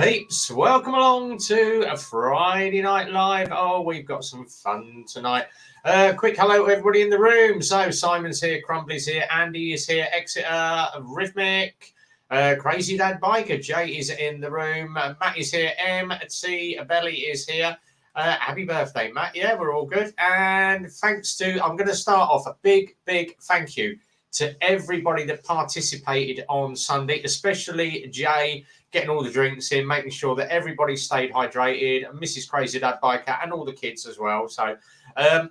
peeps, welcome along to a Friday Night Live. Oh, we've got some fun tonight. Quick hello to everybody in the room. So Simon's here, Crumbly's here, Andy is here, Exeter, Rhythmic, Crazy Dad Biker, Jay is in the room, Matt is here, MC, Belly is here. Happy birthday, Matt. Yeah, we're all good. And thanks to, I'm going to start off a big thank you to everybody that participated on Sunday, especially Jay, getting all the drinks in, making sure that everybody stayed hydrated, Mrs. Crazy Dad Biker, and all the kids as well. So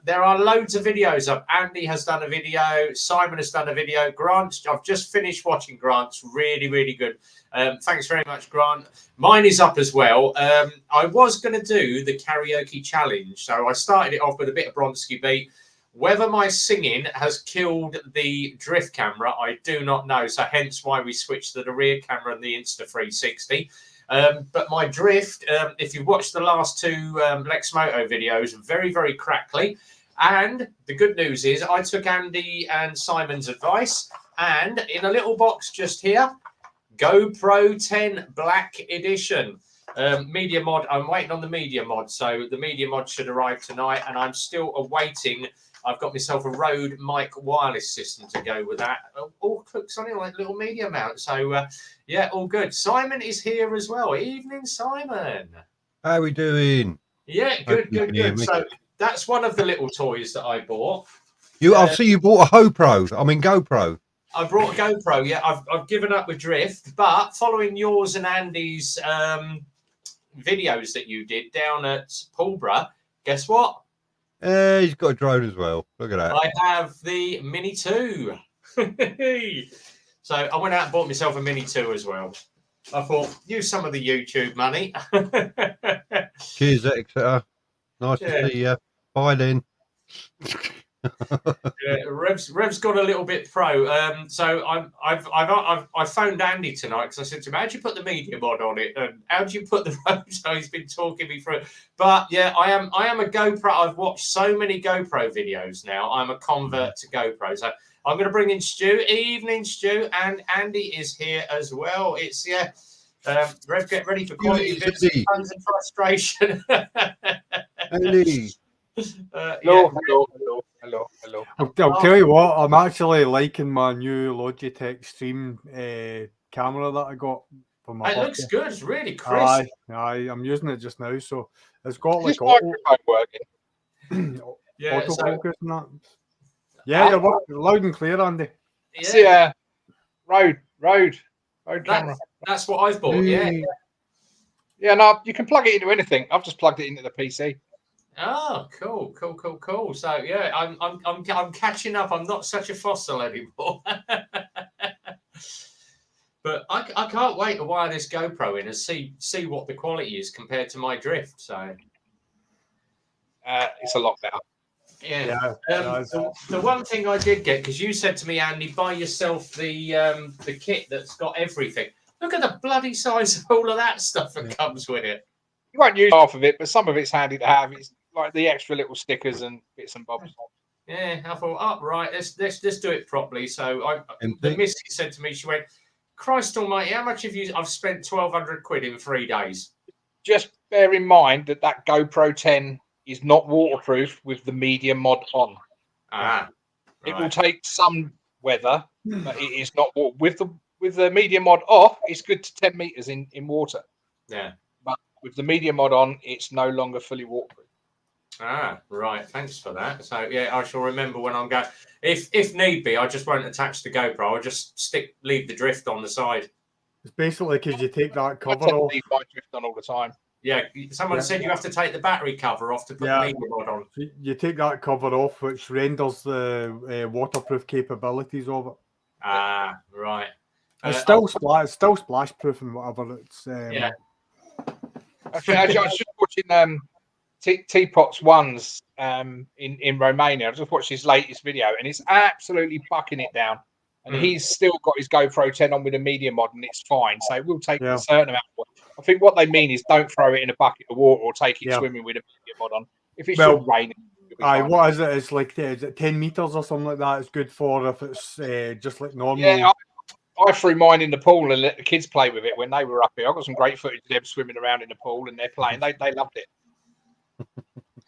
there are loads of videos up. Andy has done a video. Simon has done a video. Grant, I've just finished watching Grant's. Really good. Thanks very much, Grant. Mine is up as well. I was going to do the karaoke challenge. So I started it off with a bit of Bronski beat. Whether my singing has killed the drift camera, I do not know. So hence why we switched to the rear camera and the Insta360. But my drift, if you've watched the last two Lex Moto videos, very crackly. And the good news is I took Andy and Simon's advice. And in a little box just here, GoPro 10 Black Edition. Media mod, I'm waiting on the media mod. So the media mod should arrive tonight. And I'm still awaiting... I've got myself a Rode mic wireless system to go with that. All cooks on it like little media mount. So, yeah, all good. Simon is here as well. Evening, Simon. How are we doing? Yeah, good. So that's one of the little toys that I bought. I see you bought a GoPro. I brought a GoPro. Yeah, I've given up with drift, but following yours and Andy's videos that you did down at Pulborough, guess what? He's got a drone as well. Look at that. I have the Mini 2. So I went out and bought myself a Mini 2 as well. I thought, use some of the YouTube money. Cheers, Exeter. Nice to see you. Bye then. Yeah, Rev's got a little bit pro. So I phoned Andy tonight because I said to him, "How'd you put the media mod on it? And how'd you put the road?" So he's been talking me through it. But yeah, I am a GoPro. I've watched so many GoPro videos now. I'm a convert to GoPro. So I'm going to bring in Stu. Evening, Stu, and Andy is here as well. It's Rev, get ready for quality bits and frustration. Andy. Hello. I'll tell you what, I'm actually liking my new Logitech Stream camera that I got for my It looks good. It's really crisp. Aye, I'm using it just now, so it's got like microphone working. Autofocus and that. Yeah, you're loud and clear, Andy. Yeah. Road camera. That's what I've bought. Yeah. No, you can plug it into anything. I've just plugged it into the PC. Oh, cool. So yeah, I'm catching up. I'm not such a fossil anymore. But I can't wait to wire this GoPro in and see what the quality is compared to my drift. So it's a lot better. Yeah. The one thing I did get, because you said to me, Andy, buy yourself the kit that's got everything. Look at the bloody size of all of that stuff that comes with it. You won't use half of it, but some of it's handy to have. It's like the extra little stickers and bits and bobs. Yeah, I thought, right, let's do it properly. So the missy said to me, she went, "Christ almighty, how much have you? I've spent 1,200 quid in 3 days." Just bear in mind that GoPro 10 is not waterproof with the media mod on. It will take some weather, but it is not with the media mod off. It's good to 10 meters in water. Yeah. But with the media mod on, it's no longer fully waterproof. Right. Thanks for that. So yeah, I shall remember when I'm going. If need be, I just won't attach the GoPro. I'll just leave the drift on the side. It's basically because you take that cover off. Leave my drift on all the time. Yeah, someone said you have to take the battery cover off to put the media mod on. You take that cover off, which renders the waterproof capabilities of it. Right. It's still splash proof and whatever. It's Actually, I was just watching Teapot's ones in Romania. I just watched his latest video, and it's absolutely bucking it down. And he's still got his GoPro 10 on with a media mod, and it's fine. So it will take a certain amount of water. I think what they mean is don't throw it in a bucket of water or take it swimming with a media mod on. If it's raining. What is it? It's like is it 10 meters or something like that? It's good for if it's just like normal. Yeah, I threw mine in the pool and let the kids play with it when they were up here. I got some great footage of them swimming around in the pool and they're playing. They loved it.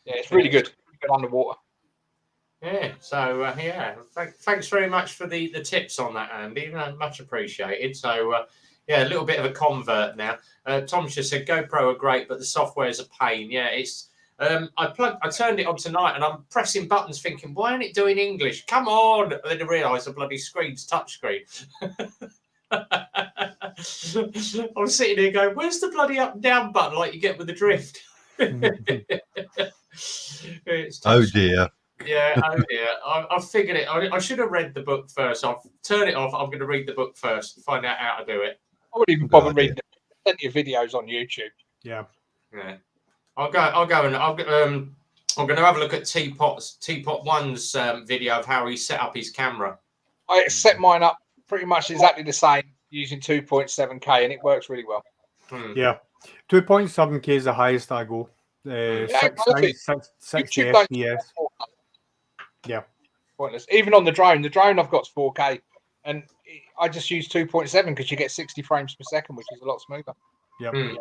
Yeah, it's really good. Good underwater. Yeah. So thanks very much for the tips on that, Andy. Much appreciated. So yeah, a little bit of a convert now. Tom just said GoPro are great, but the software's a pain. Yeah, it's. I turned it on tonight and I'm pressing buttons thinking, why ain't it doing English? Come on! And then I realised the bloody screen's touchscreen. I'm sitting here going, where's the bloody up and down button like you get with the drift? Oh dear. Yeah, oh dear. I figured it. I should have read the book first. I'll turn it off. I'm going to read the book first and find out how to do it. I wouldn't even bother reading it. Plenty of videos on YouTube. Yeah. I'll go and I'm going to have a look at Teapot 1's video of how he set up his camera. I set mine up pretty much exactly the same using 2.7K and it works really well. Yeah. 2.7K is the highest I go. 60 FPS. Yeah. Pointless. Even on the drone I've got 4K and I just use 2.7 because you get 60 frames per second, which is a lot smoother. Yeah.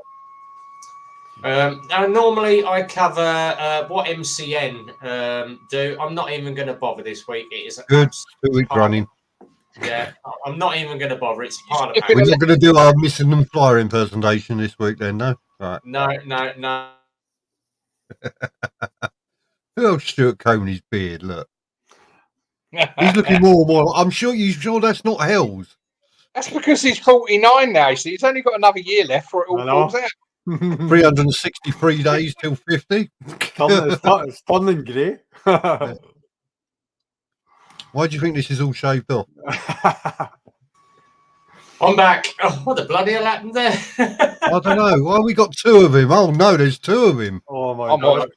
Now, normally I cover what MCN do. I'm not even going to bother this week. It is good 2 week running. Yeah, I'm not even going to bother. It's part of. We're not going to do our missing them flyer impersonation this week, then, no? Right. No. Who else Stuart combing his beard? Look, he's looking more and more. I'm sure that's not Hell's. That's because he's 49 now. You see, he's only got another year left for it all falls out. 363 days till 50. It's fun and grey. Why do you think this is all shaved off? I'm back. Oh, what the bloody hell happened there? I don't know. Why we got two of him? Oh no, there's two of him. Oh my god.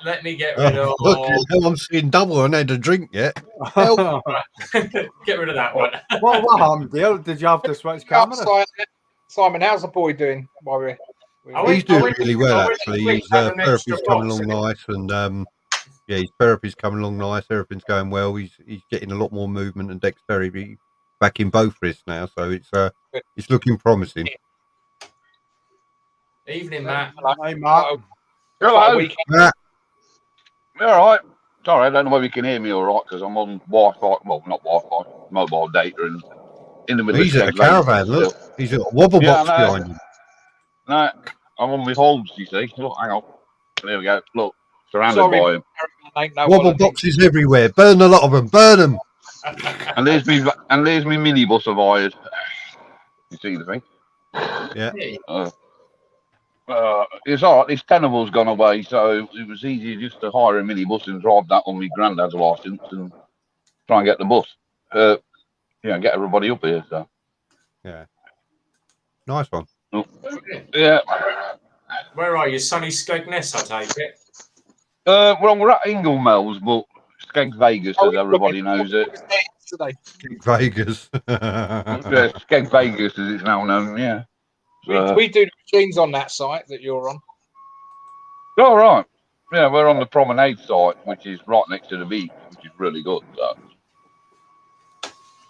Let me get rid of. Look, I'm seeing double. I ain't had a drink yet. Get rid of that one. What happened there? Did you have to switch camera? Simon, how's the boy doing? He's doing really well, actually. His therapy's coming along nice, and his therapy's coming along nice. Everything's going well. He's getting a lot more movement and dexterity back in both wrists now, so it's looking promising. Evening, Matt. Hi, Matt. Hello. Matt. All right. Sorry, I don't know whether you can hear me all right because I'm on Wi-Fi. Well, not Wi-Fi, mobile data, and in the middle. He's at a caravan. Look, he's got a wobble box behind him. No, I'm on my holes. You see? Look, hang on. There we go. Look, surrounded by him. Wobble boxes everywhere. Burn a lot of them. Burn them. And there's me minibus I've hired. You see the thing? Yeah. It's all right. This tenable's gone away, so it was easier just to hire a minibus and drive that on my granddad's license and try and get the bus. Get everybody up here. So. Yeah. Nice one. Oh. Yeah. Where are you? Sunny Skegness, I take it. Well, we're at Inglemells, but Skeg Vegas, as everybody knows it. Skeg Vegas. Yeah, Skeg Vegas, as it's now known, yeah. We do the machines on that site that you're on. Oh, right. Yeah, we're on the promenade site, which is right next to the beach, which is really good. So.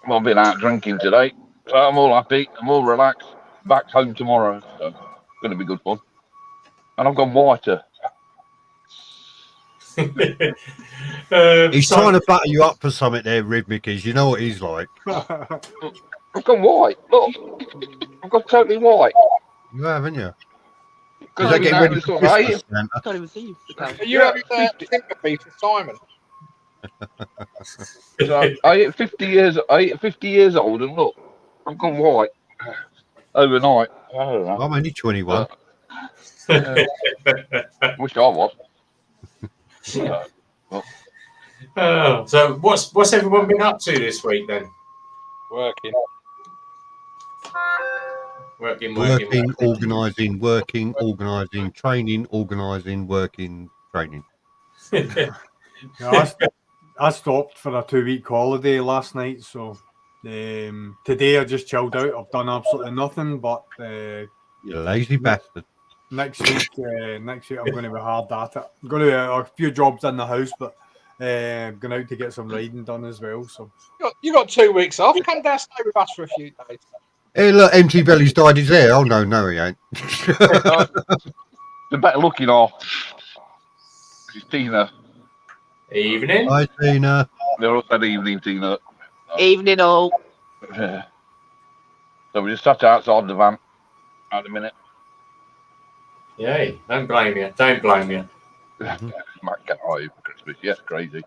I've been out drinking today, so I'm all happy. I'm all relaxed. Back home tomorrow, so it's going to be good fun. And I've gone whiter. He's trying to batter you up for something there, Rhythmickies. You know what he's like. I've gone white. Look, I've gone totally white. You have, haven't you? Because I get ready for Christmas, I can't even see you. Are you having sympathy for Simon? So I hit 50 years old, and look, I've gone white overnight. I don't know. I'm only 21. Wish I was. So what's everyone been up to this week then? Working, organising, training, organising, working, training. I stopped for a 2-week holiday last night, so today I just chilled out. I've done absolutely nothing, but You lazy bastard. Next week I'm going to be hard at it. I'm going to have a few jobs in the house, but Going out to get some riding done as well. So You got 2 weeks off. Come down, stay with us for a few days. Hey, look, Empty Belly's dyed his hair. Oh, no, he ain't. The better looking off. This is Tina. Evening. Hi, Tina. They're all said evening, Tina. Evening all. So we just sat outside the van at the minute. Yay, don't blame you. Don't blame you. Might get high for Christmas. Yes, crazy.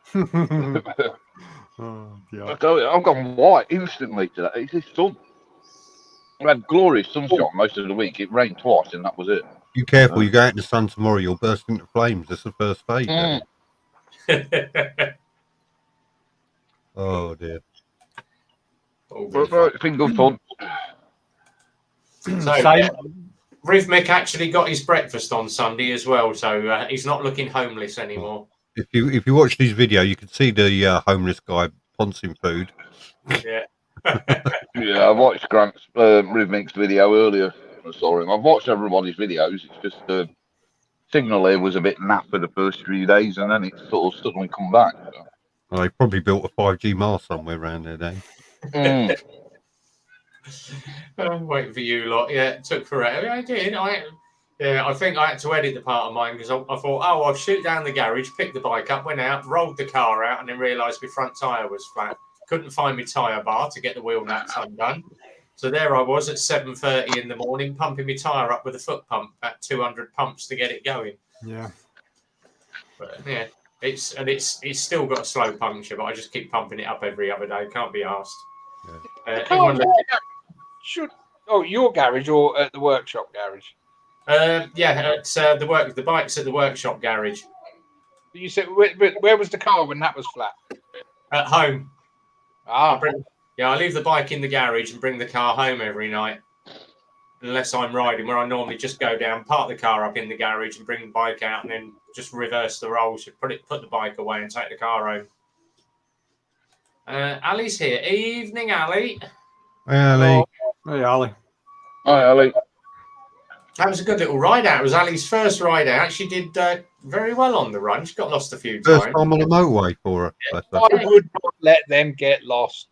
oh, yeah. I tell you, I've gone white instantly today. It's this sun. We had glorious sunshine most of the week. It rained twice, and that was it. You careful, you go out in the sun tomorrow, you'll burst into flames. That's the first stage. Oh, dear. It's been good fun. So, Rhythmic actually got his breakfast on Sunday as well, so he's not looking homeless anymore. If you watch this video, you can see the homeless guy poncing food. Yeah. Yeah, I watched Grant's Rhythmic's video earlier. I saw him. I've watched everybody's videos. It's just the signal here was a bit naff for the first 3 days, and then it sort of suddenly come back. So. Well, they probably built a 5G mast somewhere around there, then. I'm waiting for you lot. Yeah, it took forever. I did. I think I had to edit the part of mine because I thought, oh, I'll shoot down the garage, pick the bike up, went out, rolled the car out, and then realised my front tyre was flat. Couldn't find my tyre bar to get the wheel nuts undone. So there I was at 7:30 in the morning, pumping my tyre up with a foot pump at 200 pumps to get it going. Yeah. But yeah, it's still got a slow puncture, but I just keep pumping it up every other day. Can't be asked. Your garage or at the workshop garage? It's the bike's at the workshop garage. You said where was the car when that was flat? At home. Ah, I leave the bike in the garage and bring the car home every night. Unless I'm riding, where I normally just go down, park the car up in the garage and bring the bike out and then just reverse the roles, put the bike away and take the car home. Ali's here. Evening, Ali. Hi, Ali. Hey, Ali. Hi, Ali. That was a good little ride out. It was Ali's first ride out. She did very well on the run. She got lost a few times. First time on the motorway for her. I would not let them get lost.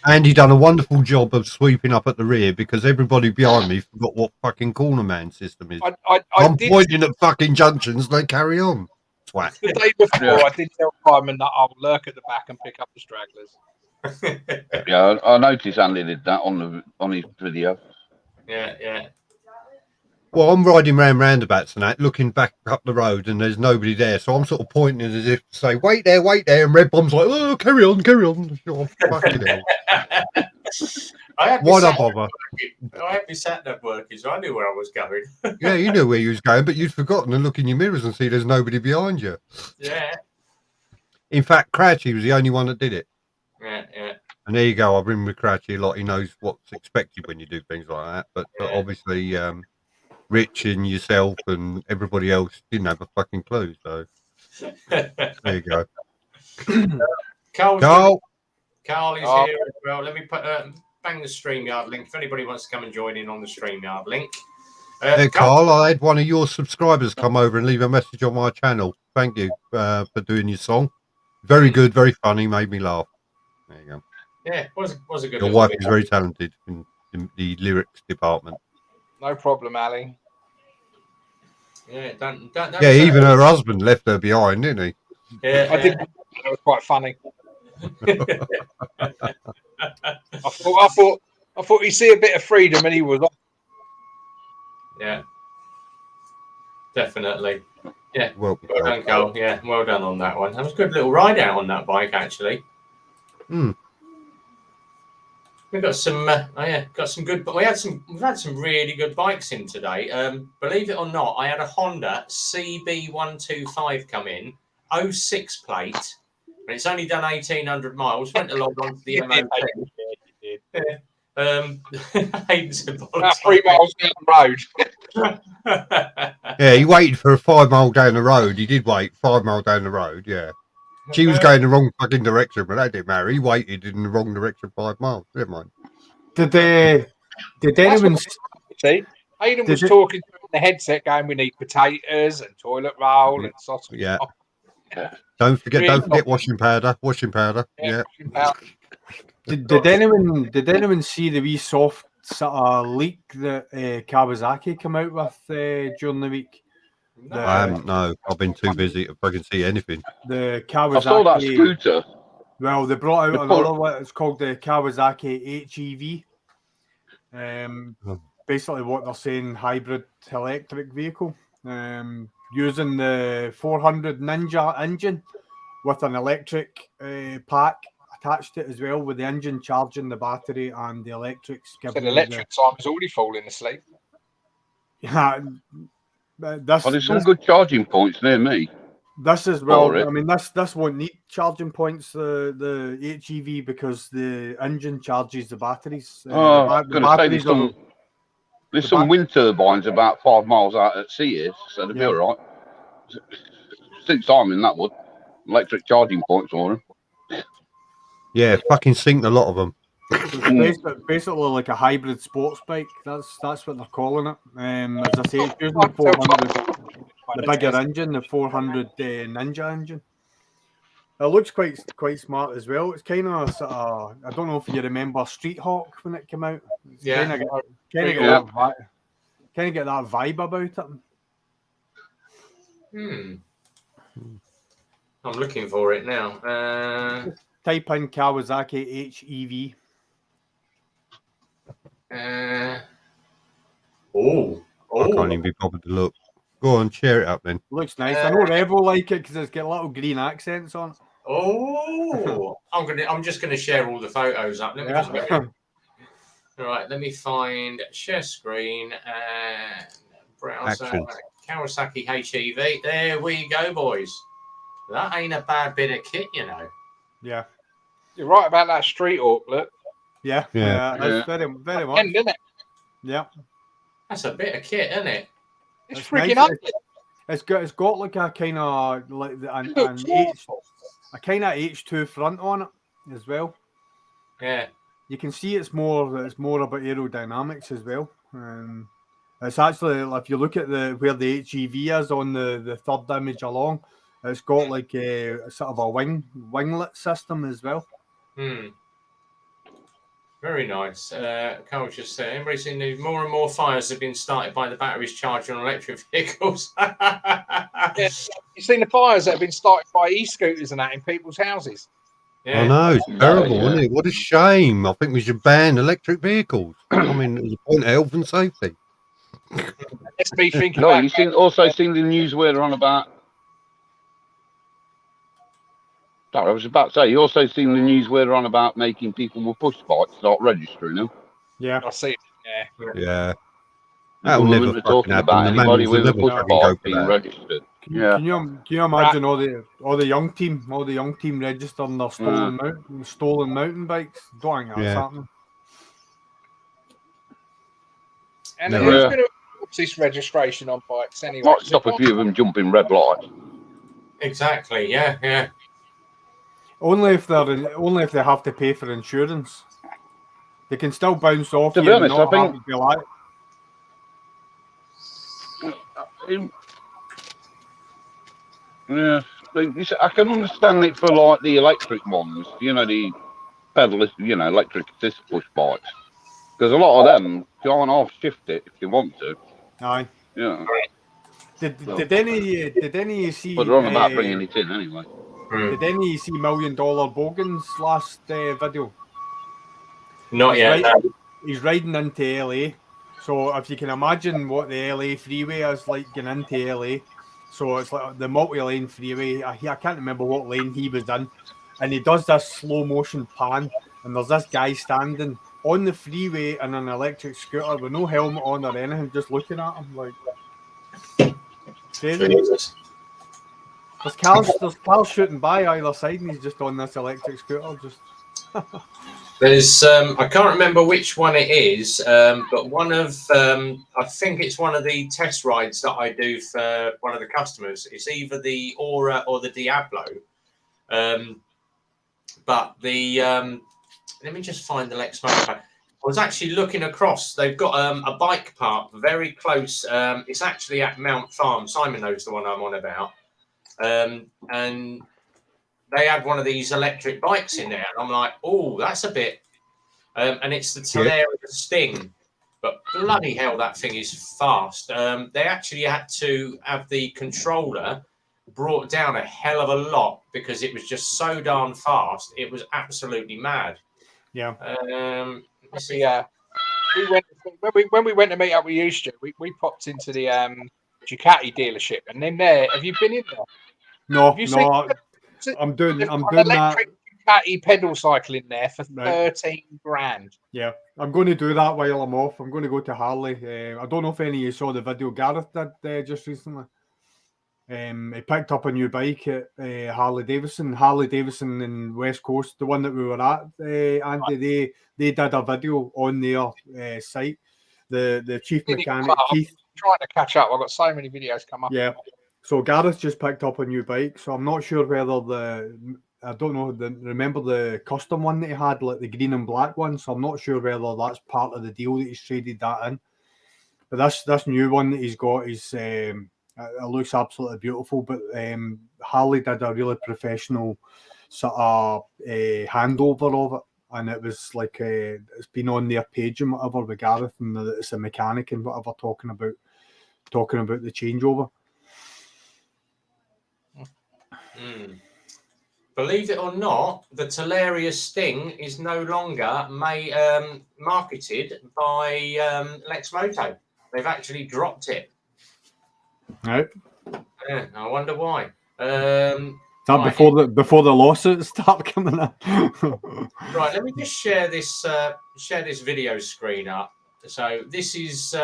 Andy done a wonderful job of sweeping up at the rear because everybody behind me forgot what fucking corner man system is. I'm pointing at fucking junctions, they carry on. Twat. The day before, I did tell Simon that I'll lurk at the back and pick up the stragglers. Yeah, I noticed Andy did that on his video. Yeah. Well, I'm riding round roundabouts and that, looking back up the road, and there's nobody there. So I'm sort of pointing as if to say, wait there. And Red Bomb's like, oh, carry on. Oh, fucking hell. Why not bother? I had my sat-nav working, so I knew where I was going. Yeah, you knew where you was going, but you'd forgotten to look in your mirrors and see there's nobody behind you. Yeah. In fact, Crouchy was the only one that did it. Yeah. And there you go. I've been with Crouchy a lot. He knows what's expected when you do things like that. But obviously, Rich and yourself and everybody else didn't have a fucking clue. So there you go. Carl is here as well. Let me bang the StreamYard link if anybody wants to come and join in on the StreamYard link. Carl, I had one of your subscribers come over and leave a message on my channel. Thank you for doing your song. Very good, very funny, made me laugh. There you go. Yeah, was a good. Your wife is very talented in the lyrics department. No problem, Ali. Yeah, even her husband left her behind, didn't he? Yeah, I did. It was quite funny. I thought he'd see a bit of freedom, and he was off. Yeah, definitely. Yeah, well done, Carl. Yeah, well done on that one. That was a good little ride out on that bike, actually. We've got some, got some good. But we've had some really good bikes in today. Believe it or not, I had a Honda CB125 come in, 06 plate, and it's only done 1,800 miles. Went along onto the MOT. About 3 miles down the road. Yeah, he waited for a 5 mile down the road. He did wait 5 mile down the road. Yeah. She was going the wrong fucking direction, but that didn't matter. He waited in the wrong direction 5 miles. Never mind. Did anyone see? Aidan was talking in the headset, going, "We need potatoes and toilet roll and sausage." Yeah. Don't forget washing powder. Washing powder. Yeah. Washing powder. Did anyone see the wee soft sort of leak that Kawasaki come out with during the week? I haven't. No, I've been too busy if I can see anything. The Kawasaki. I saw that scooter. Well, they brought out another one. It's called the Kawasaki Hev. Basically, what they're saying, hybrid electric vehicle, using the 400 Ninja engine with an electric pack attached to it as well, with the engine charging the battery and the electrics. Said electric time is already falling asleep. Yeah, there's some good charging points near me. This as well. I mean, this won't need charging points, the HEV, because the engine charges the batteries. There's some wind turbines about 5 miles out at sea here, so they'll be all right. Suits Simon, that would. Electric charging points for them. Yeah, fucking synced a lot of them. It's basically like a hybrid sports bike. That's what they're calling it. As I say, it's using the 400, the bigger engine, the 400 Ninja engine. It looks quite smart as well. It's kind of sort of, I don't know if you remember Street Hawk when it came out. Kind of get that vibe about it. I'm looking for it now. Type in Kawasaki HEV. I can't even be bothered to look. Go on, share it up then. Looks nice. I know Rev will like it because it's got little green accents on it. I'm just gonna share all the photos up. Let me just go. Right, let me find share screen and browser. Kawasaki HEV. There we go, boys. That ain't a bad bit of kit, you know. Yeah. You're right about that Street Hawk, look. Yeah. That's very much. Isn't it? Yeah. That's a bit of kit, isn't it? It's freaking nice. It's got like a kind of like a kind of H2 front on it as well. Yeah. You can see it's more about aerodynamics as well. It's actually, if you look at where the HEV is on the third image along, it's got like a sort of a winglet system as well. Very nice. Carl just said, embracing news. More and more fires have been started by the batteries charged on electric vehicles. You've seen the fires that have been started by e-scooters and that in people's houses. Yeah. I know, it's terrible, isn't it? What a shame. I think we should ban electric vehicles. I mean, it was a point of health and safety. Let's be thinking you've also seen the news where they're on about... Sorry, I was about to say, you also seen the news where they're on about making people with push bikes start registering them. Yeah. I see it. Yeah. That'll never talking about anybody with a push bike being registered. Can you imagine all the young team registering their stolen mountain bikes? Don't think that's happening. And who's going to this registration on bikes anyway? Might stop a few of them jumping red lights. Exactly. Yeah. Only if they have to pay for insurance. They can still bounce off. To be honest, I think. Yeah, I can understand it for like the electric ones, the pedal, electric assist push bikes, because a lot of them go on half shift it if you want to. Aye. Yeah. Did any you see? But they're on about bringing it in anyway. Did any you see $1 Million Bogan's last video? Not yet. He's riding into LA. So if you can imagine what the LA freeway is like getting into LA. So it's like the multi-lane freeway. I can't remember what lane he was in. And he does this slow motion pan. And there's this guy standing on the freeway in an electric scooter with no helmet on or anything, just looking at him like crazy. There's cars shooting by either side and he's just on this electric scooter. There's I can't remember which one it is, but one of I think it's one of the test rides that I do for one of the customers. It's either the Aura or the Diablo. But the let me just find the Lex Motor. I was actually looking across. They've got a bike park very close. It's actually at Mount Farm. Simon knows the one I'm on about. and they had one of these electric bikes in there, and I'm like, oh, that's a bit. And it's the Teleria Sting, but bloody hell, that thing is fast. They actually had to have the controller brought down a hell of a lot because it was just so darn fast. It was absolutely mad. Yeah. When we went to meet up with you, Stu, we popped into the Ducati dealership, and then have you been in there? No, have you I'm doing an that. Electric Ducati pedal cycle in there for 13 grand. Yeah, I'm going to do that while I'm off. I'm going to go to Harley. I don't know if any of you saw the video Gareth did just recently. He picked up a new bike at Harley Davidson in West Coast, the one that we were at, Andy. They did a video on their site. The chief mechanic, Keith. I'm trying to catch up. I've got so many videos come up. Yeah. So Gareth just picked up a new bike. So I'm not sure whether remember the custom one that he had, like the green and black one. So I'm not sure whether that's part of the deal that he's traded that in. But this new one that he's got is it looks absolutely beautiful. But Harley did a really professional sort of handover of it, and it was like it's been on their page and whatever with Gareth, and it's a mechanic and whatever talking about the changeover. Believe it or not, the Teleria Sting is no longer marketed by Lexmoto. They've actually dropped it. Right. Yeah, I wonder why. Before the lawsuits start coming up. Right, let me just share this video screen up. So this is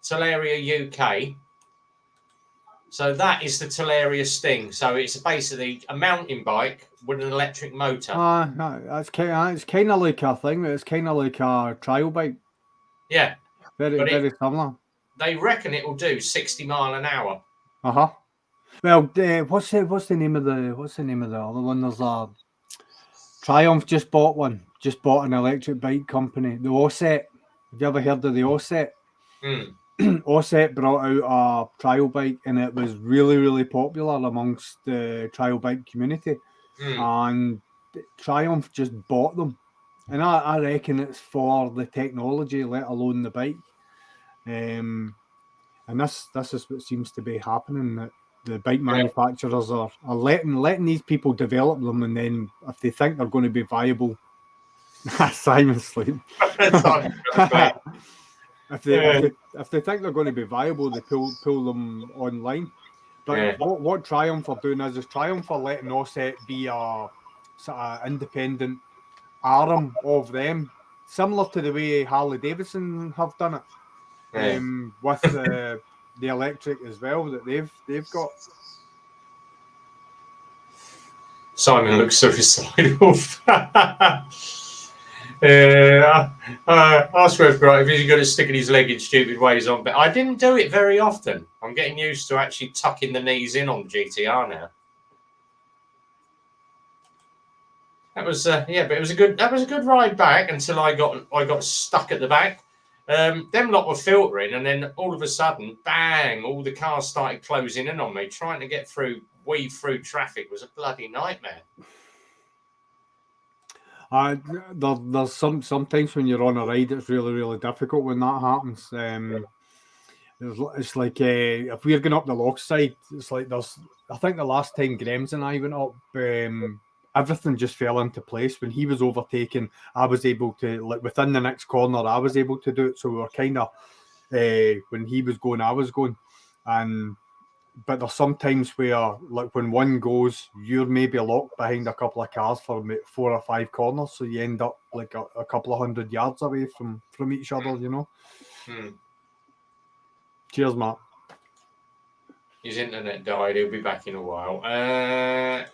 Teleria UK. So that is the Teleria Sting. So it's basically a mountain bike with an electric motor. It's kind of like a thing. It's kind of like a trial bike. Yeah, very similar. They reckon it will do 60 mile an hour. Well, what's the name of the other one? There's a Triumph just bought an electric bike company. The Osset. Have you ever heard of the Osset? Osset brought out a trial bike, and it was really, really popular amongst the trial bike community. And Triumph just bought them, and I reckon it's for the technology, let alone the bike. And this is what seems to be happening, that the bike manufacturers are letting these people develop them, and then if they think they're going to be viable, Simon's sleep. If they think they're going to be viable, they pull them online. But what Triumph are doing is Triumph are letting Osset be a sort of independent arm of them, similar to the way Harley Davidson have done it, with the electric as well that they've got. Simon looks suicidal. I swear, right, if he's going to stick his leg in stupid ways on, but I didn't do it very often. I'm getting used to actually tucking the knees in on GTR now. That was but it was a good ride back until I got stuck at the back. Them lot were filtering, and then all of a sudden, bang! All the cars started closing in on me. Trying to weave through traffic was a bloody nightmare. There's sometimes when you're on a ride, it's really, really difficult when that happens. It's like if we're going up the lock side, it's like I think the last time Grems and I went up, everything just fell into place. When he was overtaken, I was able to, like, within the next corner, I was able to do it. So we were kind of when he was going, I was going, but there's sometimes where, like, when one goes, you're maybe locked behind a couple of cars for 4 or 5 corners, so you end up like a couple of 100 yards away from each other, you know. Cheers, Matt. His internet died. He'll be back in a while. Yeah.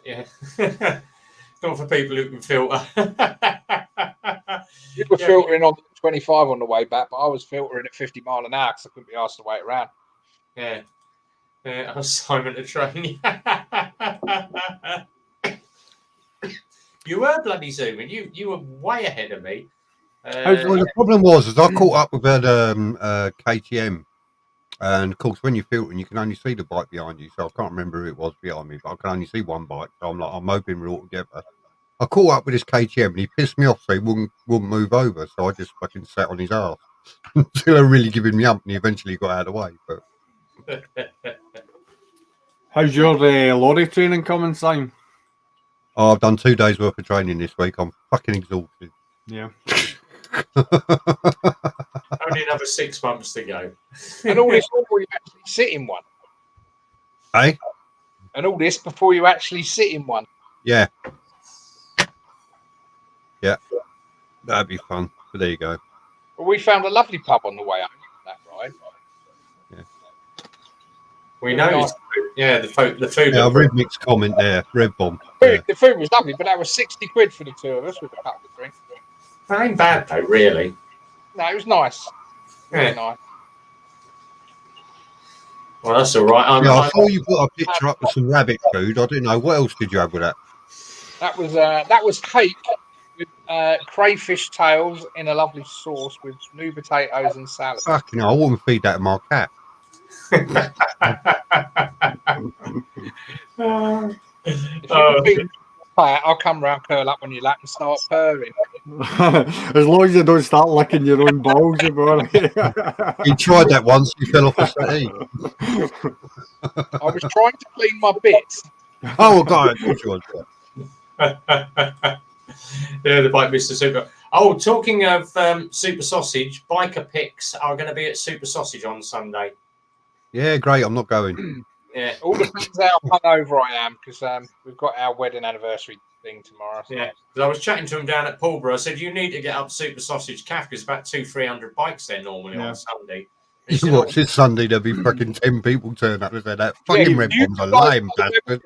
Not for people who can filter. You were filtering on 25 on the way back, but I was filtering at 50 mile an hour because I couldn't be asked to wait around. Yeah. I was Simon to train. You were bloody zooming. You were way ahead of me. The problem was I caught up with KTM And of course, when you're filtering, you can only see the bike behind you. So I can't remember who it was behind me, but I can only see one bike. So I'm like, I'm hoping we're all together. I caught up with this KTM and he pissed me off, so he wouldn't move over. So I just fucking sat on his ass until they were really giving me up, and he eventually got out of the way. But how's your lorry training coming, Simon? oh, I've done 2 days worth of training this week. I'm fucking exhausted. Yeah. Only another 6 months to go. And all this before you actually sit in one. Hey? And all this before you actually sit in one. Yeah. Yeah. That'd be fun. But there you go. Well, we found a lovely pub on the way up that ride. Yeah. We know. Yeah, the food. Yeah, Red Mix comment there. Red Bomb. The food was lovely, but that was 60 quid for the two of us with a couple of drinks. That ain't bad though, really. No, it was nice. Really Yeah. nice. Well, that's all right. I saw you put a picture up with some rabbit food. I didn't know. What else did you have with that? That was cake with crayfish tails in a lovely sauce with new potatoes and salad. Fucking hell, I wouldn't feed that to my cat. If you can feed it, I'll come round, curl up on your lap and start purring. As long as you don't start licking your own balls, He tried that once. He fell off the settee. I was trying to clean my bits. Oh, God. Which one? Yeah, the bike Mr. Super. Oh, talking of Super Sausage, biker pics are going to be at Super Sausage on Sunday. Yeah, great. I'm not going. Yeah. All depends how hungover I am because we've got our wedding anniversary thing tomorrow. So. Yeah. Because I was chatting to him down at Pulborough. I said, you need to get up Super Sausage Calf because about 200-300 bikes there normally on Sunday. You said, watch this Sunday, there'll be fucking 10 people turn up and say that fucking Red Bomb's a lame bastard.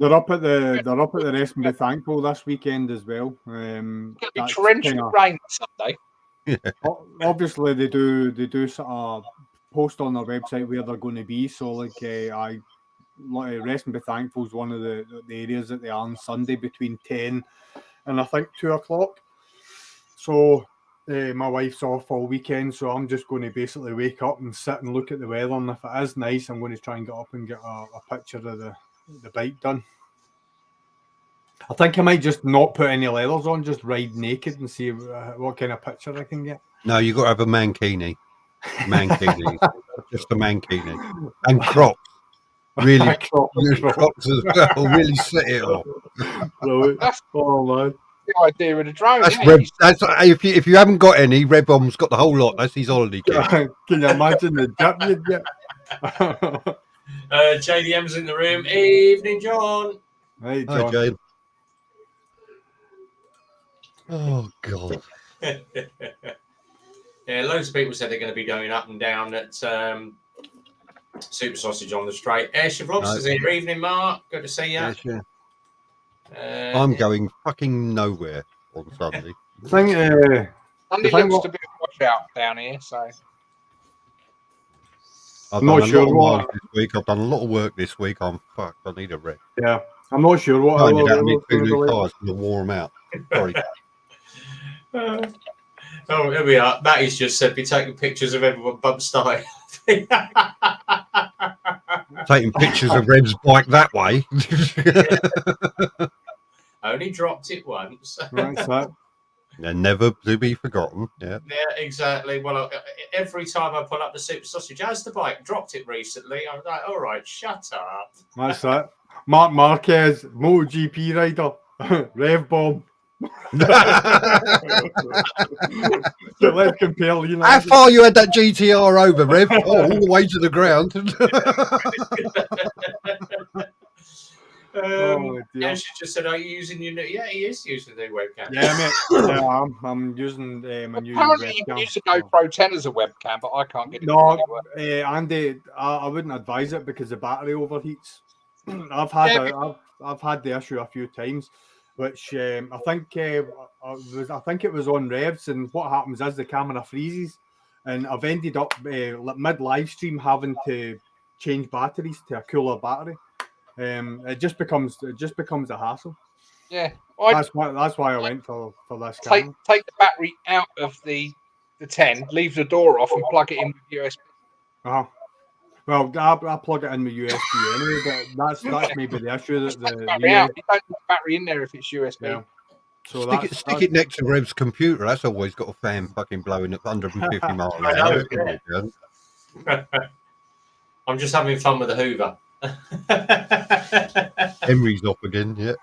They're up at the Rest and Be Thankful this weekend as well. It's going to be torrential rain Sunday. Yeah. Obviously, they do sort of post on their website where they're going to be. So, Rest and Be Thankful is one of the areas that they are on Sunday between 10 and I think 2 o'clock. So, my wife's off all weekend, so I'm just going to basically wake up and sit and look at the weather. And if it is nice, I'm going to try and get up and get a picture of the bike done. I think I might just not put any leathers on, just ride naked and see what kind of picture I can get. No, you've got to have a mankini. Just a mankini. And Crocs. Really, Crocs as well. Really set it off. Oh, man. The idea of the drone. If you haven't got any, Red Bomb's got the whole lot. That's his holiday kit. Can you imagine the dip you'd get? JDM's in the room. Evening, John. Hey, John. Hi, Jane. Oh, God. Yeah, loads of people said they're going to be going up and down at Super Sausage on the straight. Ayrshire Vlogs is here. Evening, Mark. Good to see you. Yes, yeah. I'm going fucking nowhere on Sunday. Sunday looks to be a washout down here, so. I'm not sure what this week. I've done a lot of work this week. I'm fucked. I need a rest. Yeah, I'm not sure what. I need 2 new tires to warm them out. Sorry. Oh, here we are. Matty's just said, be taking pictures of everyone bump style. Taking pictures of Red's bike that way. Only dropped it once. Right, so. They're never to be forgotten. Yeah. Yeah, exactly. Well, every time I pull up the Super Sausage, how's the bike? Dropped it recently. I'm like, all right, shut up. That's that. Mark Marquez, MotoGP rider, Rev Bomb. So let's compare. How far you had that GTR over, Rev? Oh, all the way to the ground. Yeah, she just said, "Are you using your new?" Yeah, he is using the new webcam. Yeah, mate. Yeah, I'm using my new Apparently, webcam. you can use a GoPro 10 as a webcam, but I can't get it. No, Andy, I wouldn't advise it because the battery overheats. I've had the issue a few times, which I think it was on Revs, and what happens is the camera freezes, and I've ended up mid live stream having to change batteries to a cooler battery. It just becomes a hassle. Yeah, that's why I went for this camera. Take the battery out of the 10, leave the door off, and plug it in with USB. Well, I plug it in with USB anyway, but that's maybe the issue that the battery out. You don't put the battery in there if it's USB. Yeah. So stick it next to Rev's computer. That's always got a fan fucking blowing at 150 miles an hour. Yeah. I'm just having fun with the Hoover. Henry's off again, yeah.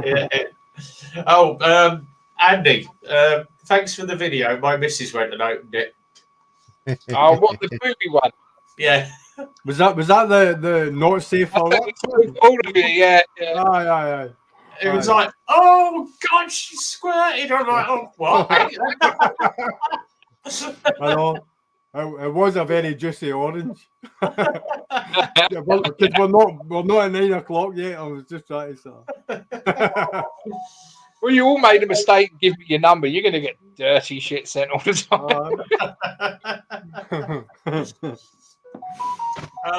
Yeah. Oh, Andy, thanks for the video. My missus went and opened it. Oh, what, the movie one? Yeah. Was that the not safe for work? All of it, yeah. Aye. It was like, oh God, she squirted. I'm like, oh what? I know. It was a very juicy orange. Because we're not at 9 o'clock yet. I was just trying to say. Well, you all made a mistake. Give me your number. You're going to get dirty shit sent all the time.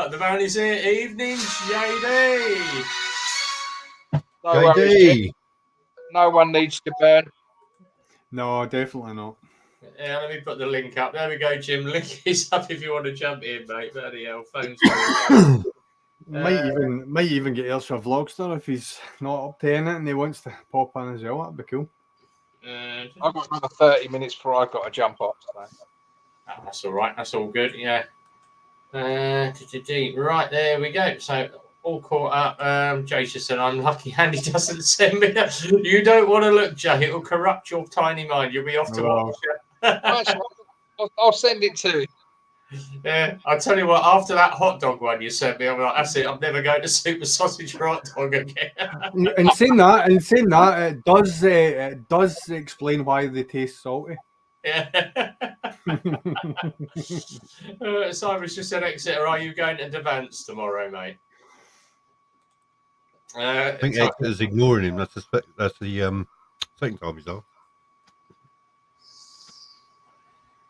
The man is here. Evening, JD. No worries, no one needs to burn. No, definitely not. Yeah, let me put the link up. There we go, Jim. Link is up if you want to jump in, mate. Bloody hell, phone's might even get Ayrshire Vlogster if he's not up to it and he wants to pop in as well. That'd be cool. I've got another 30 minutes before I've got to jump off. So. That's all right. That's all good. Yeah. Right, there we go. So all caught up. Jay just said, I'm lucky Andy doesn't send me that. You don't want to look, Jay. It'll corrupt your tiny mind. You'll be off to watch it. I'll send it to. Yeah, I'll tell you what, after that hot dog one you sent me, I'm like, that's it, I'm never going to Super Sausage or hot dog again. In saying that, it does explain why they taste salty. Yeah. Cyrus just said, Exeter, are you going to Devance tomorrow, mate? I think Exeter's ignoring him. That's the second time he's off.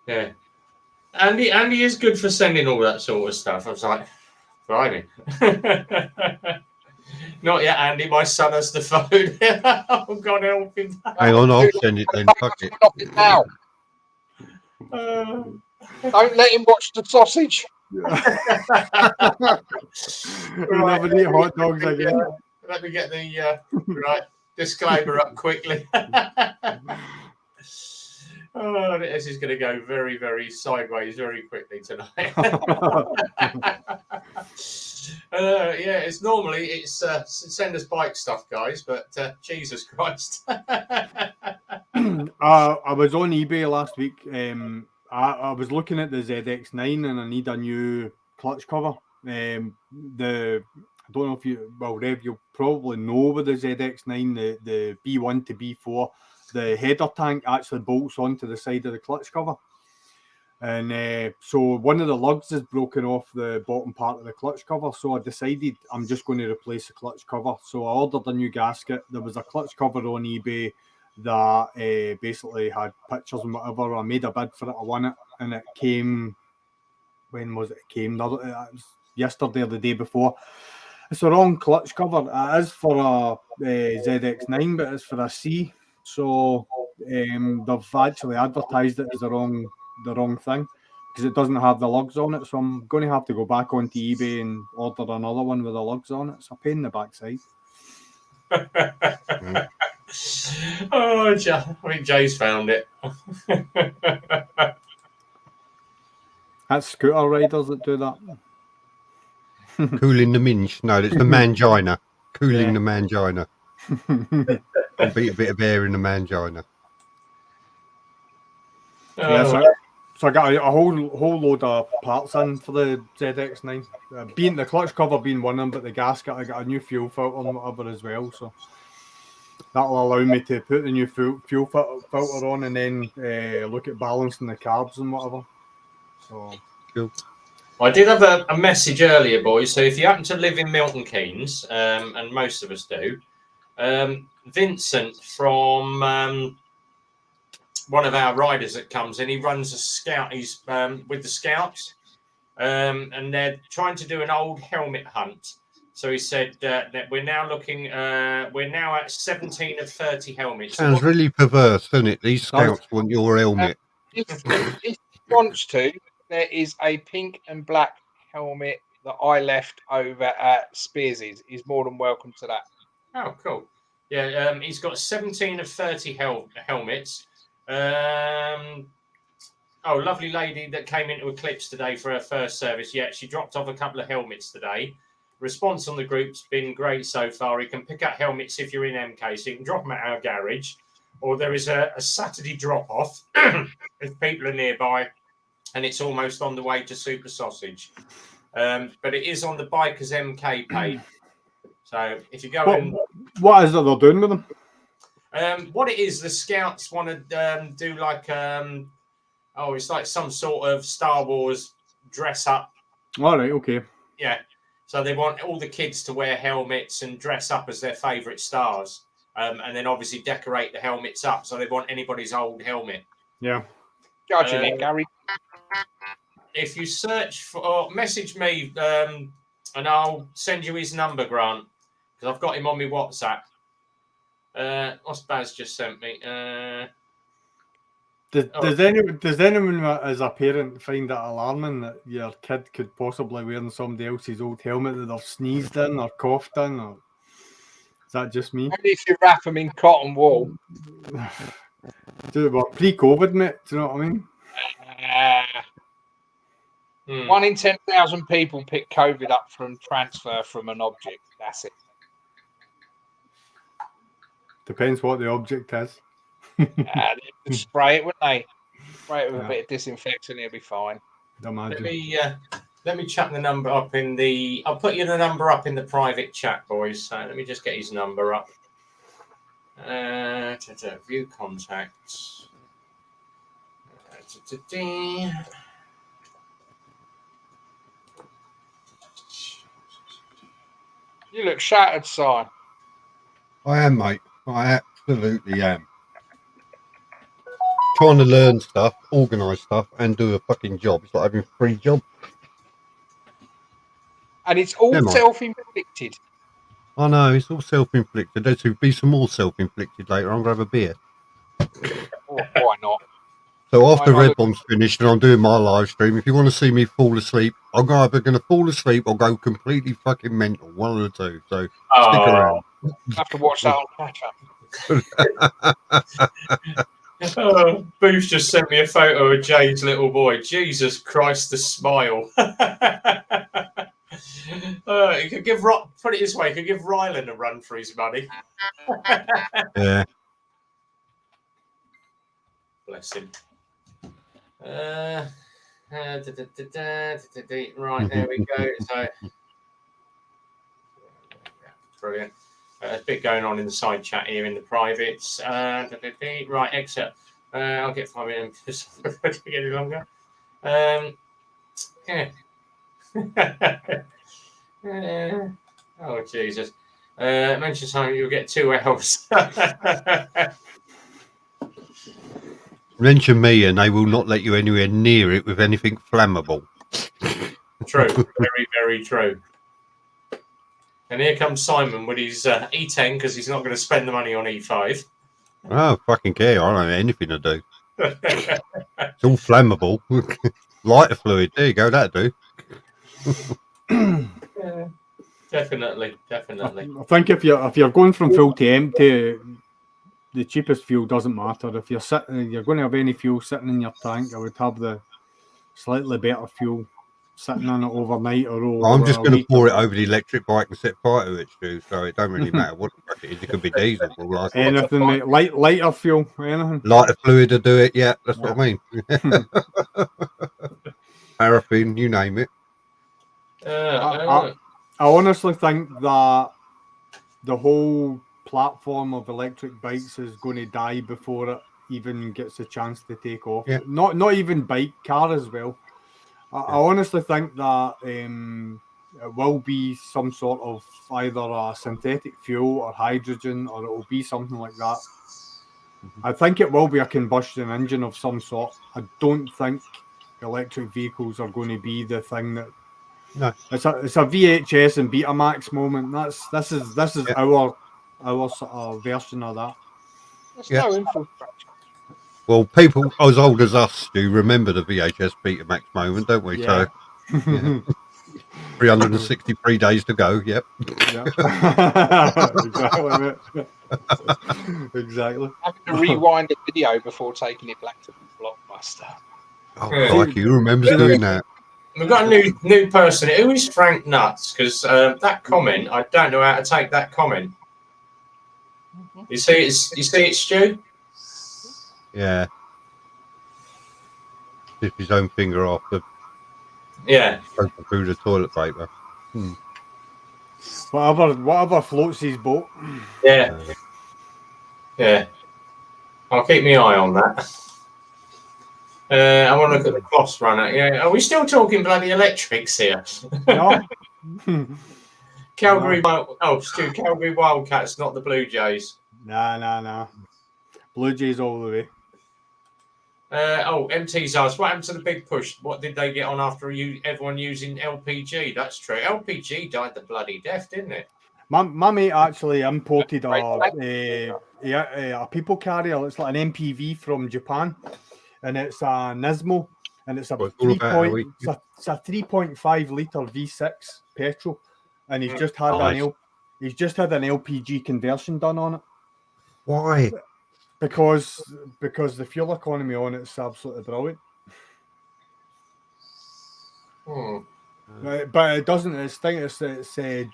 Yeah. Andy is good for sending all that sort of stuff. I was like, blimey. Not yet, Andy. My son has the phone. Oh, God help him. Hang on, I'll send it then. Fuck it. Stop it now. Don't let him watch the sausage. We'll never eat hot dogs again. Let me get the right disclaimer up quickly. Oh, this is going to go very, very sideways very quickly tonight. Yeah, it's normally send us bike stuff, guys, but Jesus Christ. I was on eBay last week. I was looking at the ZX9 and I need a new clutch cover. I don't know if Rev, you'll probably know with the ZX9, the B1 to B4, the header tank actually bolts onto the side of the clutch cover. And so one of the lugs is broken off the bottom part of the clutch cover. So I decided I'm just going to replace the clutch cover. So I ordered a new gasket. There was a clutch cover on eBay that basically had pictures and whatever. I made a bid for it. I won it. And it came, when was it? It came it was yesterday or the day before. It's the wrong clutch cover. It is for a ZX9, but it's for a C. So they've actually advertised it as the wrong thing because it doesn't have the lugs on it. So I'm going to have to go back onto eBay and order another one with the lugs on it. It's a pain in the backside. Oh, I think Jay's found it. That's scooter riders that do that. Cooling the minge. No, it's the mangina. Cooling the mangina. Beat a bit of air in the mangina. So I got a whole load of parts in for the ZX9. Being the clutch cover being one of them, but the gasket, I got a new fuel filter and whatever as well. So that'll allow me to put the new fuel filter on and then look at balancing the carbs and whatever. So cool. I did have a message earlier, boys. So if you happen to live in Milton Keynes, and most of us do, Vincent from one of our riders that comes in, he runs a scout. He's with the Scouts, and they're trying to do an old helmet hunt. So he said that we're now looking. We're now at 17 of 30 helmets. Sounds really perverse, doesn't it? These Scouts want your helmet. If he wants to, there is a pink and black helmet that I left over at Spears's. He's more than welcome to that. Oh, cool. Yeah, he's got 17 of 30 helmets. Oh, lovely lady that came into Eclipse today for her first service. Yeah, she dropped off a couple of helmets today. Response on the group's been great so far. You can pick up helmets if you're in MK, so you can drop them at our garage. Or there is a Saturday drop-off if people are nearby, and it's almost on the way to Super Sausage. But it is on the Bikers MK page. So if you go what is it they're doing with them? What it is, the scouts want to do like it's like some sort of Star Wars dress up. All right, okay. Yeah, so they want all the kids to wear helmets and dress up as their favourite stars, and then obviously decorate the helmets up. So they want anybody's old helmet. Yeah. Gotcha, Nick, Gary. If you search for, or message me, and I'll send you his number, Grant, because I've got him on my WhatsApp. What's Baz just sent me? Does anyone as a parent find it alarming that your kid could possibly wearing somebody else's old helmet that they've sneezed in or coughed in? Or is that just me? Only if you wrap them in cotton wool. Pre-COVID, mate. Do you know what I mean? 1 in 10,000 people pick COVID up from transfer from an object. That's it. Depends what the object is. They'd spray it, wouldn't they? Spray it with a bit of disinfectant, it'll be fine. Imagine. Let me chuck the number up in the. I'll put you the number up in the private chat, boys. So let me just get his number up. View contacts. You look shattered, Si. I am, mate. I absolutely am. Trying to learn stuff, organise stuff, and do a fucking job. It's like having a free job. And it's all self-inflicted. I know, it's all self-inflicted. There's to be some more self-inflicted later. I'm going to have a beer. Why not? So after Red Bomb's finished and I'm doing my live stream, if you want to see me fall asleep, I'm either going to fall asleep or go completely fucking mental. One of the two. So stick around. I have to watch that on catch-up. Booth just sent me a photo of Jade's little boy. Jesus Christ, the smile. He could give put it this way, he could give Ryland a run for his money. Yeah. Bless him. Right, there we go. So brilliant. There's a bit going on in the side chat here in the privates. Right, exit. I'll get 5 minutes just to get it longer. Yeah. Oh, Jesus. Mention something, you'll get 2 L's. Mention me and they will not let you anywhere near it with anything flammable. True. Very, very true. And here comes Simon with his E10 because he's not going to spend the money on E5. Oh, fucking care. I don't have anything to do. It's all flammable. Lighter fluid. There you go. That'll do. Yeah, definitely. I think if you're going from full to empty, the cheapest fuel doesn't matter. If you're going to have any fuel sitting in your tank, I would have the slightly better fuel sitting in it overnight or over. I'm just going to pour it over the electric bike and set fire to it, Stu, so it don't really matter what the fuck it is. It could be diesel or like anything, mate. Lighter fuel, anything. Lighter fluid to do it, yeah, that's what I mean. Paraffin, you name it. I honestly think that the whole platform of electric bikes is going to die before it even gets a chance to take off. Yeah. Not even bike, car as well. I honestly think that it will be some sort of either a synthetic fuel or hydrogen, or it will be something like that. I think it will be a combustion engine of some sort. I don't think electric vehicles are going to be the thing that. No, it's a VHS and Betamax moment. This is our sort of version of that. There's no infrastructure. Well, people as old as us do remember the VHS Betamax moment, don't we? Yeah. So, yeah. 363 days to go. Yep. Yeah. Exactly, mate. Exactly. Having to rewind a video before taking it back to Blockbuster. Oh, Yeah. crikey, who remembers doing that? We've got a new person. Who is Frank Nuts? Because that comment, I don't know how to take that comment. You see it, Stu? Yeah. Took his own finger off the through the toilet paper. Whatever floats his boat. Yeah. Yeah. I'll keep my eye on that. I want to look at the cloths runner. Yeah. Are we still talking bloody electrics here? No. Calgary Stu, Calgary Wildcats, not the Blue Jays. Nah. Blue Jays all the way. MT's asked, what happened to the big push? What did they get on after everyone using LPG? That's true. LPG died the bloody death, didn't it? My mate actually imported a people carrier. It's like an MPV from Japan, and it's a Nismo, and it's a 3.5 litre V6 petrol, and he's just had an LPG conversion done on it. Why? Because the fuel economy on it's absolutely brilliant. But it doesn't. It's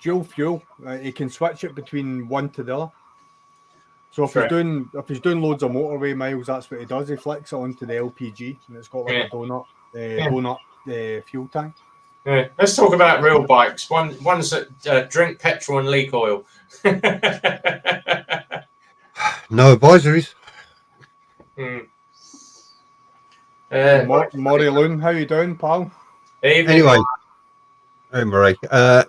dual fuel. He can switch it between one to the other. So if he's doing loads of motorway miles, that's what he does. He flicks it onto the LPG, and it's got like a donut fuel tank. Yeah. Let's talk about real bikes. Ones that drink petrol and leak oil. No advisories. Maury Loon, how you doing, pal? Anyway, hey Murray,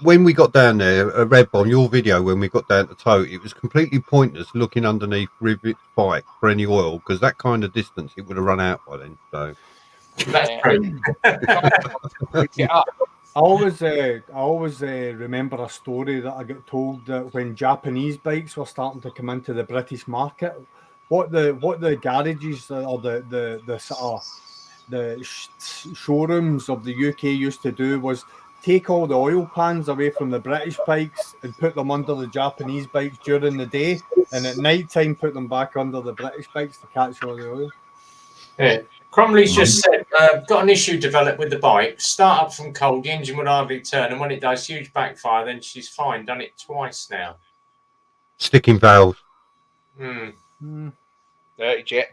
when we got down there, Red Bomb, your video when we got down to Tote, it was completely pointless looking underneath Rivet's bike for any oil because that kind of distance it would have run out by then. So that's true. I always remember a story that I got told that when Japanese bikes were starting to come into the British market, what the garages or the showrooms of the UK used to do was take all the oil pans away from the British bikes and put them under the Japanese bikes during the day, and at night time put them back under the British bikes to catch all the oil. Yeah. Cromley's just said, got an issue developed with the bike. Start up from cold, the engine would hardly turn, and when it does, huge backfire. Then she's fine. Done it twice now. Sticking valves. Dirty jet.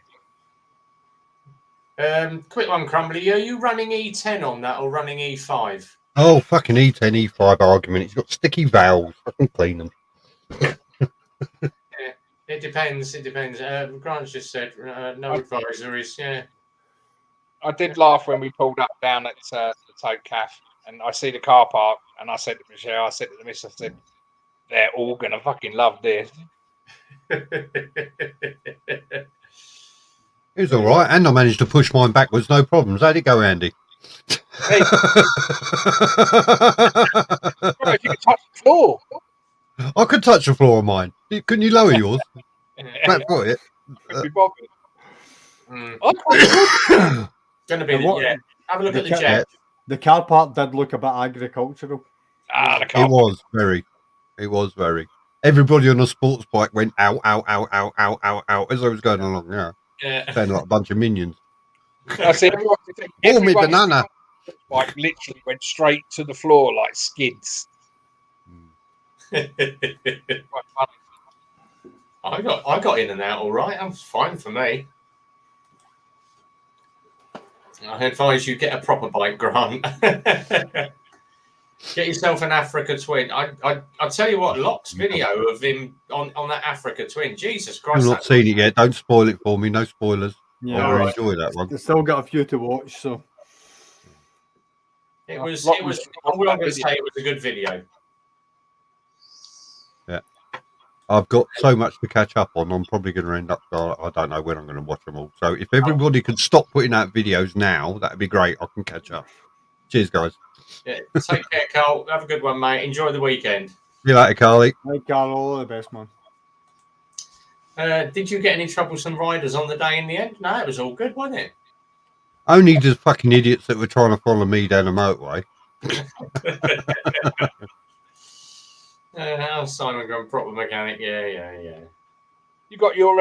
Quick one, Crumbly. Are you running E10 on that or running E5? Oh, fucking E10, E5 argument. It's got sticky valves. I can clean them. Yeah, it depends. Grant's just said no advisories. Yeah. I did laugh when we pulled up down at the Tote Cafe, and I see the car park, and I said to Michelle, I said to the missus, I said, they're all going to fucking love this. It was all right, and I managed to push mine backwards, no problems. How'd it go, Andy? Hey. If you could touch the floor. I could touch the floor of mine. Couldn't you lower yours? That's got it. Could be bothered. Going to be have a look at the jet. The car park did look a bit agricultural. It was very. Everybody on a sports bike went ow, ow, ow, ow, ow, ow, ow as I was going along. Yeah, sounded like a bunch of minions. I see me banana. Like literally went straight to the floor like skids. I got in and out all right. That was fine for me. I advise you get a proper bike, Grant. Get yourself an Africa Twin. I'll tell you what, Locke's video of him on that Africa Twin. Jesus Christ. I've not seen it yet. Don't spoil it for me. No spoilers. Yeah, I'll enjoy that one. I've still got a few to watch, so. I'm going to say it was a good video. Yeah. I've got so much to catch up on. I'm probably going to end up, I don't know when I'm going to watch them all. So if everybody could stop putting out videos now, that'd be great. I can catch up. Cheers, guys. Yeah, take care, Carl. Have a good one, mate. Enjoy the weekend. See you later, Carly. Hey, Carl. All the best, man. Did you get any troublesome riders on the day in the end? No, it was all good, wasn't it? Only just fucking idiots that were trying to follow me down the motorway. How's Simon gone? Proper mechanic. Yeah. You got your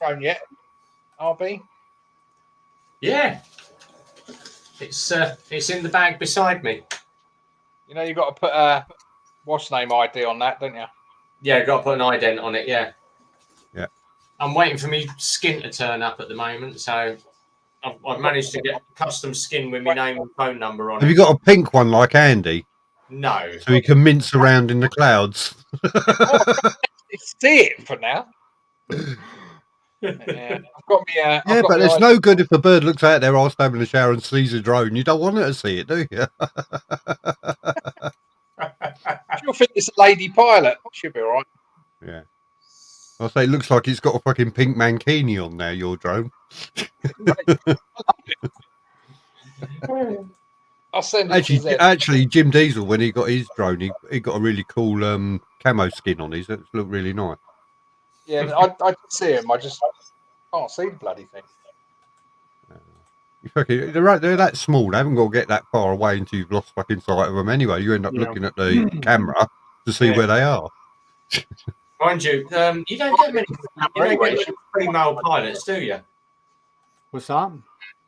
phone yet, RB? Yeah. It's in the bag beside me. You know, you got to put a what's name ID on that, don't you? Yeah, got to put an ident on it. Yeah. Yeah. I'm waiting for me skin to turn up at the moment, so I've managed to get custom skin with my name and phone number on it. Have you got a pink one like Andy? No. So he can mince around in the clouds. See it for now. Yeah, I've got me. Yeah, but it's no good if a bird looks out there whilst having a shower and sees a drone. You don't want her to see it, do you? You'll think it's a lady pilot. She'll be all right. Yeah. I'll say it looks like it's got a fucking pink mankini on there, your drone. I'll send it actually, Jim Diesel, when he got his drone, he got a really cool camo skin on his. It looked really nice. Yeah, I can see him. I just can't see the bloody thing. They're that small. They haven't got to get that far away until you've lost fucking sight of them anyway. You end up looking at the camera to see where they are. Mind you, you don't get many female pilots, do you? What's that?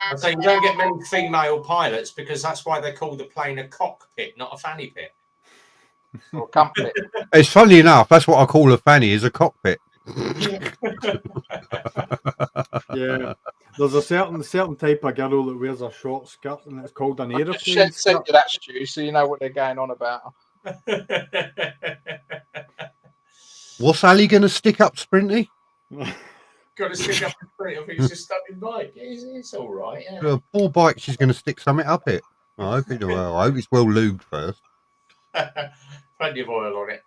I say you don't get many female pilots because that's why they call the plane a cockpit, not a fanny pit. Or cockpit. It's funny enough. That's what I call a fanny, is a cockpit. Yeah, there's a certain type of girl that wears a short skirt, and it's called an aeroplane skirt. Send you that, Stu, so you know what they're going on about. What's Ali going to stick up, Sprinty? Got to stick up the street. I think it's just stunning bike. It's all right. Yeah. A poor bike, she's going to stick something up it. I hope it's well lubed first. Plenty of oil on it.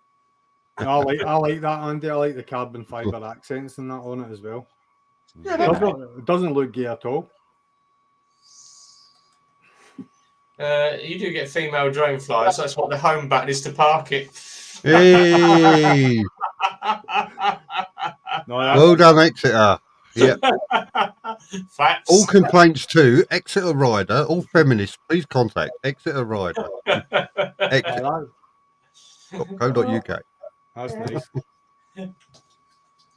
I like that, Andy. I like the carbon fibre accents and that on it as well. Yeah, It doesn't look gay at all. You do get female drone flyers. That's what the home button is to park it. Hey! Well done, Exeter. Yeah. Facts. All complaints to Exeter Rider, all feminists, please contact Exeter Rider. Exeter.co.uk. That's nice.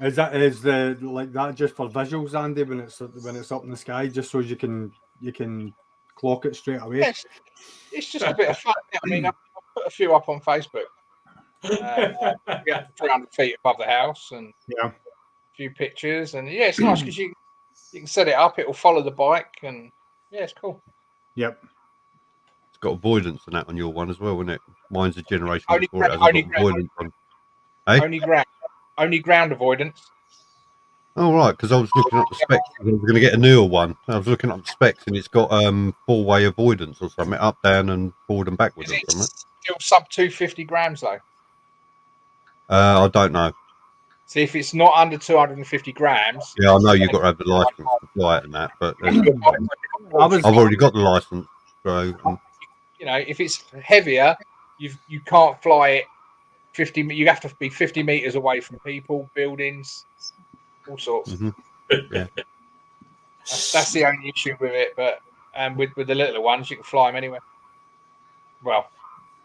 Is the like that just for visuals, Andy? When it's up in the sky, just so you can clock it straight away. Yes, it's just a bit of fun. I mean, I'll put a few up on Facebook. Yeah, 300 feet above the house, and a few pictures, and it's nice because you can set it up. It will follow the bike, and it's cool. Yep. It's got avoidance on that on your one as well, isn't it? Mine's a generation Only before it hasn't got avoidance on. Hey? Only ground avoidance. Oh right, because I was looking up the specs. I was going to get a newer one. I was looking up the specs, and it's got 4-way avoidance or something, up, down, and forward and backwards or something. Still sub 250 grams though. I don't know. See, if it's not under 250 grams. Yeah, I know you've got to have the license to fly it and that, but I've already got the license. So, if it's heavier, you can't fly it 50. You have to be 50 meters away from people, buildings, all sorts. Mm-hmm. Yeah, that's the only issue with it. But with the little ones, you can fly them anywhere. Well,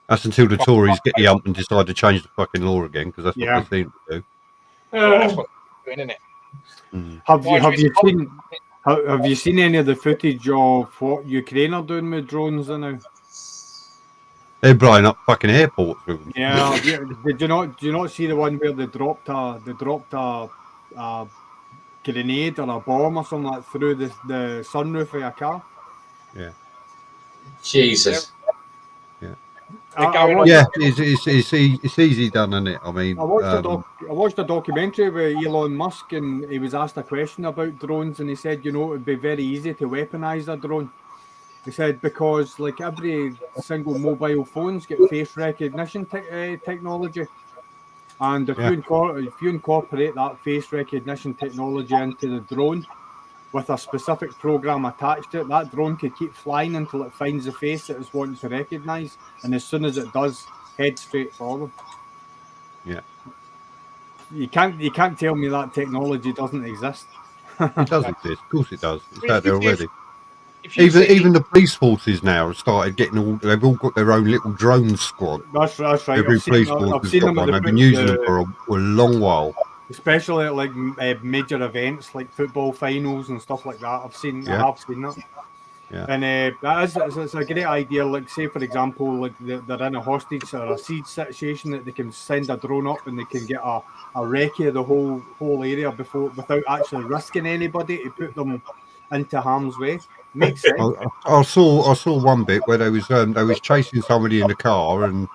that's until the Tories get the ump and decide to change the fucking law again, because that's what they seem to do. That's what they're doing, isn't it? Mm. Have you seen any of the footage of what Ukraine are doing with drones now? They're blowing up fucking airports with them. Yeah, did you not see the one where they dropped a grenade or a bomb or something like through the sunroof of a car? Yeah. Jesus. It's easy done, isn't it? I mean, I watched a documentary with Elon Musk, and he was asked a question about drones, and he said, it would be very easy to weaponize a drone. He said because like every single mobile phone's got face recognition technology, and if you incorporate that face recognition technology into the drone with a specific program attached to it, that drone could keep flying until it finds the face that it's wanting to recognize, and as soon as it does, head straight for them. Yeah. You can't tell me that technology doesn't exist. It does exist. Of course it does. It's If out there you- already. If you see- Even the police forces now have started getting all. They've all got their own little drone squad. That's right. Every police force has got one. They've been using them for a long while. Especially at like major events like football finals and stuff like that. I have seen that. Yeah. And it's a great idea. Like, say for example, like they're in a hostage or a siege situation, that they can send a drone up and they can get a recce of the whole area without actually risking anybody to put them into harm's way. Makes sense. I saw one bit where they was chasing somebody in a car and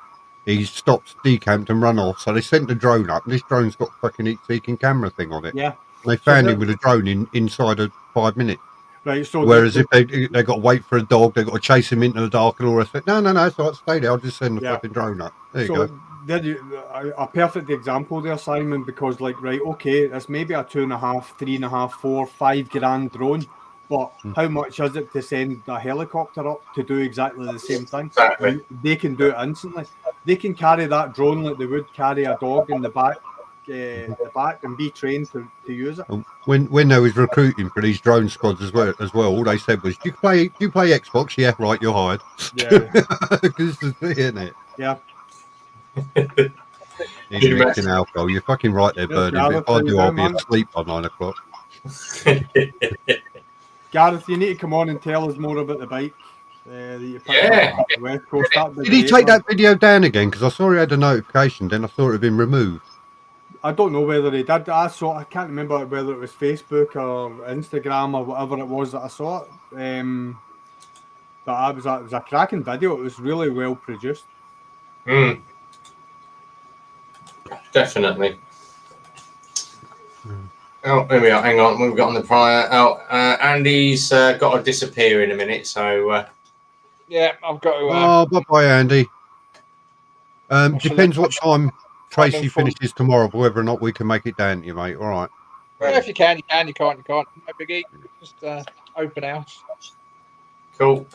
he stopped, decamped and run off. So they sent the drone up. And this drone's got fucking heat-seeking camera thing on it. Yeah. And they found him with a drone inside of 5 minutes. Right. So whereas if they got to wait for a dog, they got to chase him into the dark and all the rest. No, it's all right, stay there. I'll just send the fucking drone up. There you go. A perfect example there, Simon, because like, right, okay, it's maybe a $2.5, $3.5, $4, $5 grand drone, but how much is it to send a helicopter up to do exactly the same thing? Exactly. They can do it instantly. They can carry that drone like they would carry a dog in the back and be trained to use it. When they was recruiting for these drone squads as well, all they said was, "Do you play Xbox? Yeah, right, you're hired." Yeah, because this is it, isn't it? Yeah. You're mixing alcohol. You're fucking right there, Bernie. If I do, I'll be asleep by 9 o'clock. Gareth, you need to come on and tell us more about the bike. That you picked up at the West Coast. Did he take that video down again? Because I saw he had a notification, then I thought it had been removed. I don't know whether he did. I can't remember whether it was Facebook or Instagram or whatever it was that I saw it. But it was a cracking video. It was really well produced. Definitely. Oh, here we are. Hang on, we've got on the prior. Andy's got to disappear in a minute, so. Yeah, I've got to. Oh, bye, Andy. Depends what time Tracy finishes tomorrow, but whether or not we can make it down to you, mate. All right. Well, if you can, you can. You can't, you can't. No biggie. Just open house. Cool.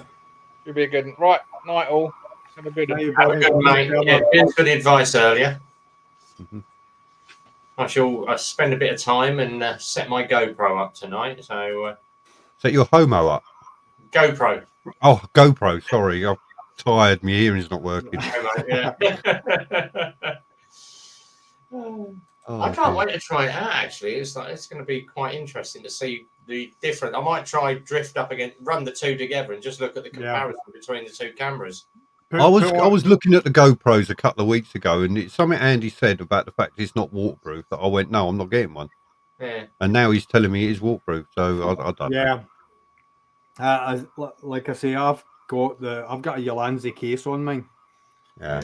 It'll be a good one. Right. Night all. Have a good one. Have a good mate. Yeah, cheers for the advice earlier. I shall spend a bit of time and set my GoPro up tonight. So. Set your homo up? GoPro. Oh, GoPro. Sorry. I'm tired. My hearing's not working. Yeah. I can't wait to try it out. Actually, it's going to be quite interesting to see the different. I might try drift up again, run the two together, and just look at the comparison between the two cameras. I was looking at the GoPros a couple of weeks ago, and it's something Andy said about the fact it's not waterproof. That I went, no, I'm not getting one. Yeah. And now he's telling me it is waterproof, so I don't know. Like I say, I've got a Yolanzi case on mine. Yeah.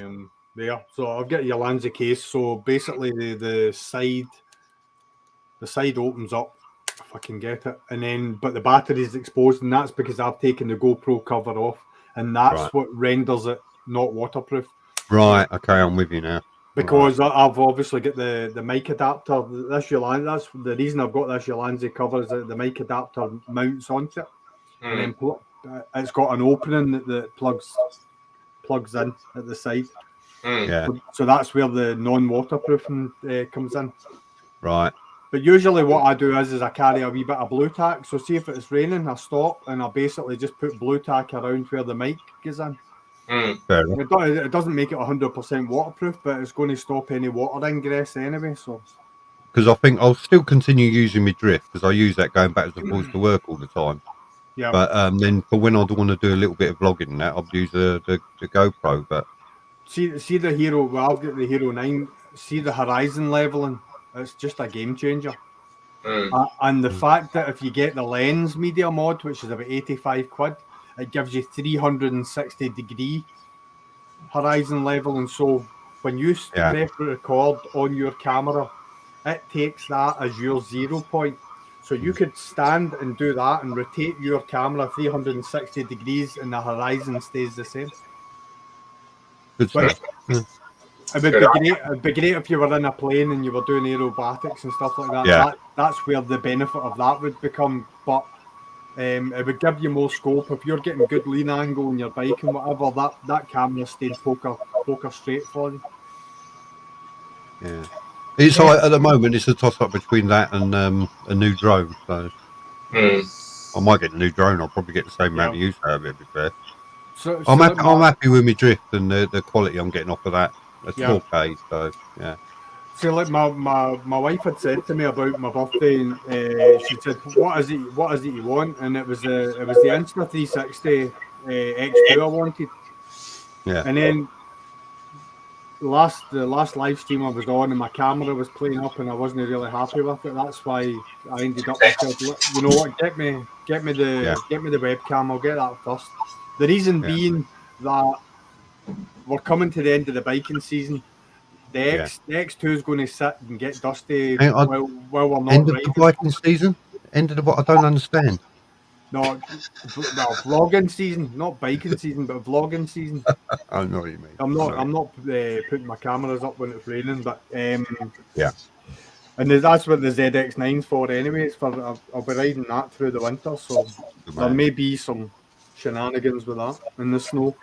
So I've got a Yolanzi case. So basically, the side opens up, if I can get it, and then but the battery is exposed, and that's because I've taken the GoPro cover off, and that's what renders it not waterproof. Right. Okay, I'm with you now. Because I've obviously got the mic adapter. That's the reason I've got this Yolanzi cover is that the mic adapter mounts onto it, and then it's got an opening that plugs in at the side. Yeah. So that's where the non-waterproofing comes in. Right. But usually what I do is I carry a wee bit of blue tack. So see if it's raining, I stop and I basically just put blue tack around where the mic goes in. Fair enough. It doesn't make it 100% waterproof, but it's going to stop any water ingress anyway. So. Because I think I'll still continue using my drift because I use that going back and forth to work all the time. Yeah. But then for when I want to do a little bit of vlogging and that, I'll use the GoPro. But see the Hero. Well, I've got the Hero 9. See the horizon leveling. It's just a game changer. And the fact that if you get the lens media mod, which is about 85 quid, it gives you 360 degree horizon level. And so when you press record on your camera, it takes that as your 0 point. So you could stand and do that and rotate your camera 360 degrees and the horizon stays the same. Good stuff. It would be great if you were in a plane and you were doing aerobatics and stuff like that. Yeah. That's where the benefit of that would become. But it would give you more scope if you're getting good lean angle on your bike and whatever. That camera stayed poker straight for you. Yeah. It's like, at the moment, it's a toss-up between that and a new drone. So I might get a new drone. I'll probably get the same amount of use out of it, to be fair. So I'm like happy with my drift and the quality I'm getting off of that. It's Yeah. 4K, so yeah. See, like my wife had said to me about my birthday, and she said, what is it you want?" And it was the Insta 360 X2 I wanted. Yeah. And then the last live stream I was on, and my camera was playing up, and I wasn't really happy with it. That's why I ended up with, you know what, get me the webcam. I'll get that first. The reason being that we're coming to the end of the biking season. The X2 is going to sit and get dusty while we're not end of riding. the biking season. End of the what? I don't understand. No, well, vlogging season, not biking season, but vlogging season. I know what you mean. I'm not putting my cameras up when it's raining, but yeah. And that's what the ZX9's for, anyway. It's for I'll be riding that through the winter, so there may be some shenanigans with that in the snow.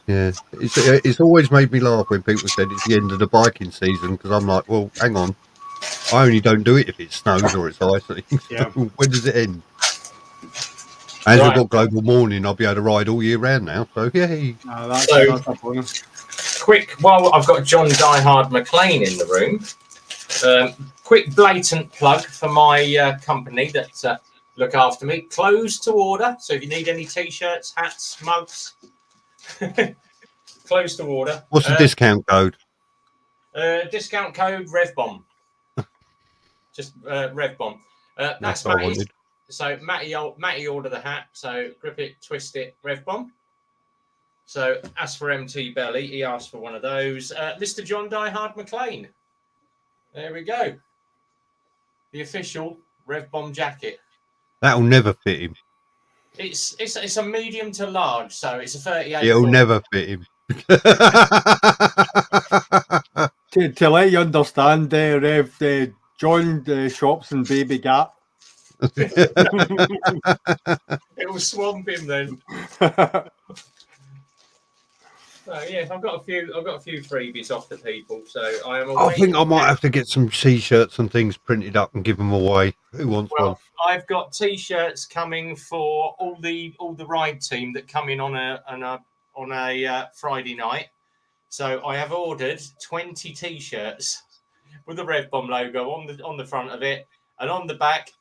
It's always made me laugh when people said it's the end of the biking season, because I'm like, well, hang on, I only don't do it if it snows or it's icy. Yeah. When does it end? As we've got global warming, I'll be able to ride all year round now. So yay! That's a bonus. Quick, while I've got John Diehard McLean in the room, quick blatant plug for my company that look after me. Closed to order. So if you need any t-shirts, hats, mugs, closed to order. What's the discount code? Discount code RevBomb. Just RevBomb. That's Matty's. So Matty ordered the hat. So grip it, twist it, RevBomb. So as for MT Belly, he asked for one of those. Mr. John Diehard McLean. There we go. The official RevBomb jacket. That'll never fit him. It's a medium to large, so it's a 38. It'll never fit him. To let you understand, Rev, John shops in Baby Gap. It will swamp him then. Yeah, I've got a few freebies off to people, so I am. I think I might have to get some t-shirts and things printed up and give them away. Who wants one? I've got t-shirts coming for all the ride team that come in on a Friday night. So I have ordered 20 t-shirts with the RevBomb logo on the front of it, and on the back.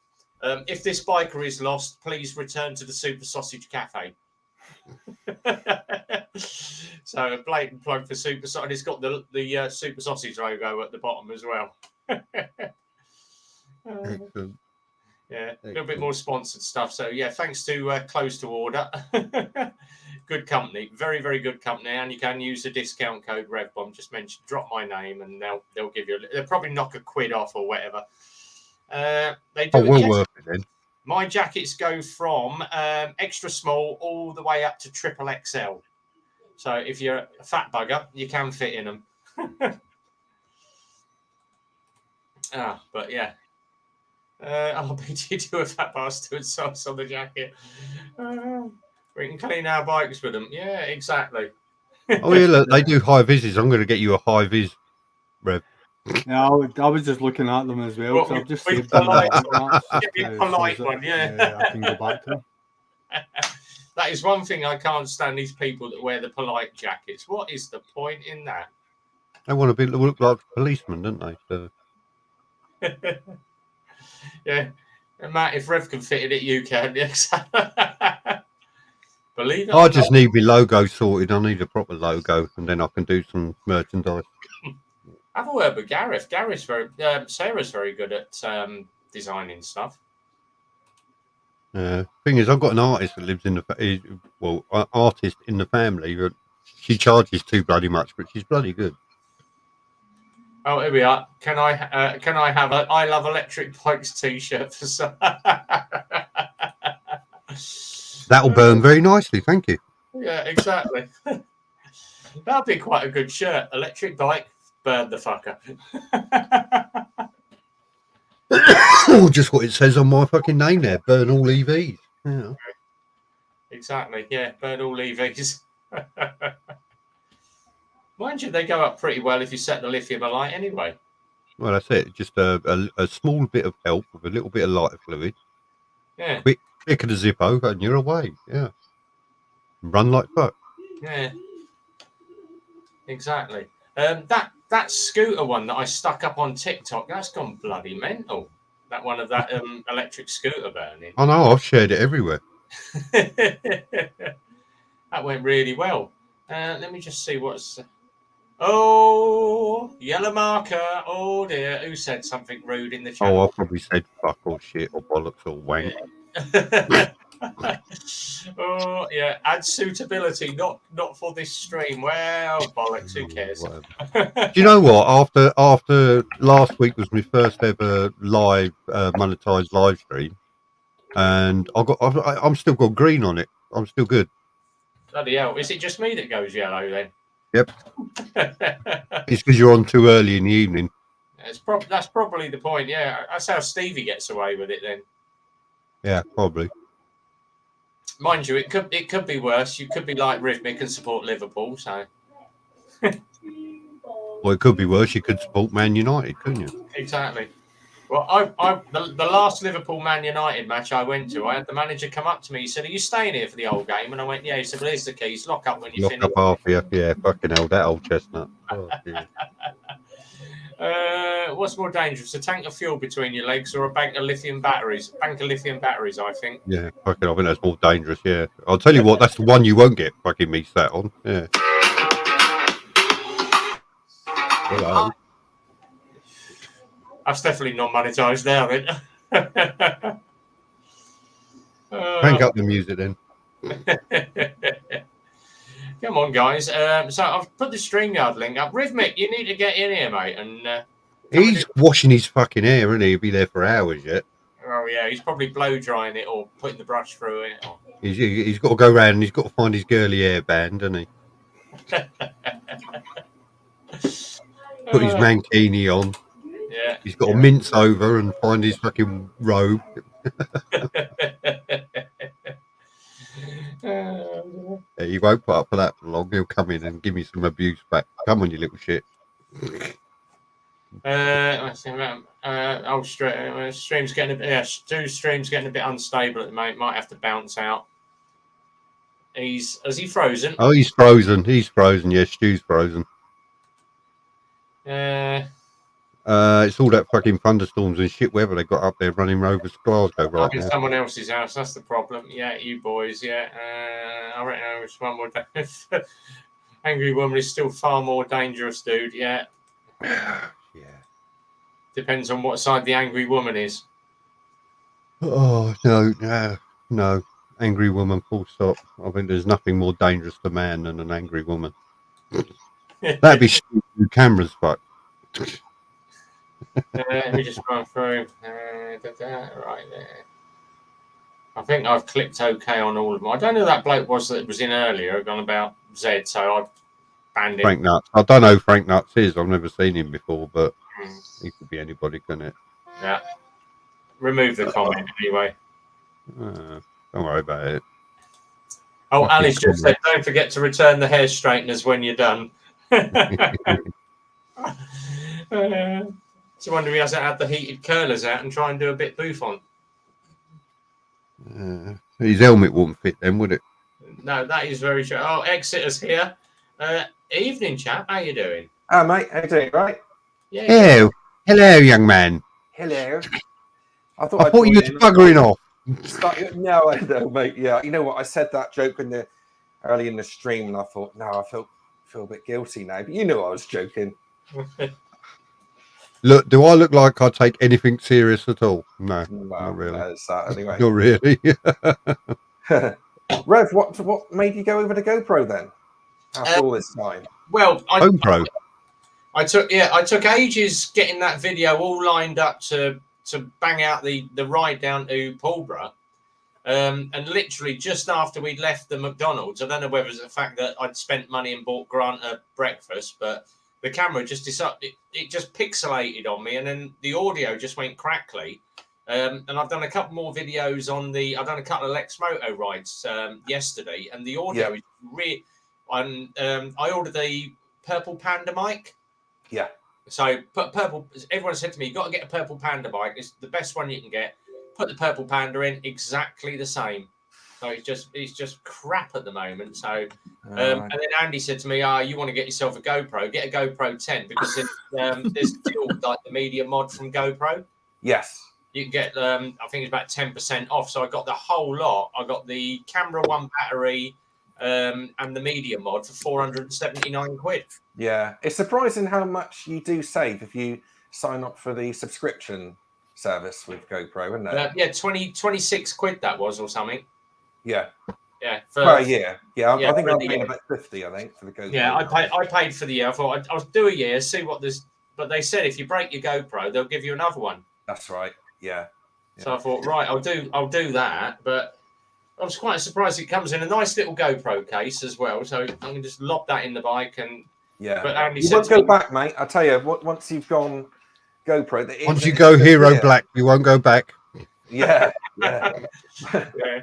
If this biker is lost, please return to the Super Sausage Cafe. So a blatant plug for Super Sausage. It's got the Super Sausage logo at the bottom as well. Excellent. Yeah, a little bit more sponsored stuff. So yeah, thanks to Close to Order. Good company, very, very good company, and you can use the discount code RevBomb. Just drop my name, and they'll give you. They'll probably knock a quid off or whatever. They do. We'll work it then. My jackets go from extra small all the way up to triple XL. So if you're a fat bugger, you can fit in them. But yeah. I'll bet you do a fat bastard sauce on the jacket. We can clean our bikes with them. Yeah, exactly. Oh yeah, look, they do high vises. I'm going to get you a high vis, Rev. Yeah, I was just looking at them as well. So I've just saved them. Polite one, yeah. I can go back to them. That is one thing I can't stand, these people that wear the polite jackets. What is the point in that? They want to look like policemen, don't they? So. Yeah. And Matt, if Rev can fit it, you can. Yes. Believe it. I just need my logo sorted. I need a proper logo, and then I can do some merchandise. Have a word with Gareth. Sarah's very good at designing stuff. Thing is, I've got an artist that lives in an artist in the family. But she charges too bloody much, but she's bloody good. Oh, here we are. Can I have a I Love Electric Bikes t-shirt for some? That'll burn very nicely, thank you. Yeah, exactly. That'll be quite a good shirt. Electric bike, burn the fucker. Just what it says on my fucking name there. Burn all EVs. Yeah. Exactly. Yeah, burn all EVs. Mind you, they go up pretty well if you set the lithium alight anyway. Well, that's it. Just a small bit of help with a little bit of lighter fluid. Yeah. Quick of the Zippo, and you're away. Yeah. Run like fuck. Yeah. Exactly. That scooter one that I stuck up on TikTok, that's gone bloody mental. That one of that electric scooter burning. I know. I've shared it everywhere. That went really well. Let me just see what's. Oh, yellow marker. Oh dear. Who said something rude in the chat? Oh, I probably said fuck or shit or bollocks or wank. Yeah. Oh yeah, add suitability, not for this stream. Well, bollocks. Who cares? Do you know what? After last week was my first ever live monetized live stream, and I'm still got green on it. I'm still good. Bloody hell! Is it just me that goes yellow then? Yep. It's because you're on too early in the evening. That's probably the point. Yeah, that's how Stevie gets away with it then. Yeah, probably. Mind you, it could be worse. You could be like Rhythmic and support Liverpool. So. Well, it could be worse. You could support Man United, couldn't you? Exactly. Well, the last Liverpool Man United match I went to, I had the manager come up to me. He said, "Are you staying here for the whole game?" And I went, "Yeah." He said, "Well, here's the keys. Lock up when you finish." Lock up half, yeah. Fucking hell, that old chestnut. Oh, what's more dangerous, a tank of fuel between your legs or a bank of lithium batteries? Bank of lithium batteries, I think. Yeah, fucking. I think that's more dangerous. Yeah, I'll tell you what. That's the one you won't get fucking me sat on. Yeah. Hello. That's definitely not monetized now, then. Crank up the music then. Come on, guys. So I've put the StreamYard link up. Rhythmic, you need to get in here, mate. And he's washing his fucking hair, isn't he? He'll be there for hours yet. Oh yeah, he's probably blow drying it or putting the brush through it. Or... He's got to go round and he's got to find his girly hair band, doesn't he? Put his mankini on. Yeah. He's got to mince over and find his fucking robe. Yeah, he won't put up for that for long. He'll come in and give me some abuse back. Come on, you little shit. Stream's getting a bit. Yeah, Stu's stream's getting a bit unstable at the moment. Might have to bounce out. Has he frozen? Oh, he's frozen. He's frozen. Yeah, Stu's frozen. It's all that fucking thunderstorms and shit weather they got up there running over Glasgow right now. Someone else's house. That's the problem. Yeah, you boys. Yeah, I reckon it's one more. Angry Woman is still far more dangerous, dude. Yeah. Yeah. Depends on what side the Angry Woman is. Oh no. Angry woman. Full stop. I think there's nothing more dangerous to man than an angry woman. That'd be stupid cameras, fuck. Let me just run through. Right there. I think I've clicked OK on all of them. I don't know who that bloke was that was in earlier, gone about Z, so I've banned him. Frank Nuts. I don't know who Frank Nuts is. I've never seen him before, but he could be anybody, couldn't it? Yeah. Remove the comment anyway. Don't worry about it. Oh, Alice just said, don't forget to return the hair straighteners when you're done. So I wonder if he hasn't had the heated curlers out and try and do a bit bouffant. His helmet wouldn't fit then, would it? No, that is very true. Oh, Exeter's here. Evening, chap. How you doing? Oh, mate. How you doing? Right? Yeah. Hello, young man. Hello. I thought you was buggering off. No, I know, mate. Yeah, you know what? I said that joke early in the stream, and I thought, no, I feel a bit guilty now. But you knew I was joking. Look, do I look like I take anything serious at all? No, not really. That's that anyway. Not really. Rev, what made you go over to GoPro then? After all this time. Well, GoPro. I took ages getting that video all lined up to bang out the ride down to Pulborough. And literally just after we'd left the McDonald's, I don't know whether it's the fact that I'd spent money and bought Grant a breakfast, but the camera just decided it just pixelated on me, and then the audio just went crackly. And I've done a couple more videos I've done a couple of Lex Moto rides yesterday, and the audio is really. I ordered the Purple Panda mic. Yeah. So put purple. Everyone said to me, "You got to get a purple Panda bike. It's the best one you can get." Put the purple Panda in, exactly the same. So it's just crap at the moment. So and then Andy said to me, you want to get yourself a GoPro? Get a GoPro 10 because there's still like the media mod from GoPro. Yes. You can get I think it's about 10% off. So I got the whole lot. I got the camera 1 battery and the media mod for 479 quid. Yeah, it's surprising how much you do save if you sign up for the subscription service with GoPro, isn't it? Yeah, 26 quid that was or something. Yeah. Yeah. For a year. Yeah, I think I'm paying about 50, I think, for the GoPro. Yeah, I paid for the year. I thought I'll do a year, see what there's. But they said if you break your GoPro, they'll give you another one. That's right. Yeah. So I thought, right, I'll do that. But I was quite surprised it comes in a nice little GoPro case as well. So I can just lob that in the bike and. Yeah. But Andy you won't go back, mate. I tell you, once you've gone GoPro, once you go Hero Black, you won't go back. Yeah.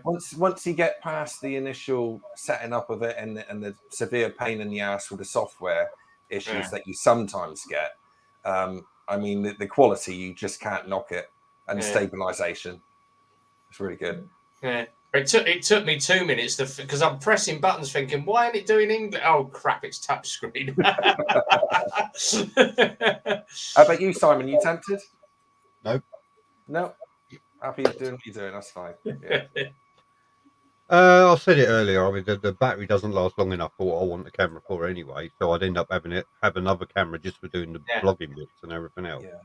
Once you get past the initial setting up of it and the severe pain in the ass with the software issues that you sometimes get, I mean the quality, you just can't knock it, and the stabilization, it's really good. Yeah, it took me 2 minutes because I'm pressing buttons, thinking, why ain't it doing English? Oh crap, it's touchscreen. How about you, Simon? You tempted? Nope. No. Happy doing what you're doing. That's fine. Yeah. I said it earlier. I mean, the battery doesn't last long enough for what I want the camera for anyway. So I'd end up have another camera just for doing the vlogging bits and everything else. Yeah.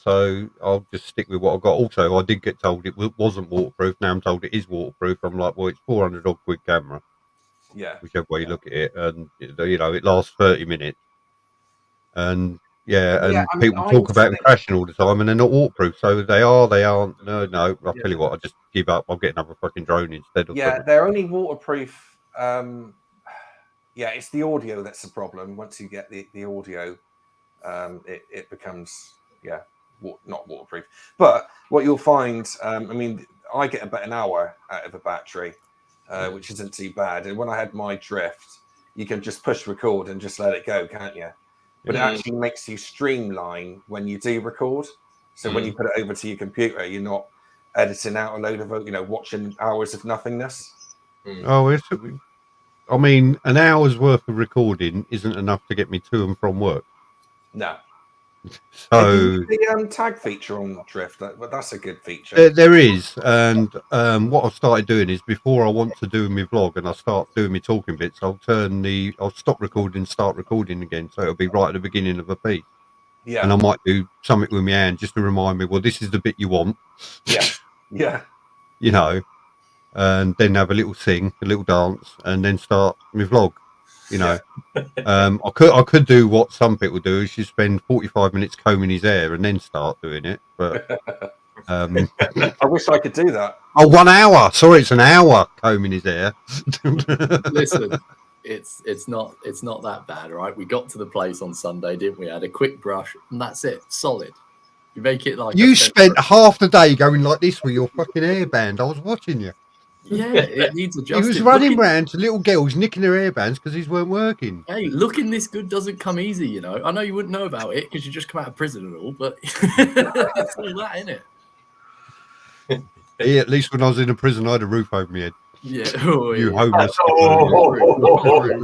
So I'll just stick with what I've got. Also, I did get told it wasn't waterproof. Now I'm told it is waterproof. I'm like, well, it's 400 odd quid camera. Yeah. Whichever way you look at it, and it lasts 30 minutes. And people talk about them crashing all the time, and they're not waterproof. So they aren't. No. I'll tell you what, I just give up. I'll get another fucking drone instead of. Yeah, they're only waterproof. It's the audio that's the problem. Once you get the audio, it becomes not waterproof. But what you'll find, I mean, I get about an hour out of a battery, which isn't too bad. And when I had my Drift, you can just push record and just let it go, can't you? But it actually makes you streamline when you do record. So when you put it over to your computer, you're not editing out a load of, watching hours of nothingness. Oh, I mean, an hour's worth of recording isn't enough to get me to and from work. No. So the tag feature on Drift, that's a good feature. There is, and what I've started doing is before I want to do my vlog and I start doing my talking bits, I'll stop recording, start recording again, so it'll be right at the beginning of a piece. Yeah. And I might do something with my hand just to remind me, well, this is the bit you want. Yeah. And then have a little sing, a little dance, and then start my vlog. I could do what some people do, is you spend 45 minutes combing his hair and then start doing it. But I wish I could do that. Oh, 1 hour. Sorry, it's an hour combing his hair. Listen, it's not that bad, right? We got to the place on Sunday, didn't we? Had a quick brush, and that's it. Solid. You make it like you spent half the day going like this with your fucking hairband. I was watching you. Yeah, it needs adjusting. He was running around to little girls nicking their hairbands because these weren't working. Hey, looking this good doesn't come easy, I know you wouldn't know about it because you just come out of prison and all, but it's all that, isn't it? Yeah, at least when I was in a prison, I had a roof over my head. Yeah. You homeless.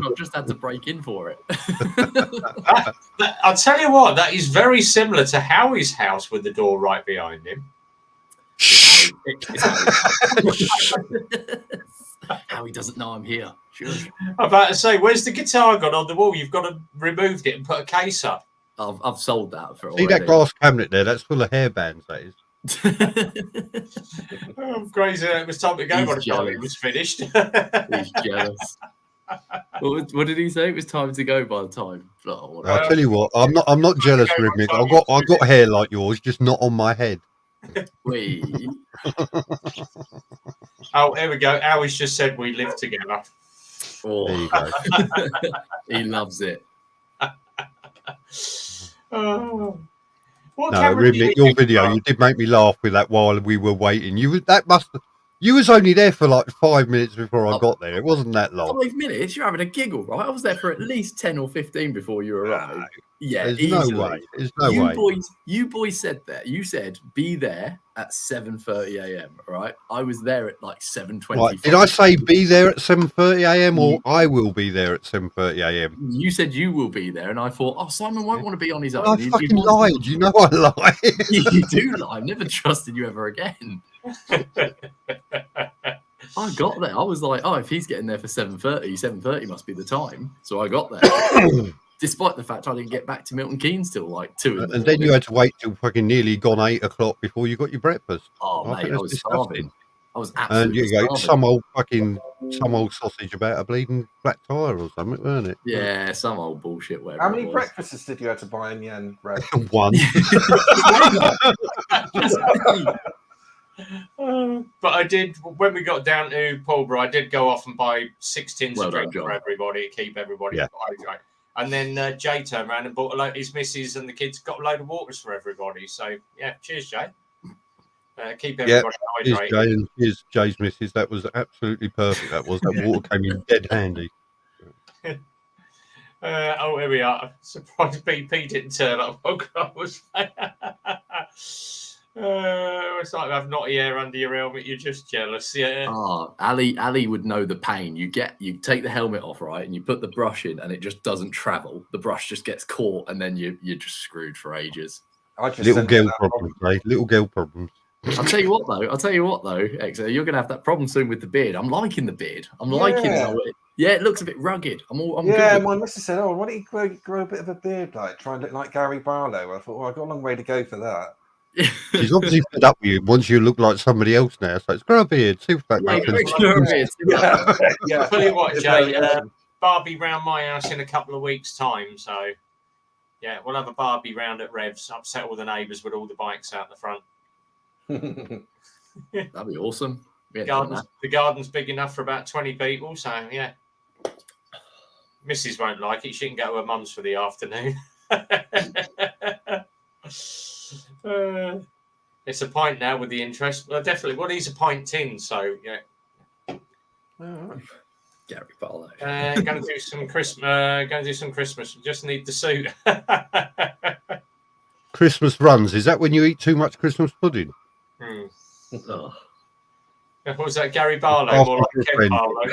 I've just had to break in for it. I'll tell you what, that is very similar to Howie's house with the door right behind him. Howie doesn't know I'm here. Sure. I'm about to say, where's the guitar gone on the wall? You've got to remove it and put a case up. I've sold that for. See that glass cabinet there? That's full of hairbands. That is. I'm crazy. It was time to go by the time it was finished. He's jealous. What did he say? It was time to go by the time. I'll tell you what. I'm not jealous, Rhythmic. I got hair like yours, just not on my head. Wait. Oh, here we go. Howie's just said we live together. Oh. There you go. He loves it. Oh. No, Rhythmic, your video, you did make me laugh with that while we were waiting. You was only there for like 5 minutes before I got there. It wasn't that long. 5 minutes? You're having a giggle, right? I was there for at least 10 or 15 before you arrived. Yeah, There's easily. no way. There's no way. You boys said that. You said be there at 7:30 a.m. Right? I was there at like 7:25. Right. Did I say be there at 7:30 a.m. or I will be there at 7:30 a.m.? You said you will be there, and I thought, oh, Simon won't want to be on his own. I fucking lied. You know I lie. You do lie. I've never trusted you ever again. I got there. I was like, oh, if he's getting there for 7:30, 7:30 must be the time. So I got there. Despite the fact I didn't get back to Milton Keynes till like 2 in the morning. And then you had to wait till fucking nearly gone 8 o'clock before you got your breakfast. Oh, mate, I was starving. I was absolutely starving. Some old sausage about a bleeding flat tire or something, weren't it? Yeah, some old bullshit. How many breakfasts did you have to buy in the end, Red? One. But I did, when we got down to Pulborough, I did go off and buy 6 tins of drink for everybody to keep everybody hydrated. And then Jay turned around and bought a load. His missus and the kids got a load of waters for everybody. So yeah, cheers, Jay. Keep everybody hydrated. Jay and Jay's missus. That was absolutely perfect. That water came in dead handy. Here we are. Surprised BP didn't turn up. It's like I've naughty hair under your helmet. You're just jealous, yeah. Oh, Ali would know the pain. You take the helmet off, right, and you put the brush in, and it just doesn't travel. The brush just gets caught, and then you're just screwed for ages. Little girl problems, mate. Little girl problems. I'll tell you what, though, Exeter, you're gonna have that problem soon with the beard. I'm liking the beard. I'm liking it. Yeah, it looks a bit rugged. I'm good. My missus said, "Oh, why don't you grow a bit of a beard, like try and look like Gary Barlow?" I thought, "Well, I've got a long way to go for that." She's obviously fed up with you once you look like somebody else now. So it's grow a beard, see if that Yeah. I'll tell you what, Jay, Barbie round my house in a couple of weeks' time. So yeah, we'll have a Barbie round at Revs, upset all the neighbours with all the bikes out the front. That'd be awesome. The garden's big enough for about 20 people, so yeah. Mrs. won't like it. She can go to her mum's for the afternoon. It's a pint now with the interest. Well, definitely. Well, he's a pint tin, so yeah. Gary Barlow. Going to do some Christmas. Just need the suit. Christmas runs. Is that when you eat too much Christmas pudding? Oh. What was that, Gary Barlow? More like Ken Barlow.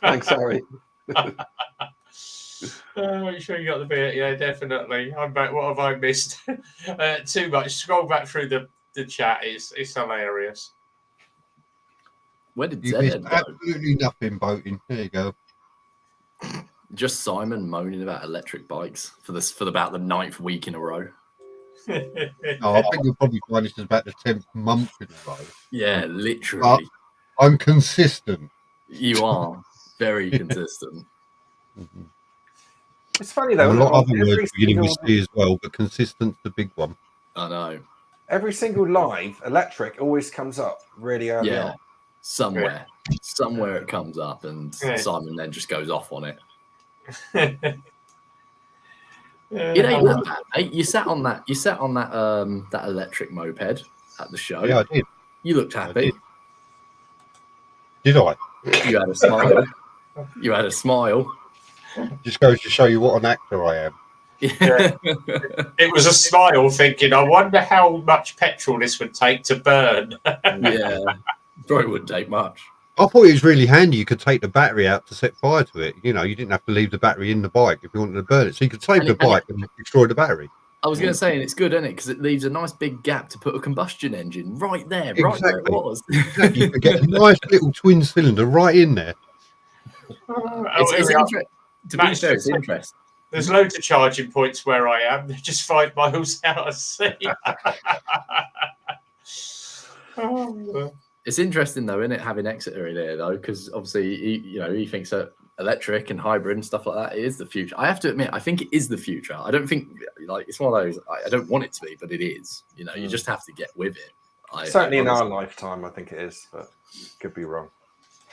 Thanks, sorry. You sure you got the bit? Yeah, definitely. I'm back. What have I missed? Too much. Scroll back through the chat. It's hilarious. Where did you missed absolutely nothing boating? There you go. Just Simon moaning about electric bikes for about the 9th week in a row. I think you'll probably find this is about the 10th month in a row. Yeah, literally. But I'm consistent. You are very consistent. Mm-hmm. It's funny though. A lot of other words beginning with C as well, but consistent's the big one. I know. Every single live electric always comes up really early on. Somewhere it comes up, and Simon then just goes off on it. It ain't that bad, mate. You sat on that that electric moped at the show. Yeah, I did. You looked happy. Did I? You had a smile. You had a smile. Just goes to show you what an actor I am. Yeah. It was a smile thinking, I wonder how much petrol this would take to burn. Yeah, probably wouldn't take much. I thought it was really handy. You could take the battery out to set fire to it. You know, you didn't have to leave the battery in the bike if you wanted to burn it. So you could save the bike and destroy the battery. I was going to say, and it's good, isn't it? Because it leaves a nice big gap to put a combustion engine right there, exactly. Right where it was. Exactly. You could get a nice little twin cylinder right in there. To be fair, it's interesting. There's loads of charging points where I am. They're just 5 miles out of sea. It's interesting though, isn't it, having Exeter in here though, because obviously he thinks that electric and hybrid and stuff like that is the future. I have to admit, I think it is the future. I don't think it's one of those. I don't want it to be, but it is. You know, you just have to get with it. Certainly in our lifetime, I think it is, but could be wrong.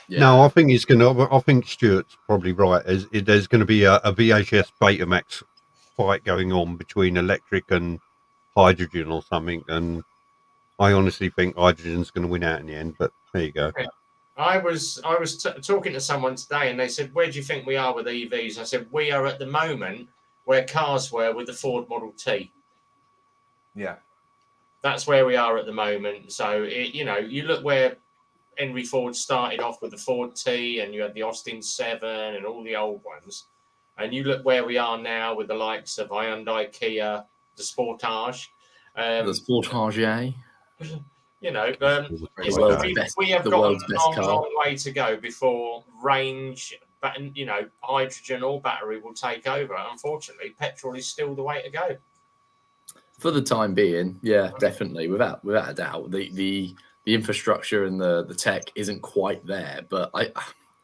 Yeah. No, I think it's gonna. I think Stuart's probably right. There's going to be a VHS Betamax fight going on between electric and hydrogen or something, and I honestly think hydrogen's going to win out in the end. But there you go. I was talking to someone today, and they said, "Where do you think we are with EVs?" I said, "We are at the moment where cars were with the Ford Model T." Yeah, that's where we are at the moment. So you look where Henry Ford started off with the Ford T, and you had the Austin 7 and all the old ones, and you look where we are now with the likes of Hyundai, Kia, the Sportage, the Sportage. We have the got world's a best car. long way to go before range, but hydrogen or battery will take over. Unfortunately, petrol is still the way to go. For the time being, yeah, definitely, without a doubt. The infrastructure and the tech isn't quite there. But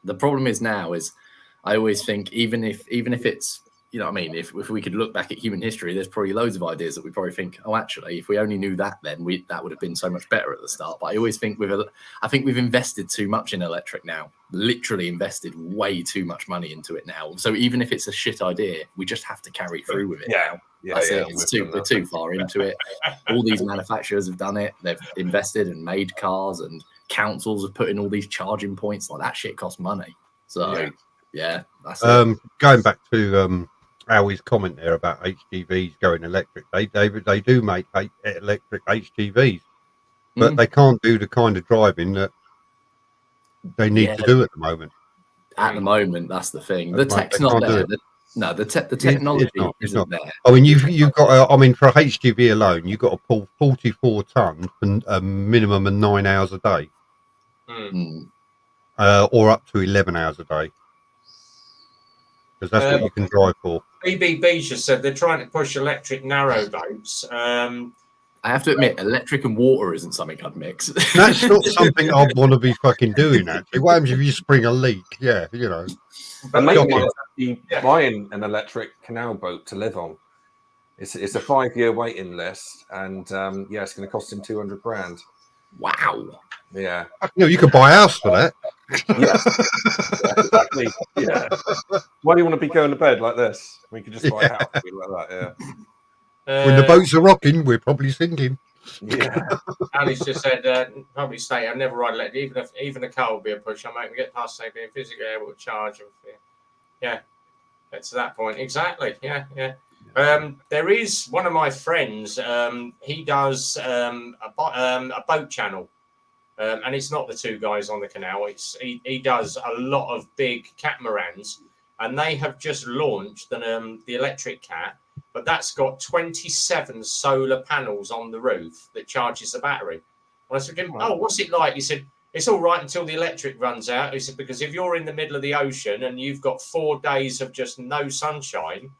the problem is now is I always think even if it's, you know what I mean, if we could look back at human history, there's probably loads of ideas that we probably think, oh, actually, if we only knew that, then that would have been so much better at the start. But I always think I think we've invested too much in electric now, literally invested way too much money into it now. So even if it's a shit idea, we just have to carry through with it now. That's it. We're too far into it. All these manufacturers have done it. They've invested and made cars, and councils have put in all these charging points. Like that shit costs money. So yeah, that's it. Going back to Howie's comment there about HGVs going electric. They do make electric HGVs, but they can't do the kind of driving that they need to do at the moment. At the moment, that's the thing. The tech's not there. The technology isn't there. I mean, you've got. I mean, for a HGV alone, you've got to pull 44 tons and a minimum of 9 hours a day, or up to 11 hours a day. Because that's what you can drive for. BBB just said they're trying to push electric narrow boats. I have to admit, electric and water isn't something I'd mix. That's not something I'd want to be fucking doing, actually. What happens if you spring a leak? Yeah, you know. But maybe buying an electric canal boat to live on. It's a 5-year waiting list, and it's going to cost him 200 grand. Wow. Yeah. You could buy a house for that. Exactly. Yeah. Why do you want to be going to bed like this? We could just buy a house like that. Yeah. When the boats are rocking, we're probably sinking. Yeah. Alice just said, probably stay. I'd never ride electric. Even a car would be a push. I might get past say being physically able to charge them. Yeah. It's to that point. Exactly. Yeah. There is one of my friends. He does a boat channel. And it's not the two guys on the canal. He does a lot of big catamarans, and they have just launched the electric cat, but that's got 27 solar panels on the roof that charges the battery. And I said, "Oh, what's it like?" He said, "It's all right until the electric runs out." He said, "Because if you're in the middle of the ocean and you've got 4 days of just no sunshine,"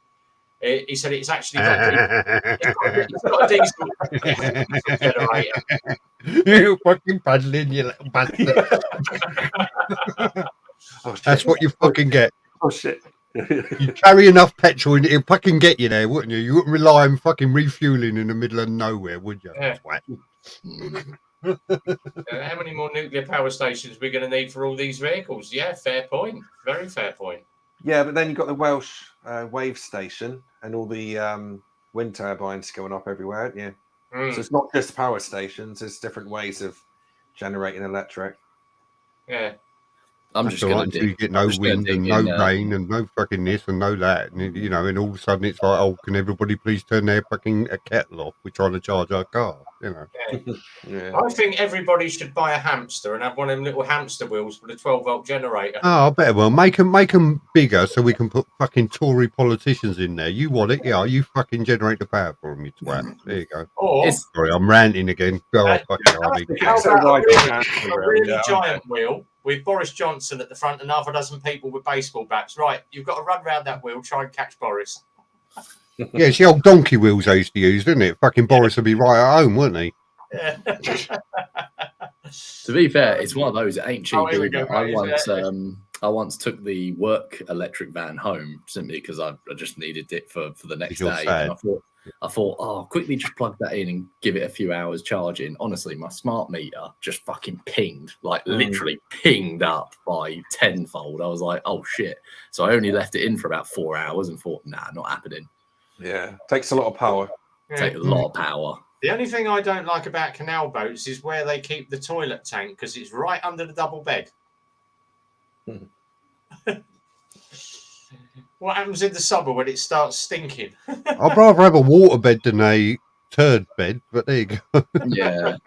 he said, "It's actually got a diesel generator." You fucking paddling, you little bastard. That's what you fucking get. Oh shit. You carry enough petrol and it'll fucking get you there, wouldn't you? You wouldn't rely on fucking refueling in the middle of nowhere, would you? Yeah. How many more nuclear power stations are we going to need for all these vehicles? Yeah, fair point. Very fair point. Yeah, but then you've got the Welsh wave station and all the wind turbines going up everywhere, haven't you? So it's not just power stations, there's different ways of generating electric. Yeah. I'm just going to get no wind and no rain and no fucking this and no that. And, and all of a sudden it's like, oh, can everybody please turn their fucking kettle off? We're trying to charge our car, Yeah. I think everybody should buy a hamster and have one of them little hamster wheels with a 12-volt generator. Oh, I better well. Make them bigger so we can put fucking Tory politicians in there. You want it? Yeah, you fucking generate the power for them, you twat. There you go. Sorry, I'm ranting again. Go on, fucking a really giant wheel with Boris Johnson at the front and half a dozen people with baseball bats. Right, you've got to run round that wheel, try and catch Boris. Yeah, it's the old donkey wheels they used to use, didn't it? Fucking Boris would be right at home, wouldn't he? Yeah. To be fair, it's one of those. It ain't cheap. I once took the work electric van home simply because I just needed it for the next day. And I thought, oh, quickly just plug that in and give it a few hours charging. Honestly, my smart meter just fucking pinged, literally pinged up by tenfold. I was like, oh shit. So I only left it in for about 4 hours and thought, nah, not happening. Yeah, takes a lot of power. Take a lot of power. The only thing I don't like about canal boats is where they keep the toilet tank because it's right under the double bed. What happens in the summer when it starts stinking? I'd rather have a water bed than a turd bed, but there you go. Yeah.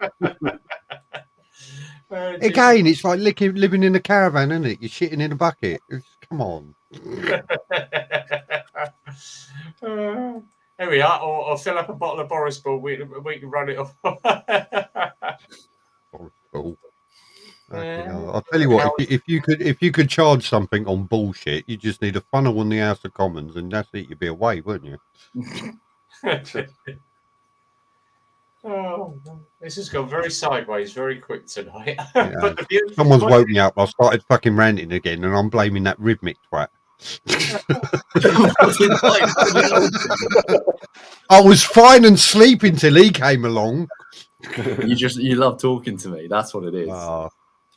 Again, it's like living in a caravan, isn't it? You're shitting in a bucket. Come on. There we are. Or fill up a bottle of Boris Ball. We can run it off. Boris Ball. I'll tell you what. If you could charge something on bullshit, you just need a funnel on the House of Commons, and that's it. You'd be away, wouldn't you? Oh, this has gone very sideways, very quick tonight. Yeah. But Someone's woke me up. I started fucking ranting again, and I'm blaming that rhythmic twat. I was fine and sleeping till he came along. You love talking to me. That's what it is.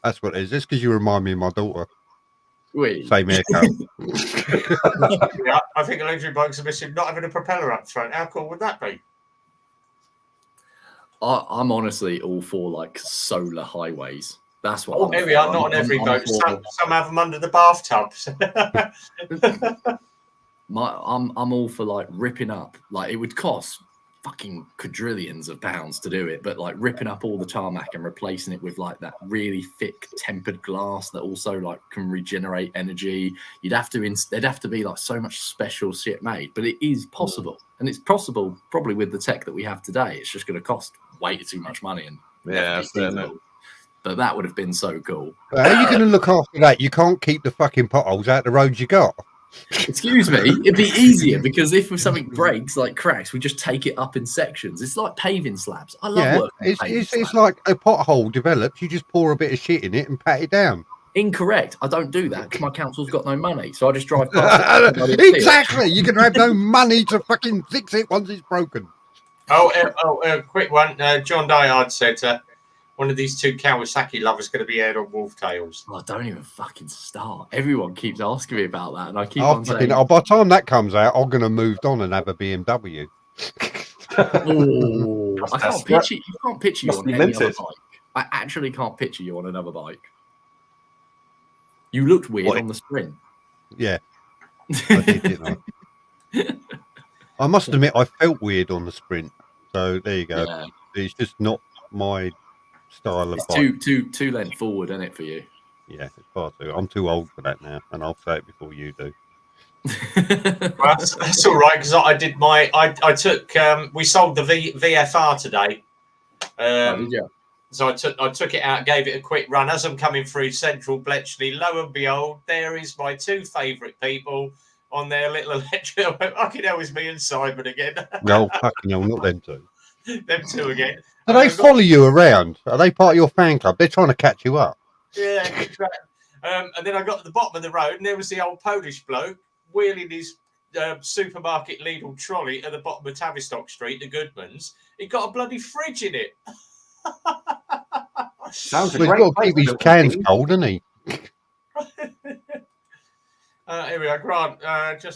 That's what it is. It's because you remind me of my daughter. Wait. Same haircut. Yeah, I think electric bikes are missing not having a propeller up front. How cool would that be? I'm honestly all for like solar highways. That's what. Oh, here we are. Not on every boat. Some have them under the bathtubs. I'm all for like ripping up. Like it would cost fucking quadrillions of pounds to do it, but like ripping up all the tarmac and replacing it with like that really thick tempered glass that also like can regenerate energy. There'd have to be like so much special shit made, but it is possible, and it's possible probably with the tech that we have today. It's just going to cost way too much money, and but that would have been so cool. How are you going to look after that? You can't keep the fucking potholes out the roads you got. Excuse me, it'd be easier because if something breaks, like cracks, we just take it up in sections. It's like paving slabs. I love working it's like a pothole develops. You just pour a bit of shit in it and pat it down. Incorrect. I don't do that because my council's got no money, so I just drive past. Exactly. You can have no money to fucking fix it once it's broken. Quick one. John Dyard said one of these two Kawasaki lovers going to be aired on Wolf Tales. Oh, don't even fucking start. Everyone keeps asking me about that, and I keep on saying, by the time that comes out, I'm going to move on and have a BMW. I can't picture. You can't picture you on any other bike. I actually can't picture you on another bike. You looked weird on the Sprint. Yeah, I did, didn't I? I must admit, I felt weird on the Sprint. So there you go. Yeah. It's just not my style of bike. Too length forward, isn't it, for you? Yeah, it's far too. I'm too old for that now, and I'll say it before you do. Well, that's all right because I did my. I took. We sold the VFR today. Did you? So I took it out, gave it a quick run. As I'm coming through Central Bletchley, lo and behold, there is my two favourite people on their little electric. Fucking hell, is me and Simon again. No, fucking hell, not them two. Them two again. Do they follow you around? Are they part of your fan club? They're trying to catch you up. Yeah. And then I got to the bottom of the road, and there was the old Polish bloke wheeling his supermarket Lidl trolley at the bottom of Tavistock Street, the Goodmans. He got a bloody fridge in it. Sounds He's got to keep his cans cold, hasn't he? Here we are, Grant. To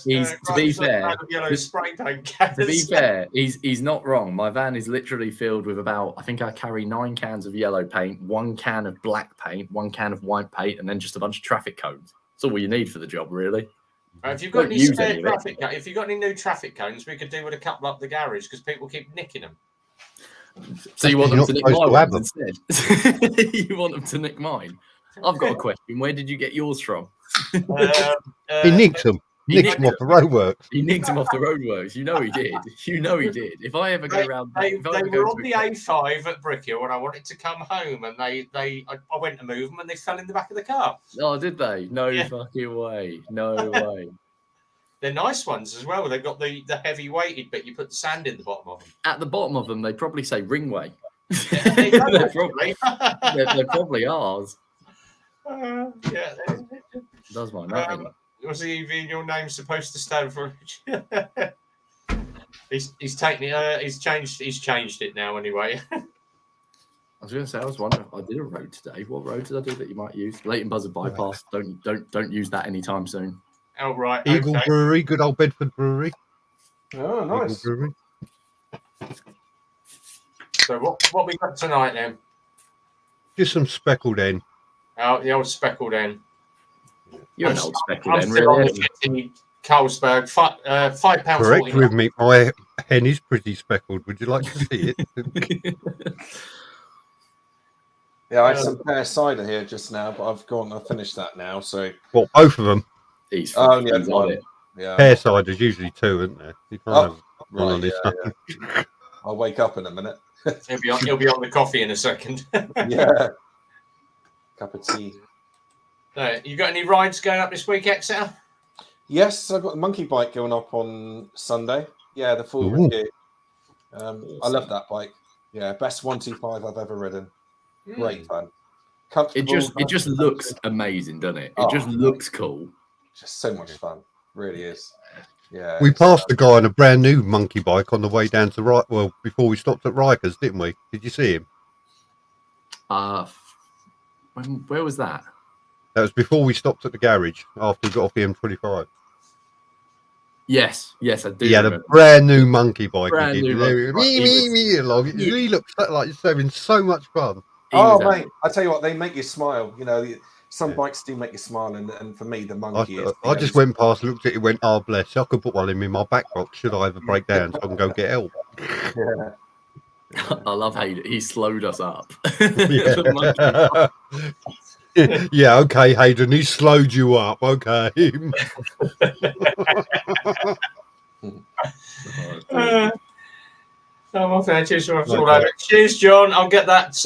be fair, he's not wrong. My van is literally filled with about, I think I carry 9 cans of yellow paint, 1 can of black paint, 1 can of white paint, and then just a bunch of traffic cones. That's all you need for the job, really. If you've got any spare traffic, if you've got any new traffic cones, we could do with a couple up the garage because people keep nicking them. So you want them to nick my ones instead? You want them to nick mine? I've got a question. Where did you get yours from? He nicked them. He nicked them off the roadworks. He nicked them off the roadworks. You know he did. You know he did. If I ever go around, they were on the A5 at Brickhill when I wanted to come home, and I went to move them, and they fell in the back of the car. Oh, did they? No fucking way. No way. They're nice ones as well. They've got the heavy weighted bit. You put the sand in the bottom of them. At the bottom of them, they probably say Ringway. Yeah, they're probably ours. Yeah. Does mine nothing. Was even your name supposed to stand for? He's taken it. He's changed it now anyway. I was going to say, I was wondering. I did a road today. What road did I do that you might use? Leighton Buzzard bypass. Don't use that anytime soon. Oh right. Eagle Brewery, good old Bedford Brewery. Oh, nice. Brewery. So what we got tonight then? Just some speckled hen. Oh, the old speckled hen. You're an old speckled I'm hen, still on really. the Kitty Carlsberg, £5.49. Correct with me. My hen is pretty speckled. Would you like to see it? Yeah, I had some pear cider here just now, but I've finished that now. So Well, both of them. He's only had he's on one. it. Yeah. Pear cider's usually two, isn't there? You can't have one right, on this yeah, one. yeah. I'll wake up in a minute. He'll be on the coffee in a second. Yeah. Cup of tea. So, you got any rides going up this week, Exeter? Yes, I've got the monkey bike going up on Sunday. Yeah, the full Ooh. review. I love that bike. Yeah, best 125 I've ever ridden. Great fun. It just looks amazing, doesn't it? It just looks cool. Just so much fun. Really is. Yeah. We passed the guy on a brand new monkey bike on the way down to well, before we stopped at Rikers, didn't we? Did you see him? Where was that? That was before we stopped at the garage after we got off the M25. Yes, I do. He had a remember. brand new monkey bike. Brand new monkey bike. Along. He looked like he's having so much fun. Mate, I tell you what, they make you smile. You know, some bikes do make you smile, and for me, the monkey is. I just went past, looked at it, went, "Oh bless! I could put one in my back box. Should I ever break down, so I can go get help?" Yeah. I love how he slowed us up. Yeah. Yeah, okay, Hayden, he slowed you up. Okay. Cheers, John. I'll get that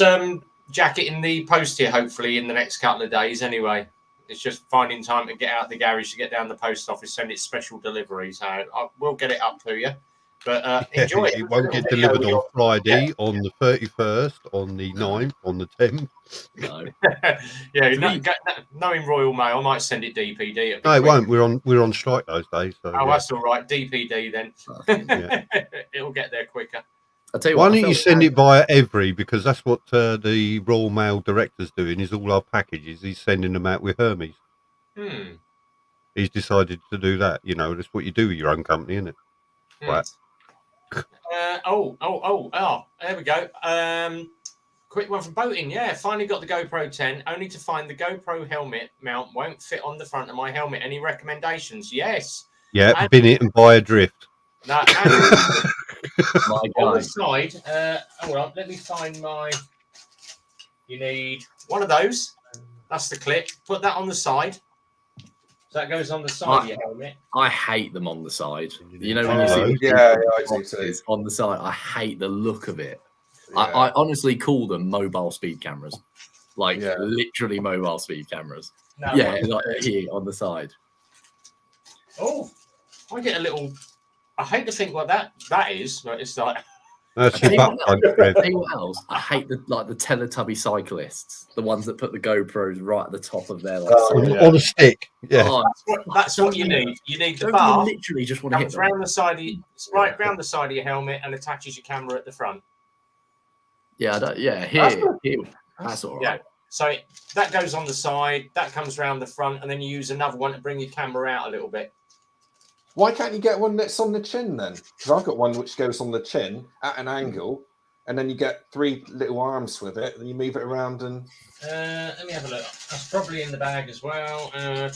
jacket in the post here, hopefully, in the next couple of days anyway. It's just finding time to get out the garage to get down the post office, send it special delivery. So I will get it up to you. But enjoy it. It won't get delivered on Friday, on the 31st, on the 9th, on the 10th. No. Knowing Royal Mail, I might send it DPD. No, it won't. We're on strike those days. So, that's all right. DPD then. Yeah. It'll get there quicker. I'll tell you Why what, don't you send it via Every? Because that's what the Royal Mail director's doing, is all our packages. He's sending them out with Hermes. He's decided to do that. You know, that's what you do with your own company, isn't it? Right. There we go. Quick one from boating. Yeah, finally got the GoPro 10, only to find the GoPro helmet mount won't fit on the front of my helmet. Any recommendations? Yes. Yeah, bin it and buy a drift. No, on the side, hold on, let me find my. You need one of those. That's the clip. Put that on the side. So that goes on the side of your helmet. I hate them on the side. You know when you see I do too. on the side, I hate the look of it. Yeah. I honestly call them mobile speed cameras, literally mobile speed cameras. No, like here on the side. Oh, I get a little. I hate to think what that is, but it's like. That's what else? I hate the Teletubby cyclists, the ones that put the GoPros right at the top of their on a stick. Yeah, that's what you need. You need the bar. You literally just want to hit around the side of right round the side of your helmet and attaches your camera at the front. Yeah, here. That's all right. Yeah. So that goes on the side. That comes around the front, and then you use another one to bring your camera out a little bit. Why can't you get one that's on the chin then? Because I've got one which goes on the chin at an angle, and then you get 3 little arms with it, and you move it around and. Let me have a look. That's probably in the bag as well. I've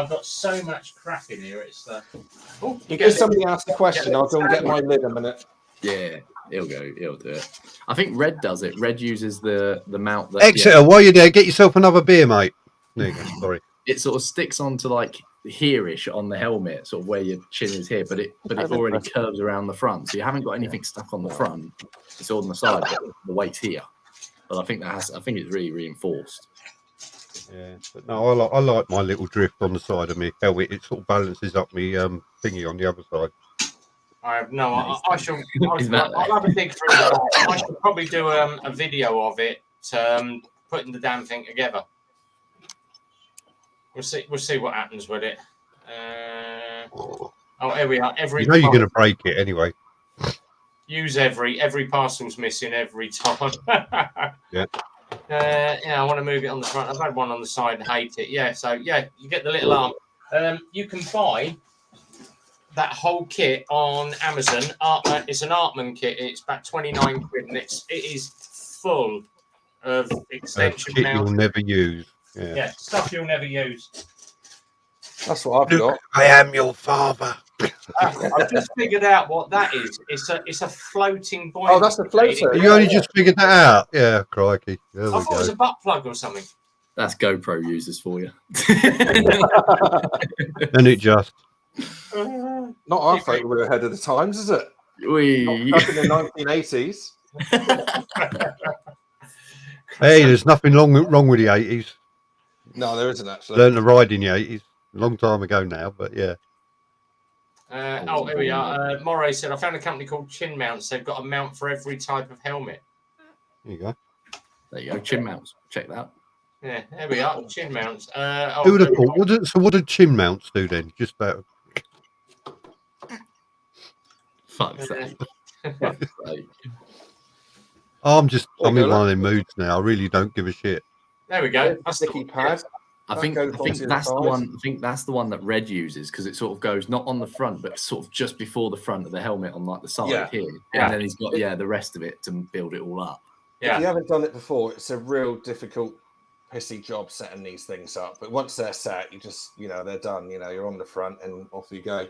got so much crap in here. It's because somebody asked the question, I'll go and get my lid a minute. Yeah, he'll do it. I think Red does it. Red uses the mount. Exeter, while you're there, get yourself another beer, mate. There you go. Sorry. It sort of sticks onto here-ish on the helmet, sort of where your chin is here, but it already curves around the front, so you haven't got anything stuck on the front. It's all on the side, but the weight's here. But I think it's really reinforced. Yeah, but no, I like my little drift on the side of me helmet. It sort of balances up me thingy on the other side. I have no. I'll have a dig through that. I should probably do a video of it, putting the damn thing together. We'll see what happens with it. Here we are. You're going to break it anyway. Use every parcel's missing every time. Yeah. I want to move it on the front. I've had one on the side and hate it. Yeah. So you get the little arm. You can buy that whole kit on Amazon. It's an Artman kit. It's about 29 quid, and it is full of extension shit mounts. you'll never use. Yeah, stuff you'll never use. That's what I've got. I am your father. I've just figured out what that is. It's a floating buoyancy. Oh, that's the floater. You only just figured that out. Yeah, crikey. There I we thought it go. was a butt plug or something. That's GoPro users for you. And it just. Not our fault we're ahead of the times, is it? We. Back in the 1980s. Hey, there's nothing wrong with the 80s. No, there isn't actually. Learned to ride in the 80s. A long time ago now, but yeah. Here we are. Moray said, I found a company called Chin Mounts. They've got a mount for every type of helmet. There you go. There you go. Chin mounts. Check that out. Yeah, there we are. Chin mounts. Who would have thought? What did chin mounts do then? Just about. Fuck's sake. Fuck's sake. I'm in one of them moods now. I really don't give a shit. There we go. A sticky pad. I think that's the one. I think that's the one that Red uses because it sort of goes not on the front, but sort of just before the front of the helmet on like the side here, and then he's got the rest of it to build it all up. Yeah. If you haven't done it before, it's a real difficult, pissy job setting these things up. But once they're set, you just they're done. You're on the front and off you go.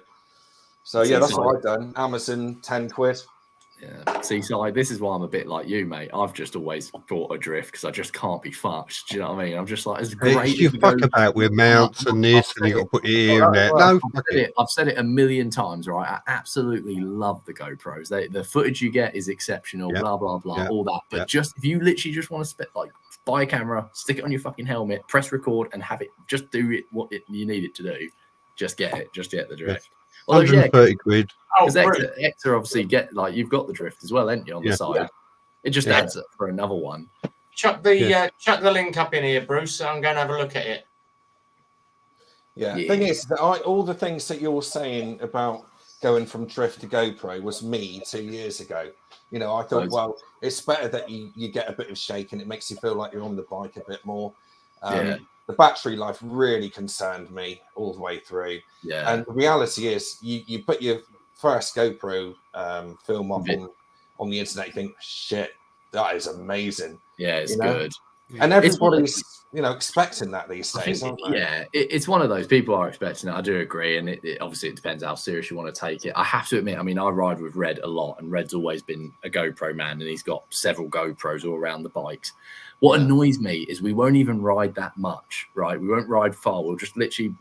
So yeah, that's what I've done. Amazon, 10 quid. Yeah. See, so this is why I'm a bit like you, mate. I've just always bought a drift because I just can't be fucked. Do you know what I mean? I'm just like, it's great. You fuck about with mounts and this, and you got to put it here and there. No, fuck it. I've said it a million times, right? I absolutely love the GoPros. The footage you get is exceptional. Blah blah blah, all that. But just if you literally just want to buy a camera, stick it on your fucking helmet, press record, and have it just do it you need it to do. Just get it. Just get the drift. 130 quid. Because Hector obviously you've got the drift as well, ain't you, on the side? Yeah. It just adds up for another one. Chuck the link up in here, Bruce. I'm going to have a look at it. Yeah. The thing is that all the things that you're saying about going from drift to GoPro was me 2 years ago. I thought, well, it's better that you get a bit of shake and it makes you feel like you're on the bike a bit more. The battery life really concerned me all the way through. Yeah. And the reality is, you put your first GoPro film up on the internet, you think, shit, that is amazing. Yeah, it's good. And everybody's, expecting that these days, aren't they? Yeah, it's one of those. People are expecting it. I do agree. And it obviously it depends how serious you want to take it. I have to admit, I mean, I ride with Red a lot, and Red's always been a GoPro man, and he's got several GoPros all around the bikes. What annoys me is we won't even ride that much, right? We won't ride far. We'll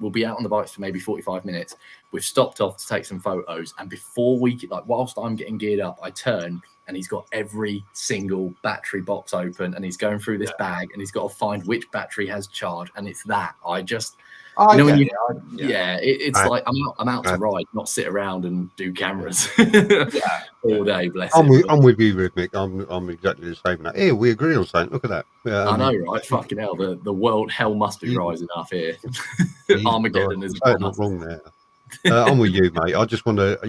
be out on the bikes for maybe 45 minutes. We've stopped off to take some photos. And before whilst I'm getting geared up, I turn and he's got every single battery box open and he's going through this bag and he's got to find which battery has charge. And it's that. It's like I'm out to ride, not sit around and do cameras all day. Bless you. I'm with you, Rhythmic. I'm exactly the same. Here, we agree on something. Look at that. I know, right? Fucking hell, the world hell must be rising up here. Armageddon is not wrong there. I'm with you, mate. I just want to,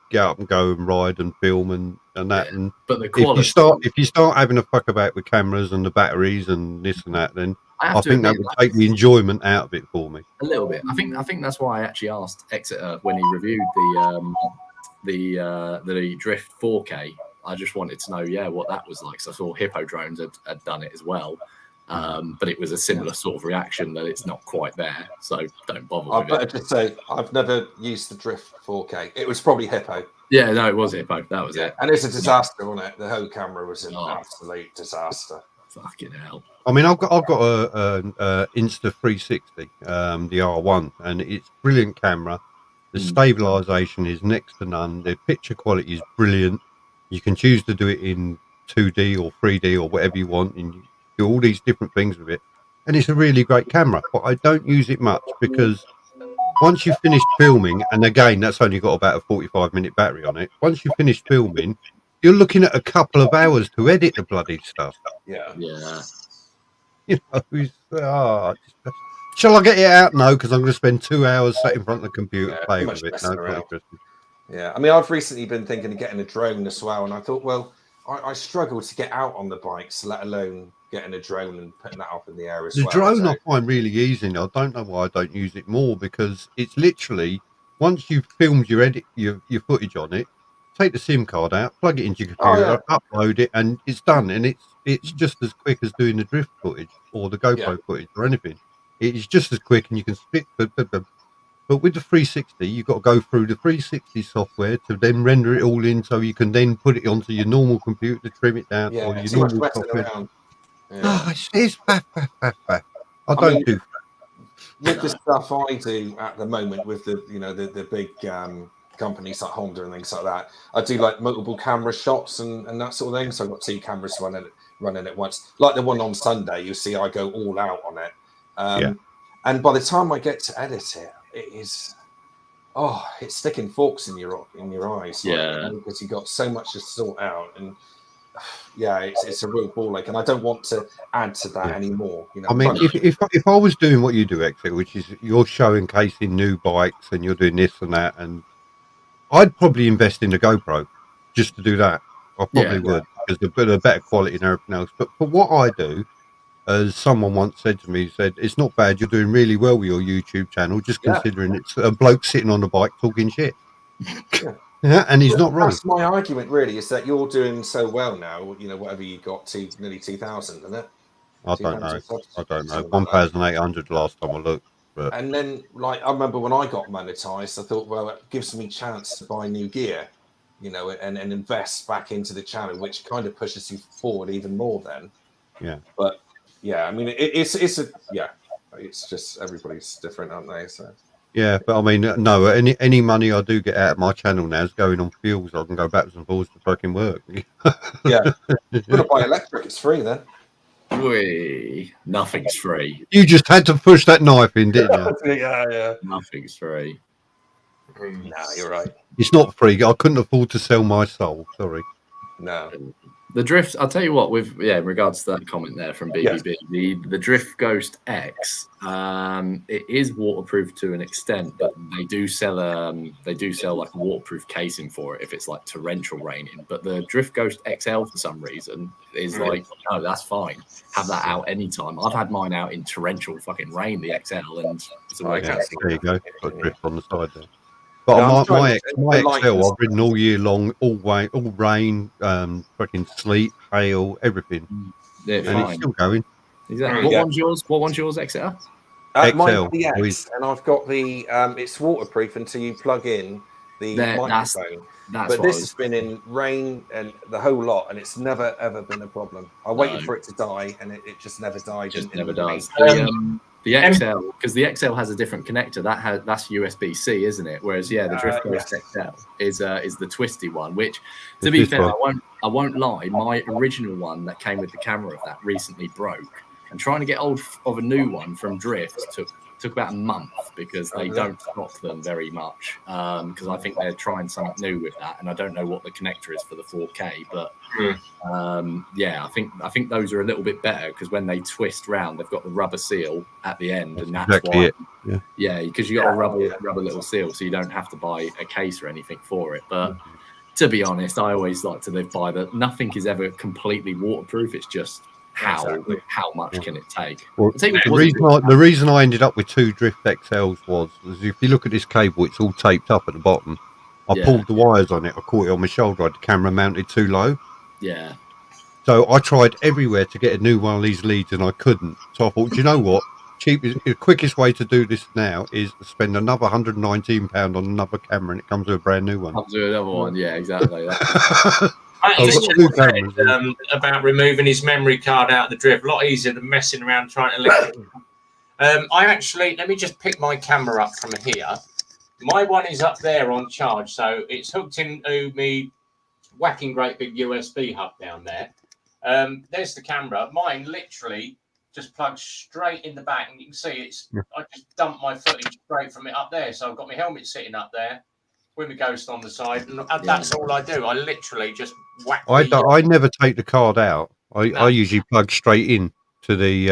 get up and go and ride and film and that. And but the quality. If you start having a fuck about with cameras and the batteries and this and that, then I think that would take the enjoyment out of it for me. A little bit. I think that's why I actually asked Exeter when he reviewed the Drift 4K. I just wanted to know, what that was like. So I saw Hippo Drones had done it as well. But it was a similar sort of reaction that it's not quite there. So don't bother with it. I better just say, I've never used the Drift 4K. It was probably Hippo. Yeah, no, it was Hippo. That was it. And it's a disaster, wasn't it? The whole camera was an absolute disaster. Fucking hell. I mean, I've got a Insta360, the R1, and it's brilliant camera. The stabilization is next to none. The picture quality is brilliant. You can choose to do it in 2D or 3D or whatever you want, and you do all these different things with it. And it's a really great camera, but I don't use it much because once you've finished filming, and again, that's only got about a 45-minute battery on it. Once you've finished filming, you're looking at a couple of hours to edit the bloody stuff. Yeah. Shall I get it out? No, because I'm going to spend 2 hours sat in front of the computer playing with it. Yeah, I mean, I've recently been thinking of getting a drone as well, and I thought, well, I struggle to get out on the bikes, let alone getting a drone and putting that up in the air as well. The drone I find really easy. I don't know why I don't use it more, because it's literally once you've filmed your footage on it, take the SIM card out, plug it into your computer, upload it, and it's done. And it's just as quick as doing the drift footage or the GoPro footage or anything. It's just as quick, and you can split. But with the 360, you've got to go through the 360 software to then render it all in, so you can then put it onto your normal computer to trim it down, or your normal software. It's faff. I don't do. With the stuff I do at the moment, with the big companies like Honda and things like that, I do like multiple camera shots and that sort of thing. So I've got 2 cameras running at once. Like the one on Sunday, you see I go all out on it. And by the time I get to edit it, it is, it's sticking forks in your eyes. Because you've got so much to sort out, and it's a real ball ache, and I don't want to add to that anymore. I mean, if I was doing what you do, Exit, which is you're showcasing new bikes and you're doing this and that, and I'd probably invest in a GoPro just to do that. I probably would, because they're better quality and everything else. But for what I do, as someone once said to me, it's not bad. You're doing really well with your YouTube channel, just considering it's a bloke sitting on a bike talking shit. And he's not wrong. That's my argument, really, is that you're doing so well now. Whatever you got to nearly 2,000, isn't it? I don't know. 1,800 last time I looked. But... And then, I remember when I got monetized, I thought, well, it gives me a chance to buy new gear, and invest back into the channel, which kind of pushes you forward even more then. Yeah. But I mean, it's just everybody's different, aren't they? So. Yeah, but I mean, no, any money I do get out of my channel now is going on fuel, so I can go backwards and forwards to fucking work. You're gonna buy electric, it's free then. Nothing's free. You just had to push that knife in, didn't you? Yeah. Nothing's free. No, you're right. It's not free. I couldn't afford to sell my soul. Sorry. No. The Drift, I'll tell you what, in regards to that comment there from BBB, the Drift Ghost X, it is waterproof to an extent, but they do sell like a waterproof casing for it if it's like torrential raining. But the Drift Ghost XL for some reason is like, no, that's fine. Have that out anytime. I've had mine out in torrential fucking rain, the XL, and it's all there you go. Got drift on the side there. But my XL, I've ridden all year long, all rain, fucking sleet, hail, everything. Yeah, and it's still going. Exactly. What one's yours? What one's yours, XL? Mine's the X, and I've got the. It's waterproof until you plug in the microphone. But this has been in rain and the whole lot, and it's never ever been a problem. I waited for it to die, and it just never died. Just never dies. The XL, because the XL has a different connector. That's USB-C, isn't it? Whereas the Drift Ghost XL is the twisty one. Which, to be fair, I won't lie. My original one that came with the camera of that recently broke, and trying to get hold of a new one from Drift took about a month because they don't stock them very much. Because I think they're trying something new with that, and I don't know what the connector is for the 4K, but I think those are a little bit better because when they twist round, they've got the rubber seal at the end, and that's exactly why. Yeah, because you got a rubber little seal, so you don't have to buy a case or anything for it. But to be honest, I always like to live by that. Nothing is ever completely waterproof. It's just how much can it take? Well, the reason I ended up with 2 Drift XLs was if you look at this cable, it's all taped up at the bottom. I pulled the wires on it. I caught it on my shoulder. I had the camera mounted too low. Yeah. So I tried everywhere to get a new one of these leads, and I couldn't. So I thought, do you know what? The quickest way to do this now is to spend another £119 on another camera, and it comes with a brand new one. Comes with another one. Yeah, exactly. About removing his memory card out of the Drift. A lot easier than messing around trying to lift it. Let me just pick my camera up from here. My one is up there on charge, so it's hooked into me whacking great big USB hub down there. There's the camera. Mine literally just plugs straight in the back, and you can see I just dumped my footage straight from it up there. So I've got my helmet sitting up there with my Ghost on the side, and that's all I do. I literally just whack. I never take the card out. I usually plug straight in to the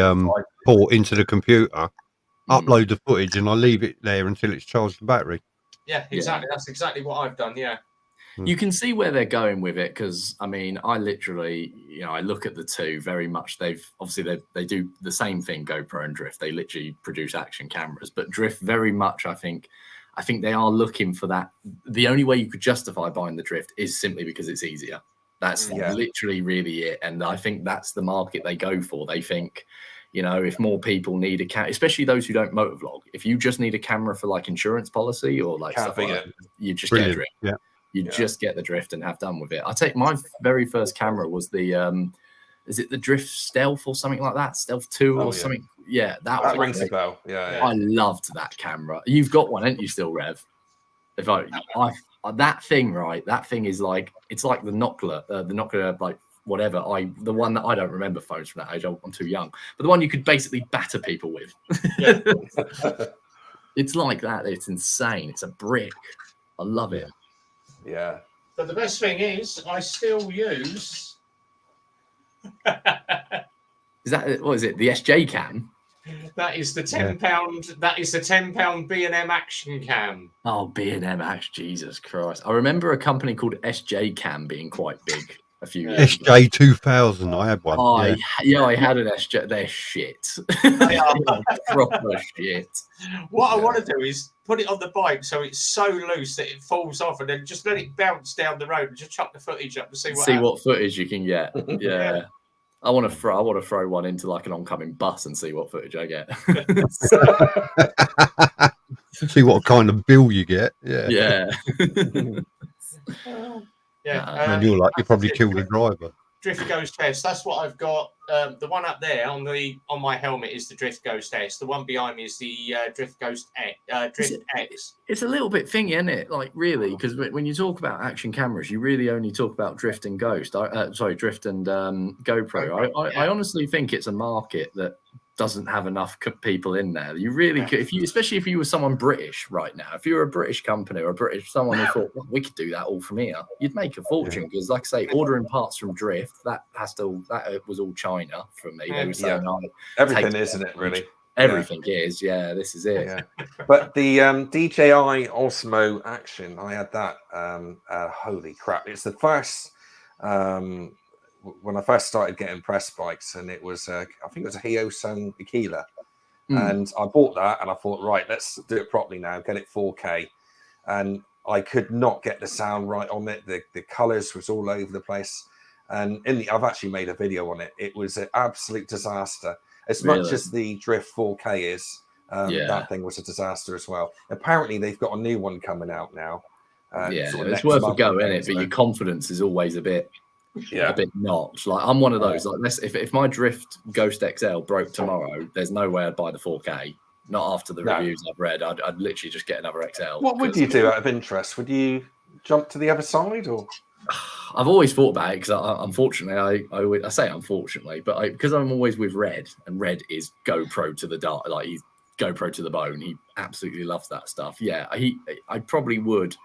port into the computer, upload the footage, and I leave it there until it's charged the battery. Yeah, exactly. That's exactly what I've done. Yeah. You can see where they're going with it because I mean, I literally, I look at the two very much. They do the same thing. GoPro and Drift, they literally produce action cameras, but Drift very much, I think. I think they are looking for that. The only way you could justify buying the Drift is simply because it's easier. That's literally really it. And I think that's the market they go for. They think, you know, if more people need a camera, especially those who don't motovlog, if you just need a camera for like insurance policy or like stuff like that, you just get a Drift. Yeah. You just get the Drift and have done with it. I take my very first camera was the is it the Drift Stealth or something like that? Stealth 2 or something? Yeah, that rings a bell. Yeah, I loved that camera. You've got one, ain't you, still, Rev? If I that thing, right? That thing is like, it's like the Nokia, like whatever. The one that I don't remember phones from that age. I'm too young. But the one you could basically batter people with. Yeah. It's like that. It's insane. It's a brick. I love it. Yeah. But the best thing is, I still use. Is that, what is it? The SJ cam? That is the £10. That is the £10 B&M action cam. Oh, B&M action, Jesus Christ! I remember a company called SJ Cam being quite big a few years ago. SJ 2000. I had one. Oh, I had an SJ. They're shit. They are proper shit. What I want to do is put it on the bike so it's so loose that it falls off, and then just let it bounce down the road and just chuck the footage up to see what footage you can get. Yeah. I want to throw one into like an oncoming bus and see what footage I get. See what kind of bill you get. Yeah. Yeah. And you're probably killed a driver. Drift Ghost test. That's what I've got. The one up there on my helmet is the Drift Ghost test. The one behind me is the Drift Ghost X. It's a little bit thingy, isn't it? Like really, because when you talk about action cameras, you really only talk about Drift and Ghost. Drift and GoPro. I honestly think it's a market that doesn't have enough people in there. You really could, especially if you were someone British right now, if you were a British company or a British someone who thought, well, we could do that all from here, you'd make a fortune. Because like I say, ordering parts from Drift, that was all China from me. They were saying, everything, isn't it, really? Everything is, this is it. Yeah. But the DJI Osmo Action, I had that. Holy crap. It's the first when I first started getting press bikes, and it was I think it was a Hyosun Aquila, and I bought that, and I thought, right, let's do it properly now, get it 4K, and I could not get the sound right on it. The colors was all over the place, and I've actually made a video on it. It was an absolute disaster. As much as the Drift 4K is, that thing was a disaster as well. Apparently, they've got a new one coming out now. It's worth a go, isn't it? But your confidence is always a bit notch. Like I'm one of those. Like, if my Drift Ghost XL broke tomorrow, there's no way I'd buy the 4K. Not after the reviews I've read. I'd literally just get another XL. What would you do out of interest? Would you jump to the other side, or? I've always thought about it because unfortunately, I say unfortunately, but because I'm always with Red, and Red is GoPro to the dark, like he's GoPro to the bone. He absolutely loves that stuff. Yeah, I probably would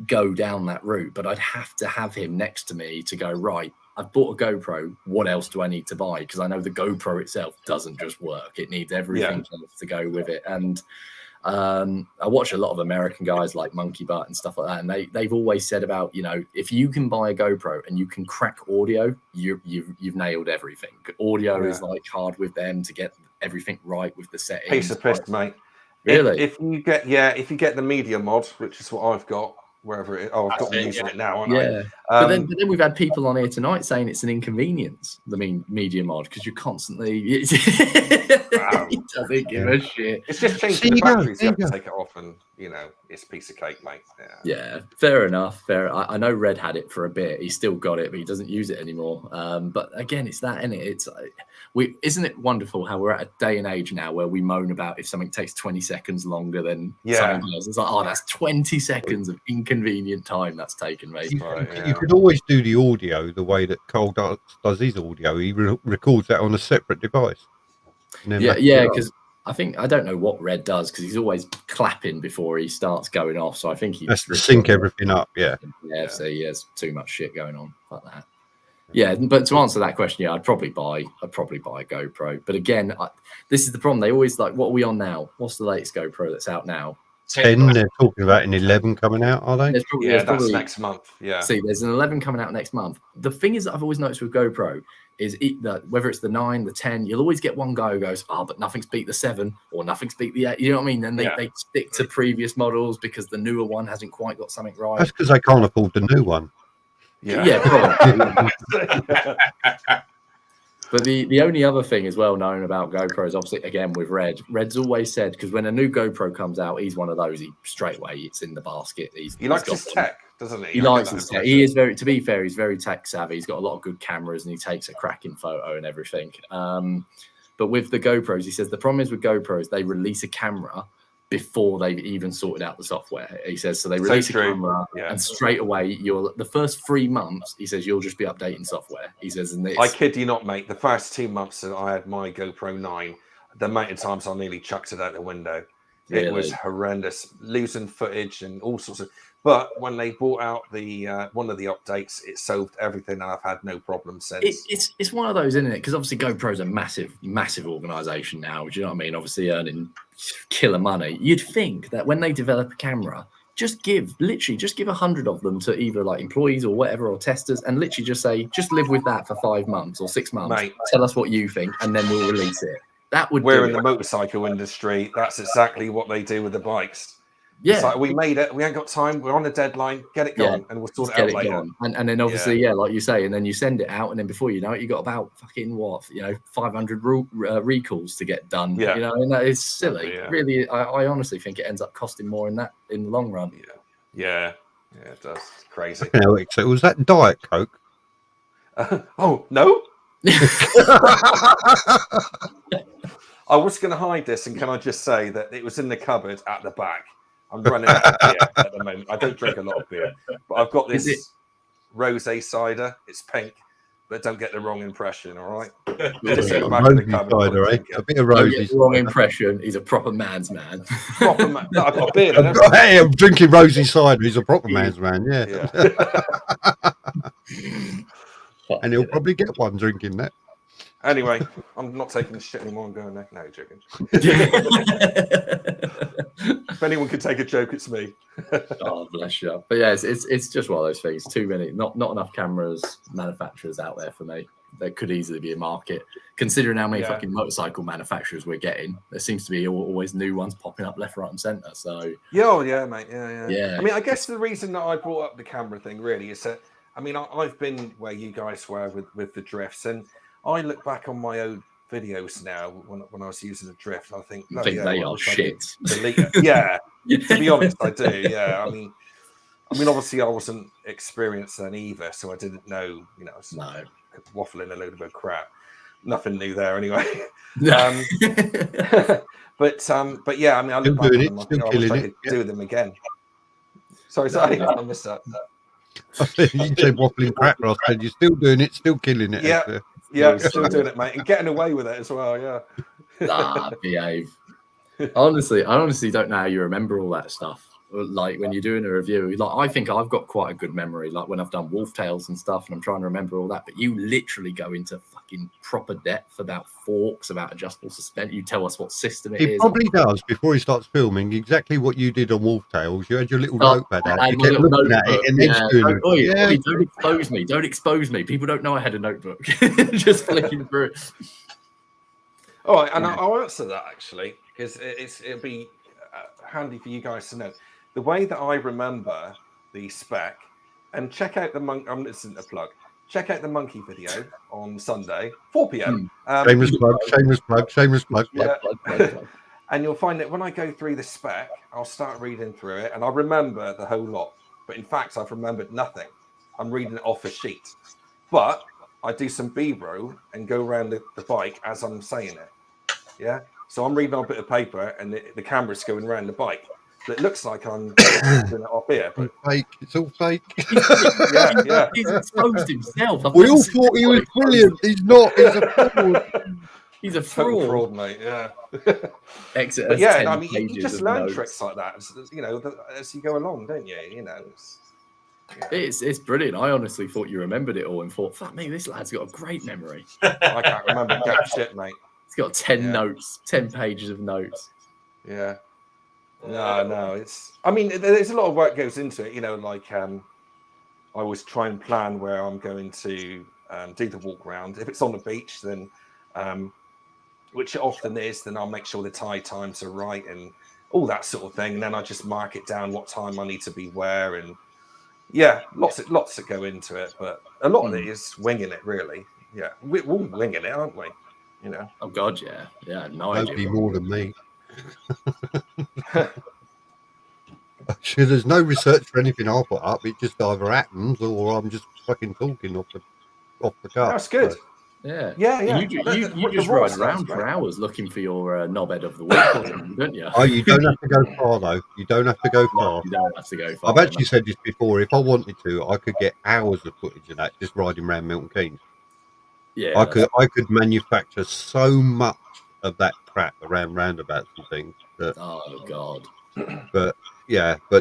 go down that route, but I'd have to have him next to me to go, right, I've bought a GoPro, what else do I need to buy? Because I know the GoPro itself doesn't just work. It needs everything else to go with it. And I watch a lot of American guys like Monkey Butt and stuff like that, and they've always said about, if you can buy a GoPro and you can crack audio, you've nailed everything. Audio is like hard with them to get everything right with the settings. Piece of piss, mate. Really? If you get the media mod, which is what I've got, wherever it is. Oh, I've got to use it now, haven't I? But then we've had people on here tonight saying it's an inconvenience, media mod, because you're constantly he doesn't give a shit. It's just changing the batteries. You have to take it off, and it's a piece of cake, mate. Yeah, fair enough. I know Red had it for a bit. He's still got it, but he doesn't use it anymore. But again, it's that, isn't it? Isn't it wonderful how we're at a day and age now where we moan about if something takes 20 seconds longer than something else? It's like, that's 20 seconds of inconvenient time that's taken, mate. You could always do the audio the way that Cole does his audio. He records that on a separate device. Because I don't know what Red does, because he's always clapping before he starts going off. So I think he has to sync everything up. So he has too much shit going on like that. Yeah, but to answer that question, I'd probably buy a GoPro. But again, this is the problem. They always like, what are we on now? What's the latest GoPro that's out now? 10. They're talking about an 11 coming out, are they? That's next month. Yeah. See, there's an 11 coming out next month. The thing is that I've always noticed with GoPro is whether it's the 9, the 10, you'll always get one guy who goes, but nothing's beat the 7 or nothing's beat the 8. You know what I mean? And they stick to previous models because the newer one hasn't quite got something right. That's because they can't afford the new one. Yeah, probably. But the only other thing as well known about GoPro is obviously, again, with Red's always said, because when a new GoPro comes out, he's one of those, straight away, it's in the basket. He likes his tech, doesn't he? He likes his tech. He is to be fair, he's very tech savvy. He's got a lot of good cameras and he takes a cracking photo and everything. But with the GoPros, he says the problem is with GoPros, they release a camera before they've even sorted out the software. He says, so they release a camera and straight away, the first 3 months, he says, you'll just be updating software. He says, and I kid you not, mate, the first 2 months that I had my GoPro 9, the amount of times I nearly chucked it out the window. It was horrendous, losing footage and all sorts of. But when they brought out the one of the updates, it solved everything, and I've had no problem since. It's one of those, isn't it? Because obviously GoPro's a massive organisation now. Do you know what I mean? Obviously earning killer money. You'd think that when they develop a camera, just give 100 of them to either like employees or whatever or testers, and literally just say, just live with that for 5 months or 6 months. Mate, tell us what you think, and then we'll release it. That would. We're in the motorcycle industry. That's exactly what they do with the bikes. Yeah, it's like we made it. We ain't got time. We're on a deadline. Get it gone, and we'll sort it out later. And then obviously, like you say, and then you send it out, and then before you know it, you got about fucking 500 recalls to get done. Yeah, you know, and that is silly. Yeah. Really, I honestly think it ends up costing more in the long run. Yeah, it does. It's crazy. So was that Diet Coke? Oh no. I was going to hide this, and can I just say that it was in the cupboard at the back. I'm running out of beer at the moment. I don't drink a lot of beer, but I've got this rosé cider. It's pink, but don't get the wrong impression, all right? Just in the back of the cupboard. Cider, right? A bit of rosé. Wrong impression. He's a proper man's man. Proper man. No, I've got a beer. Hey, I'm drinking rosé cider. He's a proper man's man. Yeah. And he'll probably get one drinking that. Anyway, I'm not taking this shit anymore. I'm going there. No, joking. If anyone could take a joke, it's me. Oh, bless you. But yeah, it's just one of those things. Too many, not enough cameras manufacturers out there for me. There could easily be a market. Considering how many fucking motorcycle manufacturers we're getting, there seems to be always new ones popping up left, right, and centre. So yeah, mate. Yeah. I mean, I guess the reason that I brought up the camera thing really is that I've been where you guys were with the drifts, and I look back on my old videos now when I was using a drift. I think they are shit. Yeah, to be honest, I do. Yeah, I mean, obviously, I wasn't experienced then either, so I didn't know. I was waffling a load of crap. Nothing new there, anyway. But yeah, I mean, I look back on them. I think I wish I could do them again. Sorry, I missed that. You said waffling crap, Ross. Said you're still doing it, still killing it. Yeah, still doing it, mate, and getting away with it as well. Yeah. Behave. Honestly, I honestly don't know how you remember all that stuff. Like when you're doing a review, like I think I've got quite a good memory. Like when I've done Wolf Tales and stuff, and I'm trying to remember all that. But you literally go into fucking proper depth about forks, about adjustable suspension. You tell us what system it is. He probably does before he starts filming exactly what you did on Wolf Tales. You had your little notepad out. You kept looking at it and then don't expose me. Don't expose me. People don't know I had a notebook. Just flicking through it. All right, and I'll answer that actually because it'll be handy for you guys to know. The way that I remember the spec, and check out the this isn't a plug. Check out the monkey video on Sunday, 4 p.m. Shameless plug. Yeah. And you'll find that when I go through the spec, I'll start reading through it, and I remember the whole lot. But in fact, I've remembered nothing. I'm reading it off a sheet. But I do some B-roll and go around the bike as I'm saying it. Yeah. So I'm reading on a bit of paper, and the camera's going around the bike. So it looks like I'm doing it off here, but fake. It's all fake. Yeah. He's exposed himself. We all thought he was brilliant. He's not. He's a fraud. He's a total fraud, mate. Yeah. Exit. But yeah, I mean, you just learn tricks like that, as you go along, don't you? It's brilliant. I honestly thought you remembered it all and thought, fuck me, this lad's got a great memory. I can't remember jack shit, mate. He's got 10 notes, 10 pages of notes. Yeah. No. It's. I mean, there's a lot of work goes into it. You know, like I always try and plan where I'm going to do the walk around. If it's on the beach, then which it often is, then I'll make sure the tide times are right and all that sort of thing. And then I just mark it down what time I need to be where, and lots that go into it. But a lot of it is winging it, really. Yeah, we're all winging it, aren't we? You know. Oh God, yeah. No Nobody idea. more than me. Sure, there's no research for anything I'll put up. It just either happens or I'm just fucking talking off the cuff. That's good. So. Yeah. You just ride around for hours looking for your knobhead of the week, don't you? Oh, you don't have to go far though. You don't have to go far. No, you don't have to go far. I've actually said this before. If I wanted to, I could get hours of footage of that just riding around Milton Keynes. Yeah, I could manufacture so much of that crap around roundabouts and things. Oh God. But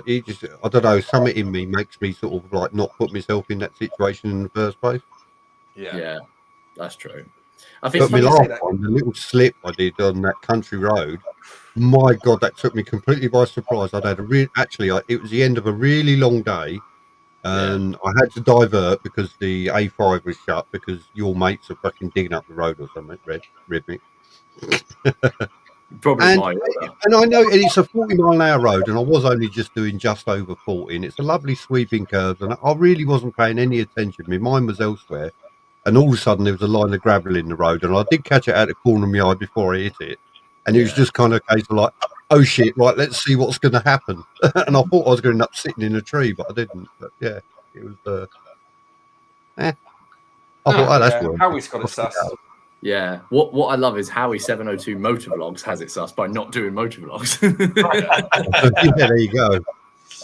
it just, I don't know, something in me makes me sort of like not put myself in that situation in the first place. Yeah, that's true. I think my last one, the little slip I did on that country road, my God, that took me completely by surprise. I'd had it was the end of a really long day, and I had to divert because the A5 was shut because your mates are fucking digging up the road or something, Rhythmic. Probably and I know it's a 40-mile-an-hour road, and I was only just doing just over 40, and it's a lovely sweeping curve, and I really wasn't paying any attention. My mind was elsewhere, and all of a sudden there was a line of gravel in the road, and I did catch it out the corner of my eye before I hit it, and it was just kind of a case of like, oh shit, right, let's see what's going to happen. And I thought I was going to end up sitting in a tree, but I didn't. But yeah, it was. I thought, that's weird. Howie's got it sus. Yeah, what I love is Howie 702 Motovlogs has it sus by not doing motovlogs. Yeah, there you go.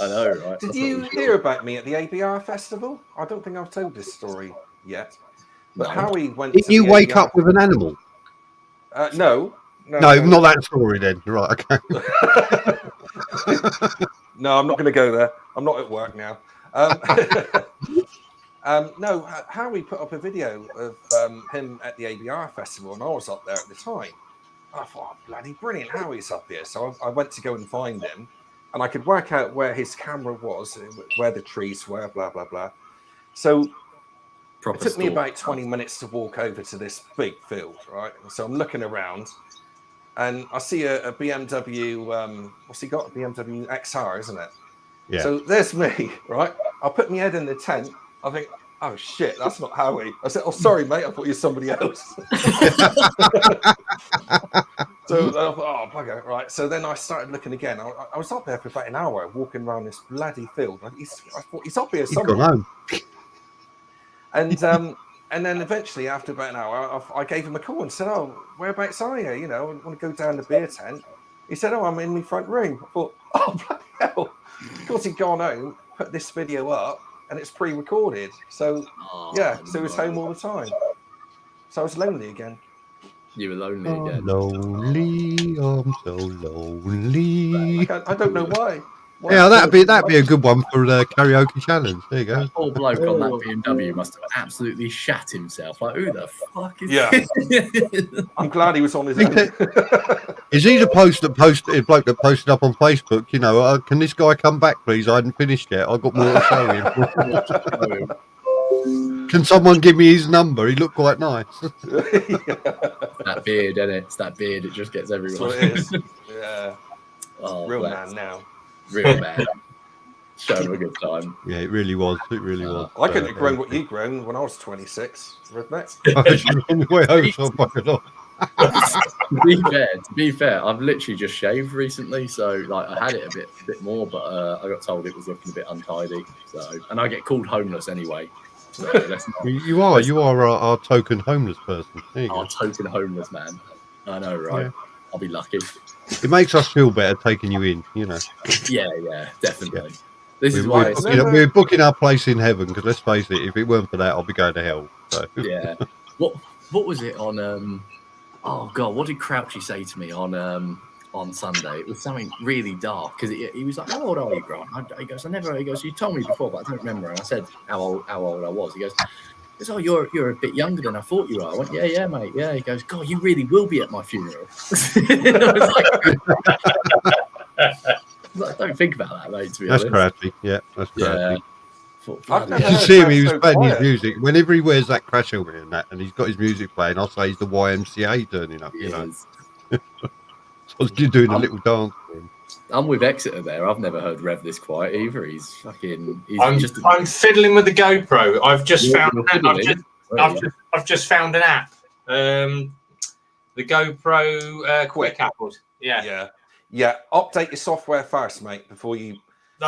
I know, right? Did you hear about me at the ABR festival? I don't think I've told this story yet. But Howie went. Did you wake up with an animal? No, not that story then. Right, okay. No, I'm not going to go there. I'm not at work now. No, Howie put up a video of him at the ABR festival, and I was up there at the time. And I thought, oh, bloody brilliant, Howie's up here. So I went to go and find him, and I could work out where his camera was, where the trees were, blah, blah, blah. So it took me about 20 minutes to walk over to this big field, right? And so I'm looking around, and I see a BMW, what's he got? A BMW XR, isn't it? Yeah. So there's me, right? I put my head in the tent. I think, oh shit, that's not Howie. I said, oh sorry, mate, I thought you were somebody else. So I thought, oh bugger, right. So then I started looking again. I was up there for about an hour walking around this bloody field. I thought he's up here somewhere. He's gone home. And then eventually, after about an hour, I gave him a call and said, oh, whereabouts are you? You know, I want to go down the beer tent. He said, oh, I'm in the front room. I thought, oh bloody hell. Of course, he'd gone home, put this video up, and it's pre-recorded. So, so he was home all the time. So I was lonely again. You were lonely again. Lonely, I'm so lonely. I don't know why. Yeah, that'd be a good one for the karaoke challenge. There you go. That poor bloke on that BMW must have absolutely shat himself. Like, who the fuck is this? I'm glad he was on his own. Is he the bloke that posted up on Facebook, you know, can this guy come back, please? I hadn't finished yet. I've got more to show him. Can someone give me his number? He looked quite nice. That beard, isn't it? It's that beard. It just gets everyone. That's what it is. Yeah. Oh, real man now. Real man. Showing a good time. Yeah, it really was. It really was. I couldn't have grown what you've grown when I was 26. Redneck. To be fair, I've literally just shaved recently, so like I had it a bit more, but I got told it was looking a bit untidy. So, and I get called homeless anyway. So you are our token homeless person. Our token homeless man. I know, right? Yeah. I'll be lucky. It makes us feel better taking you in, you know. Yeah, definitely. Yeah. We're booking our place in heaven because let's face it, if it weren't for that, I'll be going to hell. So. Yeah. What was it on? Oh God, what did Crouchy say to me on Sunday? It was something really dark because he was like, "How old are you, Grant?" He goes, He goes, "You told me before, but I don't remember." And I said how old I was. He goes, "Oh, you're a bit younger than I thought you are." I went, "Yeah, mate. Yeah." He goes, "God, you really will be at my funeral." Don't think about that, mate. To be That's honest, crafty. Yeah, that's yeah. crafty. I've never You should heard see him. Rev He was so playing his quiet. music. Whenever he wears that crash helmet and he's got his music playing, I'll say he's the YMCA turning up. You know, so you're doing a little dance for him. I'm with Exeter there. I've never heard Rev this quiet either. He's fucking. I'm fiddling with the GoPro. I've just found an app. The GoPro Quick app. Yeah. Update your software first, mate, before you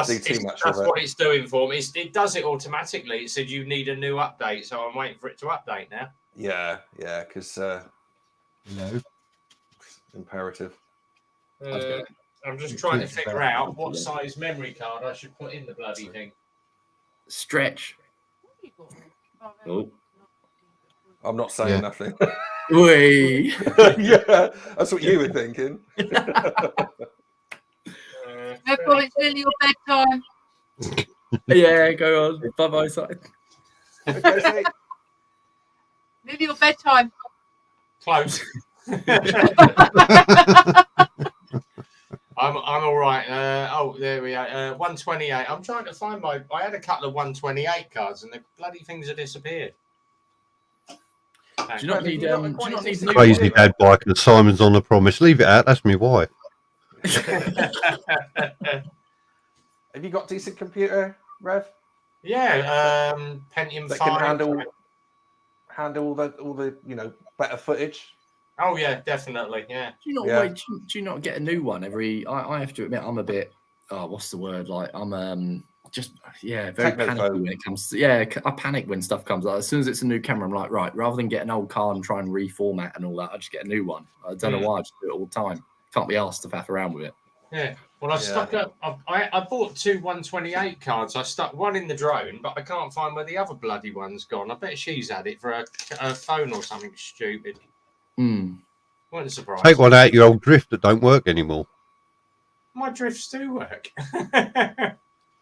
do too much of it. That's what it's doing for me. It does it automatically. It said you need a new update, so I'm waiting for it to update now. Yeah, because imperative. I'm just trying to figure out what size memory card I should put in the bloody thing. Stretch. Oh. I'm not saying nothing. Wait. Yeah, that's what you were thinking. It's nearly your bedtime. Yeah, go on. Bye-bye side. Okay, Nearly your bedtime. Close. I'm all right. There we are. 128. I'm trying to find I had a couple of 128 cards, and the bloody things have disappeared. Do you not need new Crazy dad bike and Simon's on the promise. Leave it out. That's me wife. Have you got decent computer, Rev? Yeah, Pentium That 5. can handle all the better footage. Oh yeah, definitely. Yeah. Do you not get a new one every? I have to admit, I'm a bit. Oh, what's the word? Like I'm very panicky when it comes to. I panic when stuff comes out. As soon as it's a new camera, I'm like, right, rather than get an old card and try and reformat and all that, I just get a new one. I don't know why. I just do it all the time. Can't be asked to faff around with it. Yeah. Well, I bought two 128 cards. I stuck one in the drone, but I can't find where the other bloody one's gone. I bet she's had it for a phone or something stupid. What a surprise. Take one out your old drift that don't work anymore. My drifts do work.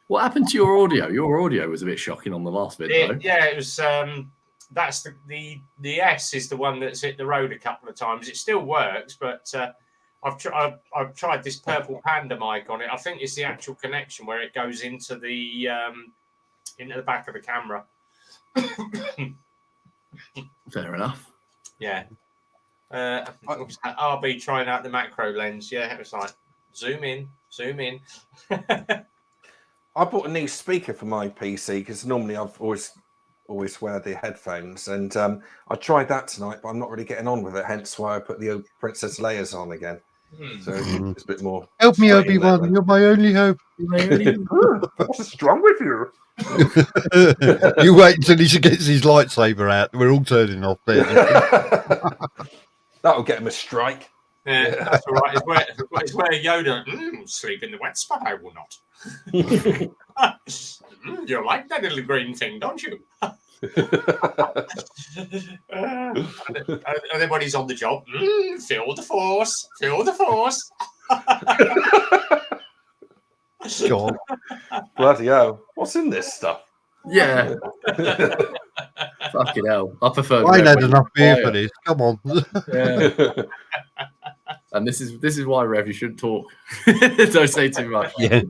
What happened to your audio? Your audio was a bit shocking on the last bit, though. Yeah, it was. That's the S is the one that's hit the road a couple of times. It still works, but I've tried this purple panda mic on it. I think it's the actual connection where it goes into the back of the camera. Fair enough. Yeah. RB trying out the macro lens. Yeah, it was like zoom in. I bought a new speaker for my PC because normally I've always wear the headphones, and I tried that tonight, but I'm not really getting on with it. Hence why I put the Princess Leia's on again. So it's a bit more. Help me, Obi-Wan. You're my only hope. What's wrong with you? You wait until he gets his lightsaber out. We're all turning off there. That'll get him a strike. Yeah, that's all right. It's where Yoda sleep in the wet spot. I will not. You like that little green thing, don't you? Everybody's on the job. Feel the force. Feel the force. God. Bloody hell. What's in this stuff? Yeah. Fucking hell. I prefer. I ain't had enough beer for this. Come on. Yeah. And this is why, Rev, you shouldn't talk. Don't say too much. Yeah.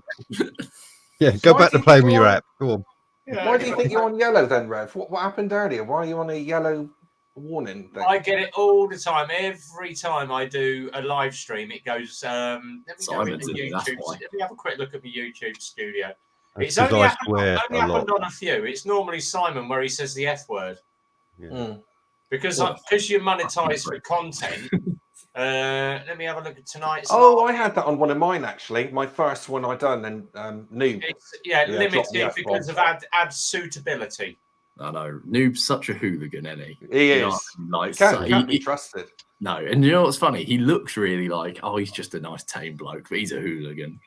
Yeah, go back to playing with your app. Go on. Yeah, why do you think you're on yellow then, Rev? What happened earlier? Why are you on a yellow warning thing? I get it all the time. Every time I do a live stream, it goes. Let me go into YouTube. Let me have a quick look at my YouTube studio. It's only happened on a few. It's normally Simon where he says the F word. Yeah. Because you monetize for content. Let me have a look at tonight's. Oh, I had that on one of mine actually. My first one I done, and Noob. It's limited because of ad suitability. I know. Noob's such a hooligan, isn't he? He is. Can't be trusted. No, and you know what's funny? He looks really like, he's just a nice tame bloke, but he's a hooligan.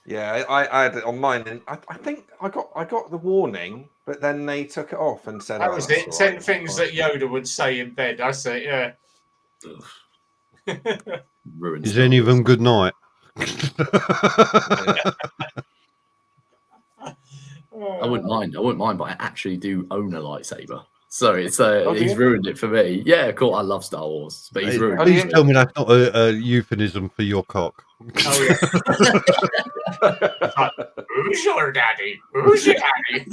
Yeah, I had it on mine, and I think I got the warning, but then they took it off and said that was it. 10 things that Yoda would say in bed. I say, yeah. Is any of them good night? I wouldn't mind, but I actually do own a lightsaber. Sorry, it's do he's you? ruined it for me. Yeah, cool. I love Star Wars, but he's ruined Please it. tell me that's not a euphemism for your cock. Oh yeah. Who's your daddy? Who's your daddy?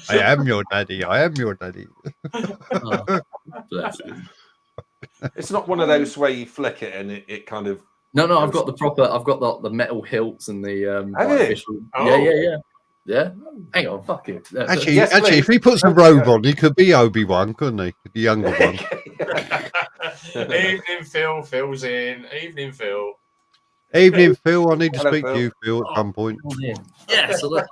I am your daddy. I am your daddy. Oh, bless him. It's not one of those where you flick it and it kind of. No, I've got the proper. I've got the metal hilts and the Have you? official. Oh. Yeah. Hang on, fuck it. Actually, Yes, actually, if please. he puts a robe on, he could be Obi-Wan, couldn't he? The younger one. Evening, Phil. Phil's in. Evening, Phil. Evening, Phil. I need to Hello, speak Phil. to you, Phil, at some point. Yeah, so the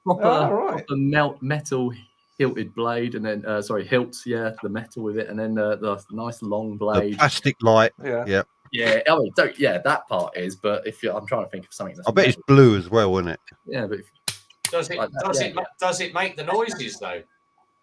proper, right. proper metal hilted blade, and then hilts. Yeah, the metal with it, and then the nice long The blade. plastic light. Yeah. Yeah. Yeah, I mean, that part is. But if I'm trying to think of something that's I bet it's metal. blue as well, isn't it? Yeah, but Does it? Like that, Does it make the noises though?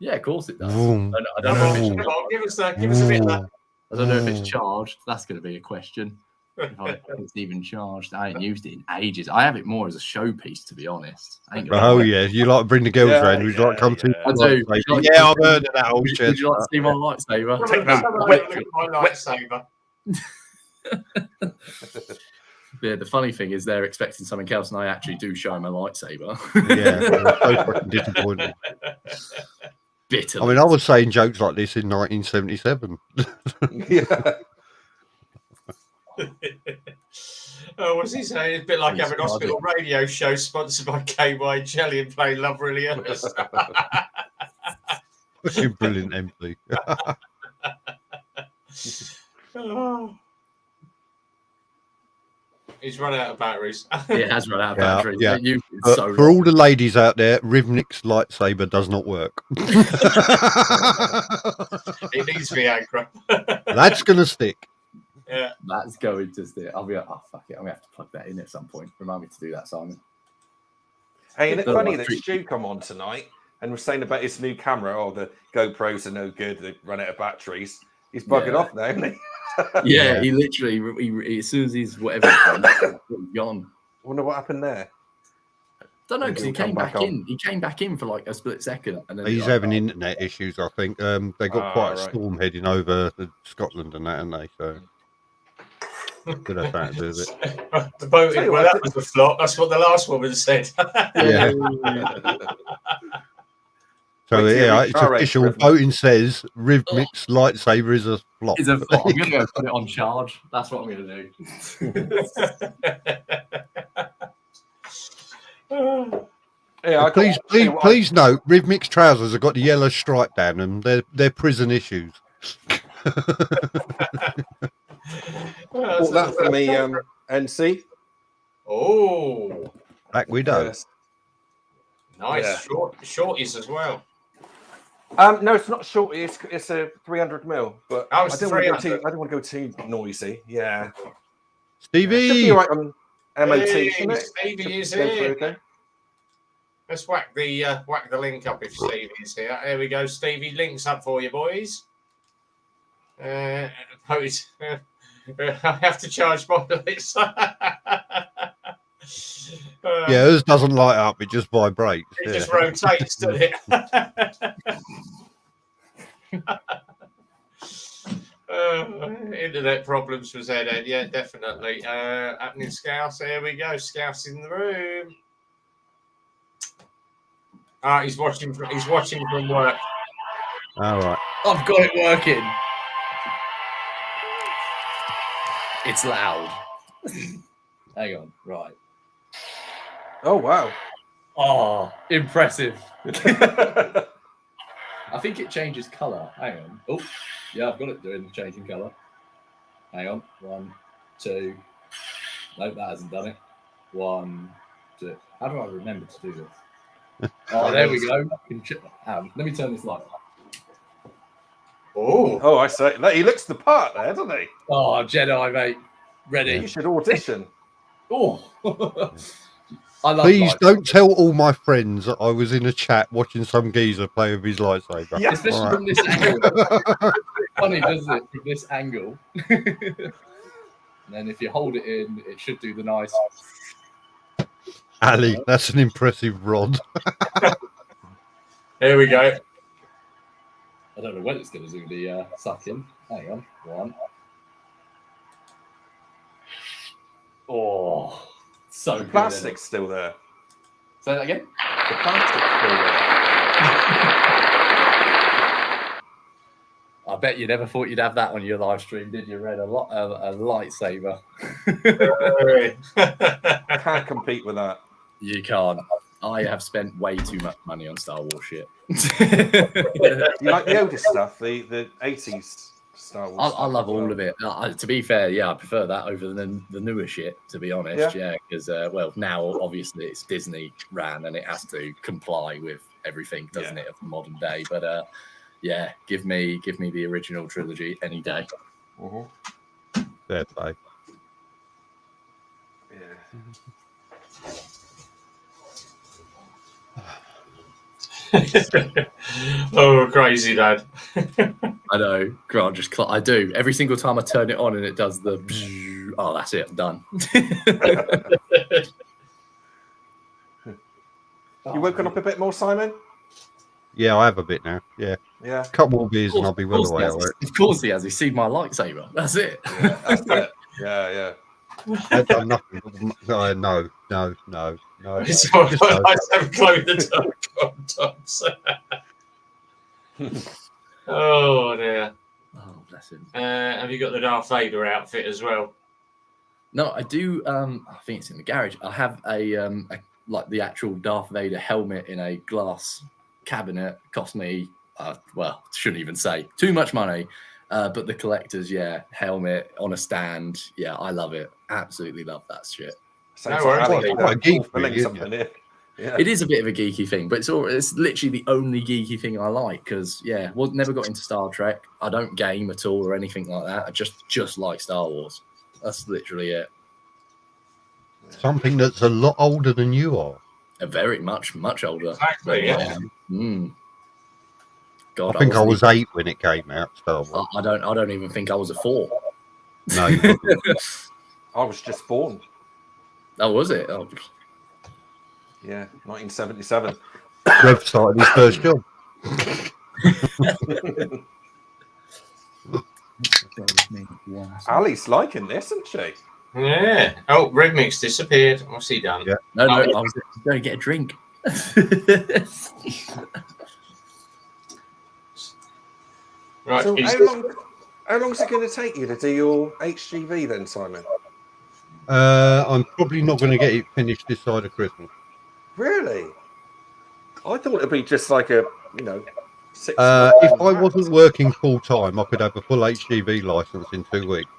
yeah, of course it does. Vroom. I don't know. If Come it's, on, give us a bit of that. I don't know if it's charged. That's going to be a question. If it's even charged. I ain't used it in ages. I have it more as a showpiece, to be honest. I ain't gonna Oh lie. yeah, you like to bring the girls round. Would you like to come to? I do. Yeah, I've heard of that old Would shit. you like to see my lightsaber? Take that. Look at my lightsaber. Yeah, the funny thing is they're expecting something else, and I actually do show them a lightsaber. Yeah, so fucking disappointing. Bitterly. I mean, I was saying jokes like this in 1977. Yeah. Oh, what's he saying? It's a bit like having a hospital radio show sponsored by KY Jelly and playing Love Really Hurts. Fucking brilliant MP. Oh. He's run out of batteries. It has run out of batteries. Yeah. They use it For so all long. the ladies out there, Rivnik's lightsaber does not work. It needs Viagra. That's going to stick. Yeah. That's going to stick. I'll be like, oh, fuck it. I'm going to have to plug that in at some point. Remind me to do that, Simon. Hey, isn't it Don't funny like that treat- Stu come on tonight and was saying about his new camera? Oh, the GoPros are no good. They run out of batteries. He's bugging off now, isn't he? Yeah, he literally, he, as soon as he's whatever, he's gone. I wonder what happened there. Don't know, because he He'll come came back back on. in. He came back in for like a split second, and then He's having internet issues, I think. They got quite a right. storm heading over Scotland and that, haven't they? So could have something to do with it. The boat, Tell you well, what, that was a flop. That's what the last woman said. Yeah. So Wait till you yeah, reach it's our age, official. Rivnik. Voting says Rivnik's lightsaber is a flop. He's a flop. I'm going to go put it on charge. That's what I'm going to do. Yeah, Please note, Rivnik's trousers have got the yellow stripe down them. They're prison issues. Bought that for me, NC. Oh, Black Widow. Yes. nice. Yeah. Shorties as well. No, it's not short. It's a 300 mil, but Oh, I it's don't want to go 300. too. I don't want to go too noisy. Yeah, Stevie. should be all right on MOT, Hey, shouldn't it? Stevie is Go through here. okay. Let's whack the link up if Stevie's here. There we go. Stevie, links up for you, boys. I have to charge my lights. Yeah, hers doesn't light up; it just vibrates. It Yeah. just rotates, doesn't it? Internet problems for ZN, yeah, definitely. Happening Scouse, there we go. Scouse in the room. He's watching from work. All right. I've got it working. It's loud. Hang on. Right. Oh wow! Oh, impressive. I think it changes colour. Hang on. Oh, yeah, I've got it doing changing colour. Hang on. 1, 2. Nope, that hasn't done it. 1, 2. How do I remember to do this? Oh, there we go. Let me turn this light on. Oh, I say he looks the part there, doesn't he? Oh, Jedi, mate. Ready. You should audition. Oh. I love Please lights. don't tell all my friends that I was in a chat watching some geezer play with his lightsaber. Yeah. Especially All right. from this angle. Funny, doesn't it? From this angle. And then if you hold it in, it should do the nice. Ali, that's an impressive rod. Here we go. I don't know when it's going to do the sucking. Hang on. One. Oh, so The good. plastic's still there. Say that again? The plastic's still there. I bet you never thought you'd have that on your live stream, did you, Red? A lightsaber. Can't compete with that. You can't. I have spent way too much money on Star Wars shit. You like the older stuff, the 80s Star Wars? I love all of it. To be fair, yeah, I prefer that over than the newer shit, to be honest. Yeah, because, well, now obviously it's Disney ran and it has to comply with everything, doesn't it, of the modern day. But yeah, give me the original trilogy any day. Fair play. Oh, crazy dad. I know. Grant I do. Every single time I turn it on and it does the oh, that's it, I'm done. You woken up a bit more, Simon? Yeah, I have a bit now. Yeah. Yeah. Couple more beers and I'll be well away. Of course he has. He's seen my lightsaber. That's it. Yeah, that's it. Yeah. I've done nothing. No. It's all right. I have closed the top. Oh dear. Oh, bless him. Have you got the Darth Vader outfit as well? No, I do. I think it's in the garage. I have a like the actual Darth Vader helmet in a glass cabinet. Cost me, well, shouldn't even say too much money. But the collector's, helmet on a stand. Yeah, I love it. Absolutely love that shit. Sounds quite a geek, It is a bit of a geeky thing, but it's literally the only geeky thing I like because, never got into Star Trek. I don't game at all or anything like that. I just like Star Wars. That's literally it. Something that's a lot older than you are. Very much older. Exactly, yeah. God, I think I was 8 when it came out, Star Wars. I don't even think I was a 4. No, you wasn't. I was just born. Oh, was it? Oh. Yeah, 1977. Rev started his first job. Ali's liking this, isn't she? Yeah. Oh, Red Mix disappeared. What's he done? Yeah. No, I was going to get a drink. Right. So how long is it going to take you to do your HGV then, Simon? I'm probably not going to get it finished this side of Christmas. Really? I thought it'd be just like a, 6 if I wasn't working full time, I could have a full HGV license in 2 weeks.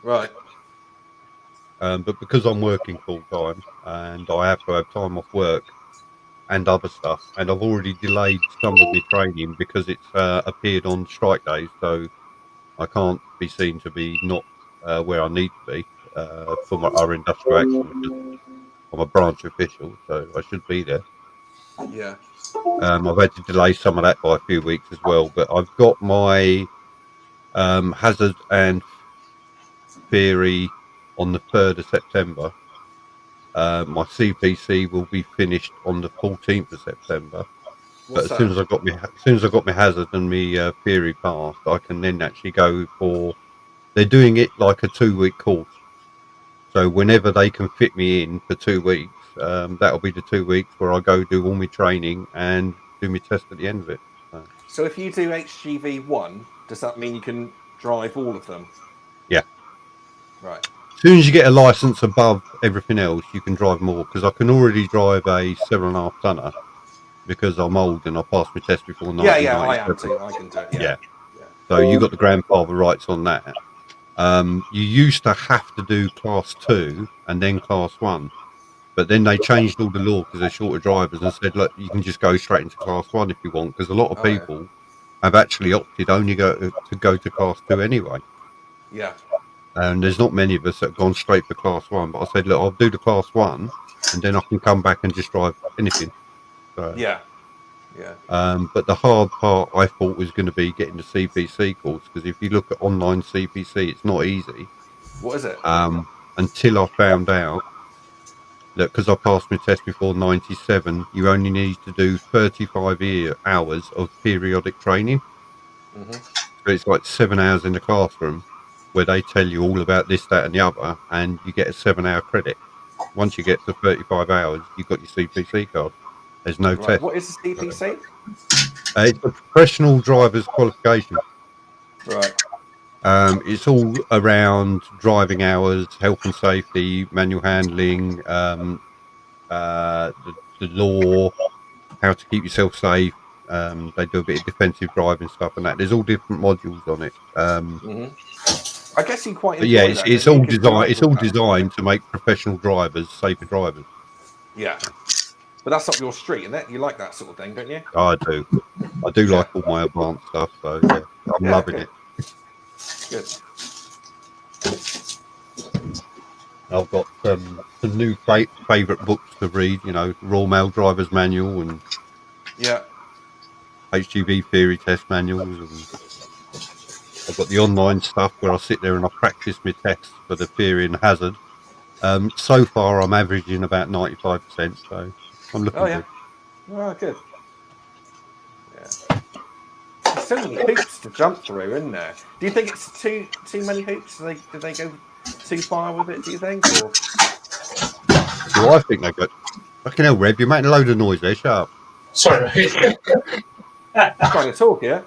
Right. But because I'm working full time and I have to have time off work and other stuff, and I've already delayed some of my training because it's appeared on strike days, so I can't be seen to be not where I need to be for our industrial action. I'm a branch official, so I should be there. Yeah. I've had to delay some of that by a few weeks as well, but I've got my hazard and theory on the 3rd of September. My CPC will be finished on the 14th of September. But as soon as I got my hazard and my theory passed, I can then actually go for. They're doing it like a 2-week course. So whenever they can fit me in for 2 weeks, that'll be the 2 weeks where I go do all my training and do my test at the end of it. So if you do HGV 1, does that mean you can drive all of them? Yeah. Right. As soon as you get a license above everything else, you can drive more, because I can already drive a 7.5 tonner because I'm old and I passed my test before 1997. Yeah, I am too. I can do it. Yeah. So you got the grandfather rights on that. You used to have to do class 2 and then class 1, but then they changed all the law because they're shorter drivers and said, look, you can just go straight into class 1 if you want, because a lot of people have actually opted only to go to class 2 anyway. Yeah. And there's not many of us that have gone straight for class 1, but I said, look, I'll do the class 1 and then I can come back and just drive anything. So, yeah. But the hard part I thought was going to be getting the CPC course, because if you look at online CPC, it's not easy. What is it? Until I found out look, because I passed my test before 97, you only need to do 35 hours of periodic training. Mm-hmm. So it's like 7 hours in the classroom where they tell you all about this, that, and the other, and you get a 7-hour credit. Once you get to 35 hours, you've got your CPC card. There's no test. What is the CPC? It's a professional driver's qualification. Right. It's all around driving hours, health and safety, manual handling, the law, how to keep yourself safe. They do a bit of defensive driving stuff and that. There's all different modules on it. I guess you quite. But yeah, it's all designed. It's all designed to make professional drivers safer drivers. Yeah, but that's up your street, isn't it? You like that sort of thing, don't you? I do. I do like all my advanced stuff. So yeah, I'm loving it. Good. I've got some new favourite books to read. You know, Royal Mail Driver's Manual and HGV theory test manuals, and I've got the online stuff where I sit there and I practice my tests for the theory and hazard. So far, I'm averaging about 95%, so I'm looking good. Oh, good. Yeah. There's so many hoops to jump through, isn't there? Do you think it's too many hoops? Did they go too far with it, do you think? Or? Do I think they got... Fucking hell, Reb, you're making a load of noise there, shut up. Sorry. Trying to talk, yeah?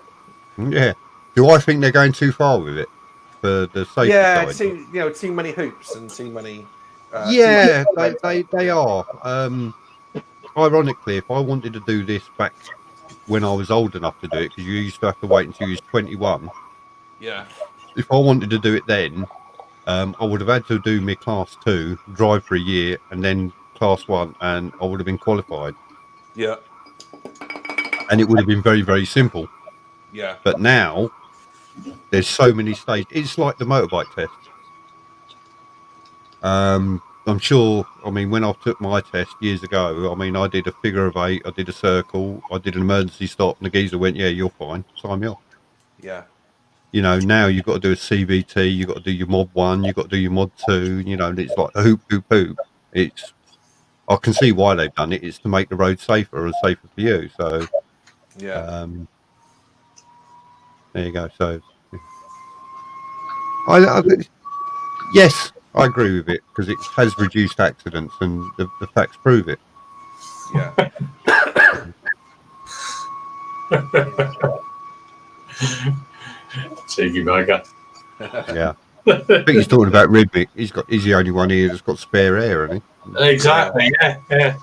Yeah. Do I think they're going too far with it? For the safety side? Too many hoops and too many... they are. Ironically, if I wanted to do this back when I was old enough to do it, because you used to have to wait until you was 21. Yeah. If I wanted to do it then, I would have had to do my class 2, drive for a year, and then class 1, and I would have been qualified. Yeah. And it would have been very, very simple. Yeah. But now, there's so many stages. It's like the motorbike test. I'm sure, I mean, when I took my test years ago, I mean, I did a figure of 8, I did a circle, I did an emergency stop, and the geezer went, yeah, you're fine, sign me off. Yeah. You know, now you've got to do a CVT, you've got to do your mod 1, you've got to do your mod 2, you know, and it's like a hoop. It's, I can see why they've done it. It's to make the road safer and safer for you. So, yeah. There you go. So, yes, I agree with it because it has reduced accidents and the facts prove it. Yeah. Cheeky bugger. Yeah. I think he's talking about Rhythmic. He's the only one here that's got spare air, hasn't he? Exactly. Yeah.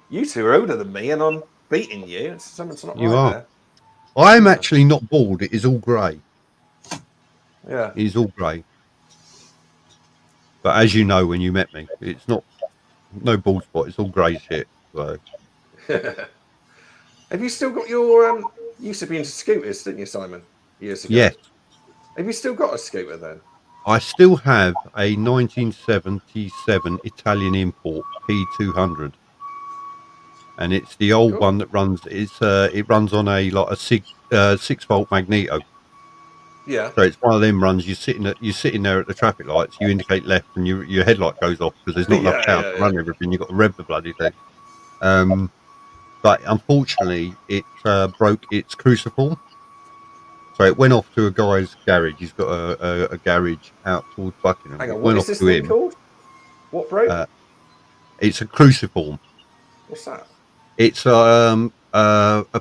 You two are older than me, and I'm beating you. Something's not you right are. there. I'm actually not bald. It is all grey. Yeah. It is all grey. But as you know, when you met me, it's no bald spot. It's all grey shit. So. Have you still got your? You used to be into scooters, didn't you, Simon? Years ago. Yes. Have you still got a scooter then? I still have a 1977 Italian import P200, and it's the old one that runs. It runs on a 6-volt magneto. Yeah. So it's one of them runs. You're sitting there at the traffic lights. You indicate left, and your headlight goes off because there's not enough power to run everything. You've got to rev the bloody thing. But unfortunately, it broke its cruciform. So it went off to a guy's garage. He's got a garage out towards Buckingham. Hang on, what is this thing called? What broke? It's a cruciform. What's that? It's a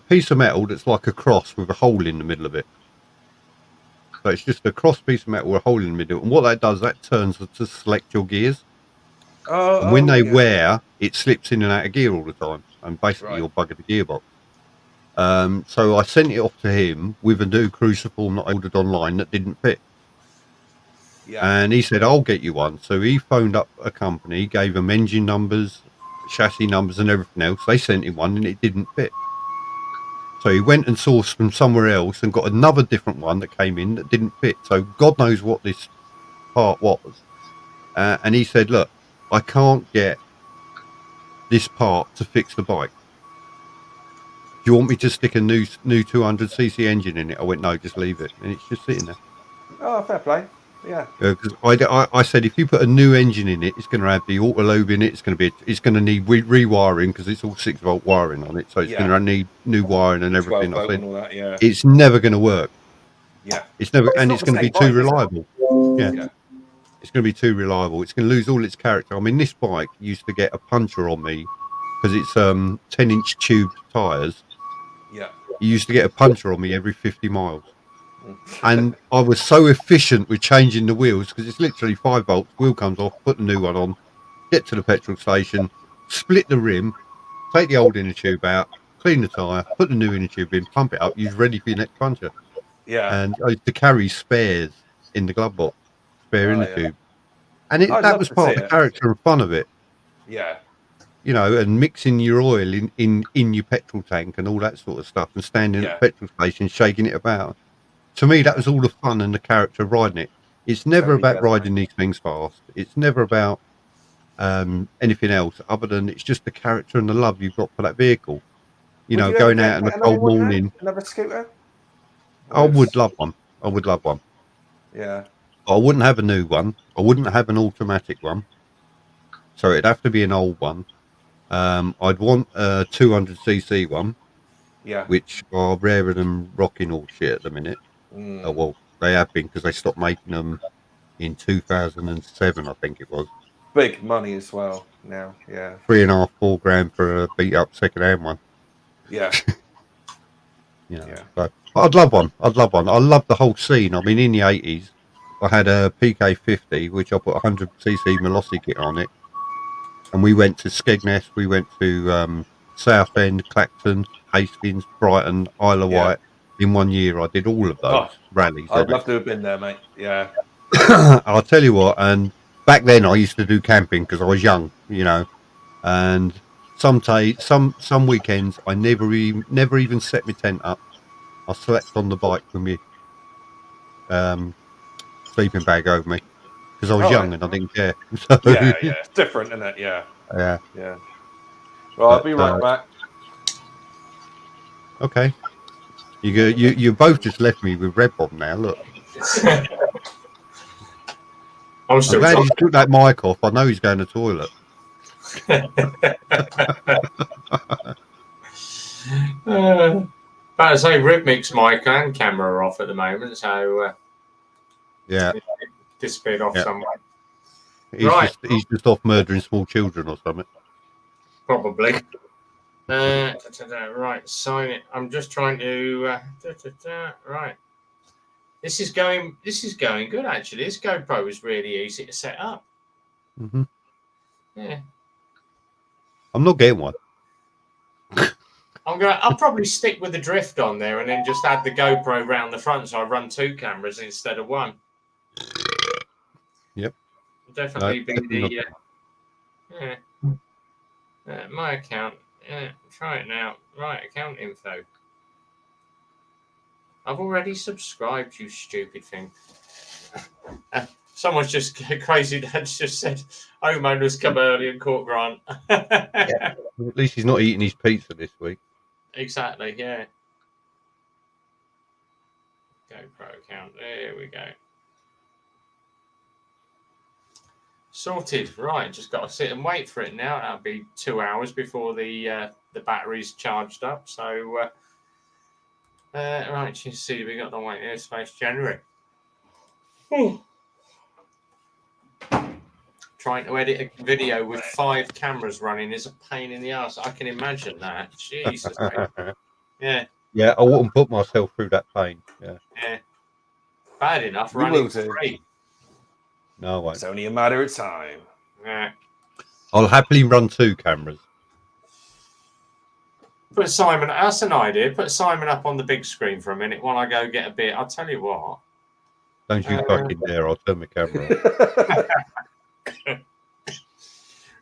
piece of metal that's like a cross with a hole in the middle of it. So it's just a cross piece of metal with a hole in the middle. And what that does, that turns to select your gears. And when they wear, it slips in and out of gear all the time. And basically you're bugging the gearbox. So I sent it off to him with a new cruciform that I ordered online that didn't fit. Yeah. And he said, I'll get you one. So he phoned up a company, gave them engine numbers, chassis numbers and everything else. They sent him one and it didn't fit. So he went and sourced from somewhere else and got another different one that came in that didn't fit. So God knows what this part was. And he said, look, I can't get this part to fix the bike. Do you want me to stick a new 200cc engine in it? I went, no, just leave it. And it's just sitting there. Oh, fair play. Yeah. Because I said if you put a new engine in it, it's going to have the auto lobe in it. It's going to need rewiring because it's all 6-volt wiring on it, so it's going to need new wiring and everything. I said and all that, yeah. it's never going to work. Yeah. It's never, and it's going to be too reliable. Yeah. Yeah. It's going to be too reliable. It's going to lose all its character. I mean, this bike used to get a puncture on me because it's 10-inch tube tires. Yeah. It used to get a puncture on me every 50 miles. And I was so efficient with changing the wheels because it's literally 5 volts, wheel comes off, put the new one on, get to the petrol station, split the rim, take the old inner tube out, clean the tyre, put the new inner tube in, pump it up, you're ready for your next puncture. Yeah. And I used to carry spares in the glove box, spare inner tube. And that was part of the character and fun of it. Yeah. You know, and mixing your oil in your petrol tank and all that sort of stuff and standing at the petrol station, shaking it about. To me, that was all the fun and the character of riding it. It's never about riding these things fast. It's never about anything else other than it's just the character and the love you've got for that vehicle. You know, going out in a cold morning. Another scooter? I would love one. I would love one. Yeah. I wouldn't have a new one. I wouldn't have an automatic one. So it'd have to be an old one. I'd want a 200cc one. Yeah. Which are rarer than rocking all shit at the minute. Well, they have been because they stopped making them in 2007, I think it was. Big money as well now, yeah. 3.5, 4 grand for a beat up second-hand one. Yeah. So I'd love one. I love the whole scene. I mean, in the 80s, I had a PK50, which I put 100cc Molossi kit on it. And we went to Skegness, we went to Southend, Clacton, Hastings, Brighton, Isle of Wight. In 1 year, I did all of those rallies. I'd love to have been there, mate. Yeah. I'll tell you what, and back then I used to do camping because I was young, you know, and some weekends I never even set my tent up. I slept on the bike with me sleeping bag over me because I was young and I didn't care. So, yeah, it's different, isn't it? Yeah. Well, I'll be right back. Okay. You both just left me with Red Bomb now. Look. I'm glad he's took that mic off. I know he's going to the toilet. But I say Rhythmic's mic and camera are off at the moment, so disappeared off somewhere. He's just off murdering small children or something. Probably. Right, sign it. I'm just trying to right. This is going good actually. This GoPro is really easy to set up. Mm-hmm. Yeah. I'm not getting one. I'll probably stick with the drift on there and then just add the GoPro round the front so I run 2 cameras instead of 1. Yep. Definitely be the my account. Yeah, try it now. Right, account info. I've already subscribed, you stupid thing. Someone's just crazy. Dad's just said homeowners come early and caught Grant. At least he's not eating his pizza this week. Exactly, yeah. GoPro account. There we go. Sorted. Right, just got to sit and wait for it now. That'll be 2 hours before the battery's charged up. So, right, you see, we got the white airspace January. Trying to edit a video with 5 cameras running is a pain in the ass. I can imagine that. Jesus. Yeah. Yeah, I wouldn't put myself through that pain. Yeah. Bad enough You running will do. 3. No, I won't. It's only a matter of time. Yeah. I'll happily run 2 cameras. Put Simon, that's an idea. Put Simon up on the big screen for a minute while I go get a beer. I'll tell you what. Don't you fucking dare, I'll turn my camera off.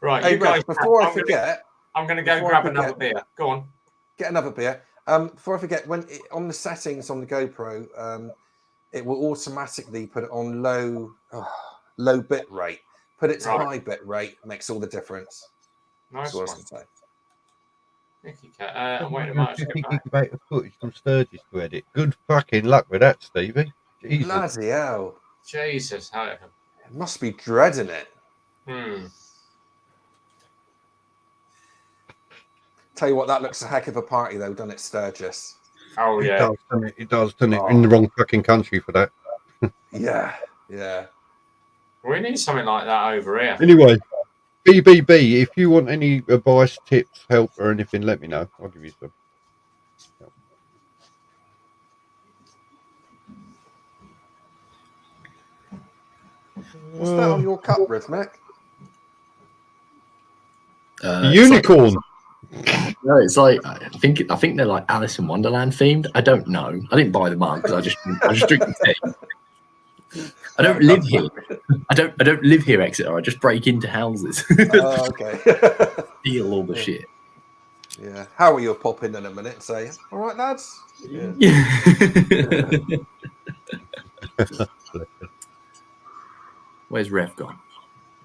Right, hey, you guys, before I forget, I'm going to go grab another beer. Go on. Get another beer. Before I forget, on the settings on the GoPro, it will automatically put it on low bit rate. Put it to high bit rate, makes all the difference. Nice one. Wait a minute. 50 gigabyte of footage from Sturgis to edit. Good fucking luck with that, Stevie. Jesus. Bloody hell. Jesus. It must be dreading it. Tell you what, that looks a heck of a party, though, doesn't it, Sturgis? Oh, yeah. It does, doesn't it? It does, doesn't it? We're in the wrong fucking country for that. Yeah, yeah. We need something like that over here. Anyway, BBB, if you want any advice, tips, help, or anything, let me know. I'll give you some. What's that on your cup, Rhythmic? Unicorn. No, it's like I think they're like Alice in Wonderland themed. I don't know. I didn't buy them up because I just drink the tea. I don't live here. I don't live here, Exeter. I just break into houses. Oh, okay. Steal all the shit. Yeah. How will you pop in a minute and say, all right, lads? Yeah. Where's Rev gone?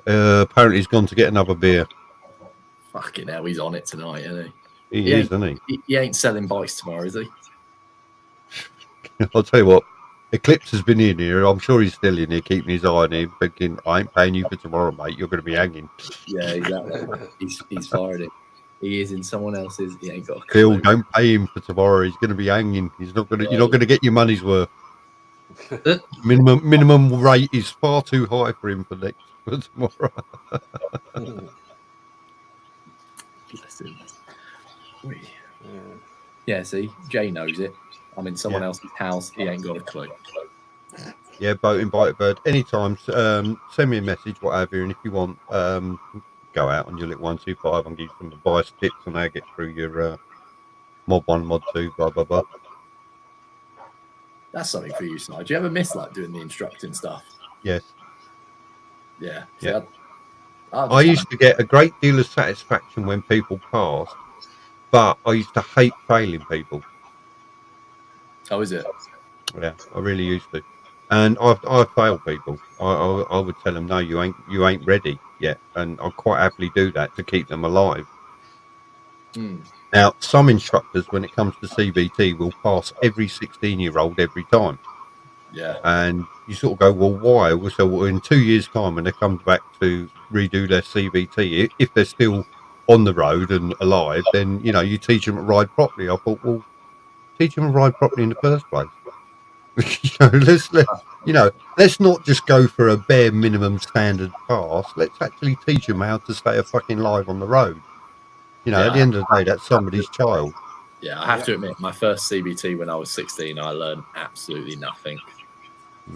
Apparently he's gone to get another beer. Fucking hell, he's on it tonight, isn't he? He is, isn't he? He ain't selling bikes tomorrow, is he? I'll tell you what. Eclipse has been in here. I'm sure he's still in here, keeping his eye on him, thinking, I ain't paying you for tomorrow, mate. You're going to be hanging. Yeah, exactly. he's fired it. He is in someone else's. He ain't got a Phil, clue. don't pay him for tomorrow. He's going to be hanging. He's not going to. You're not going to get your money's worth. Minimum rate is far too high for him for tomorrow. Bless him. Yeah, see, Jay knows it. I'm in someone else's house. He ain't got a clue. Yeah, boat invite bird. Anytime. Send me a message, whatever, and if you want, go out on your little 125 and give you some advice, tips on how to get through your mod 1, mod 2, blah blah blah. That's something for you, Si. Do you ever miss like doing the instructing stuff? Yes. Yeah. Yeah. See, I used to get a great deal of satisfaction when people passed, but I used to hate failing people. Oh, is it? Yeah, I really used to. And I've failed people. I would tell them, no, you ain't ready yet, and I'll quite happily do that to keep them alive. Now, some instructors, when it comes to CBT, will pass every 16-year-old every time. Yeah. And you sort of go, well, why? So in 2 years' time, when they come back to redo their CBT, if they're still on the road and alive, then you teach them to ride properly. I thought, well, teach them to ride properly in the first place. Let's not just go for a bare minimum standard pass. Let's actually teach them how to stay fucking live on the road. At the end of the day, that's somebody's child. Yeah, I have to admit, my first CBT when I was 16, I learned absolutely nothing.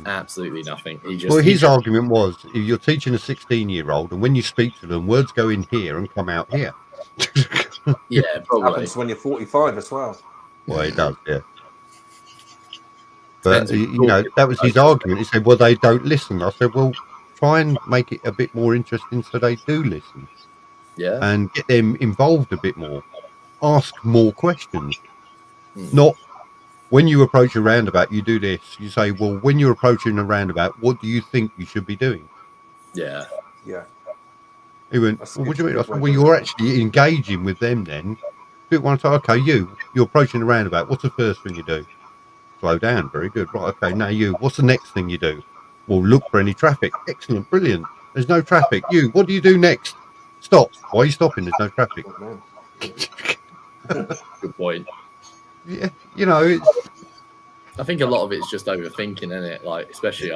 Absolutely nothing. His argument was, if you're teaching a 16-year-old, and when you speak to them, words go in here and come out here. Yeah, probably. Happens when you're 45 as well. Well, it does, yeah. But, that was his argument. He said, well, they don't listen. I said, well, try and make it a bit more interesting so they do listen. Yeah. And get them involved a bit more. Ask more questions. Not, when you approach a roundabout, you do this. You say, well, when you're approaching a roundabout, what do you think you should be doing? Yeah. Yeah. He went, well, what do you mean? I said, well, you're actually engaging with them then. Do it one time. Okay, you're approaching a roundabout. What's the first thing you do? Slow down. Very good. Right. Okay. Now what's the next thing you do? Well, look for any traffic. Excellent. Brilliant. There's no traffic. What do you do next? Stop. Why are you stopping? There's no traffic. Good point. Yeah. It's... I think a lot of it's just overthinking, isn't it? Like, especially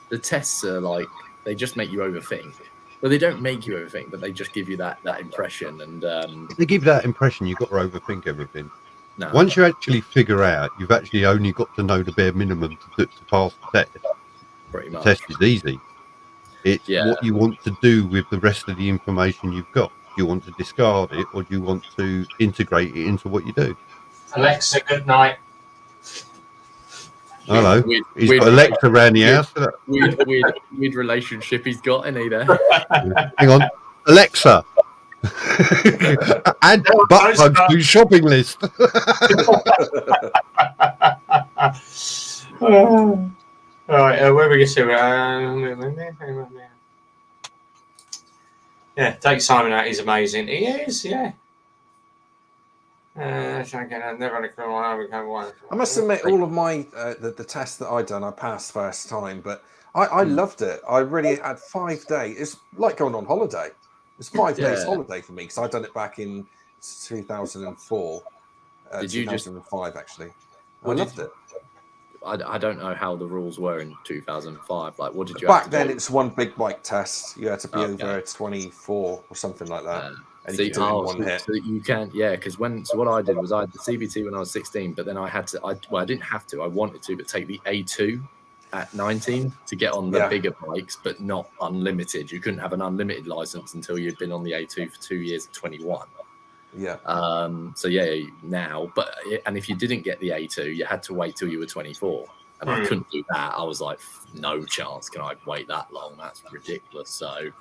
the tests are like, they just make you overthink. Well, they don't make you overthink, but they just give you that impression. And if they give you that impression, you've got to overthink everything. No. Once you actually figure out, you've actually only got to know the bare minimum to pass the test. Pretty much. The test is easy. It's what you want to do with the rest of the information you've got. Do you want to discard it, or do you want to integrate it into what you do? Alexa, good night. Hello. He's got Alexa around the house. Weird relationship he's got, isn't he, there? Hang on. Alexa. Add butt plugs to shopping list. All right, where are we going to? Yeah, take Simon out. He's amazing. He is, yeah. I must admit, all of my the tests that I done, I passed first time, but I loved it. I really had 5 days. It's like going on holiday. It's 5 days holiday for me because I done it back in 2004, Did you 2005 actually. I loved it. I don't know how the rules were in 2005. Like, what did you back have to then? do? It's one big bike test. You had to be over 24 or something like that. And See, you could do it in one hit. So you can't, because what I did was I had the CBT when I was 16, but then I had to, I didn't have to, I wanted to, but take the A2 at 19 to get on the bigger bikes, but not unlimited. You couldn't have an unlimited license until you'd been on the A2 for 2 years at 21. Yeah. So now, and if you didn't get the A2, you had to wait till you were 24. And I couldn't do that. I was like, no chance can I wait that long. That's ridiculous. So,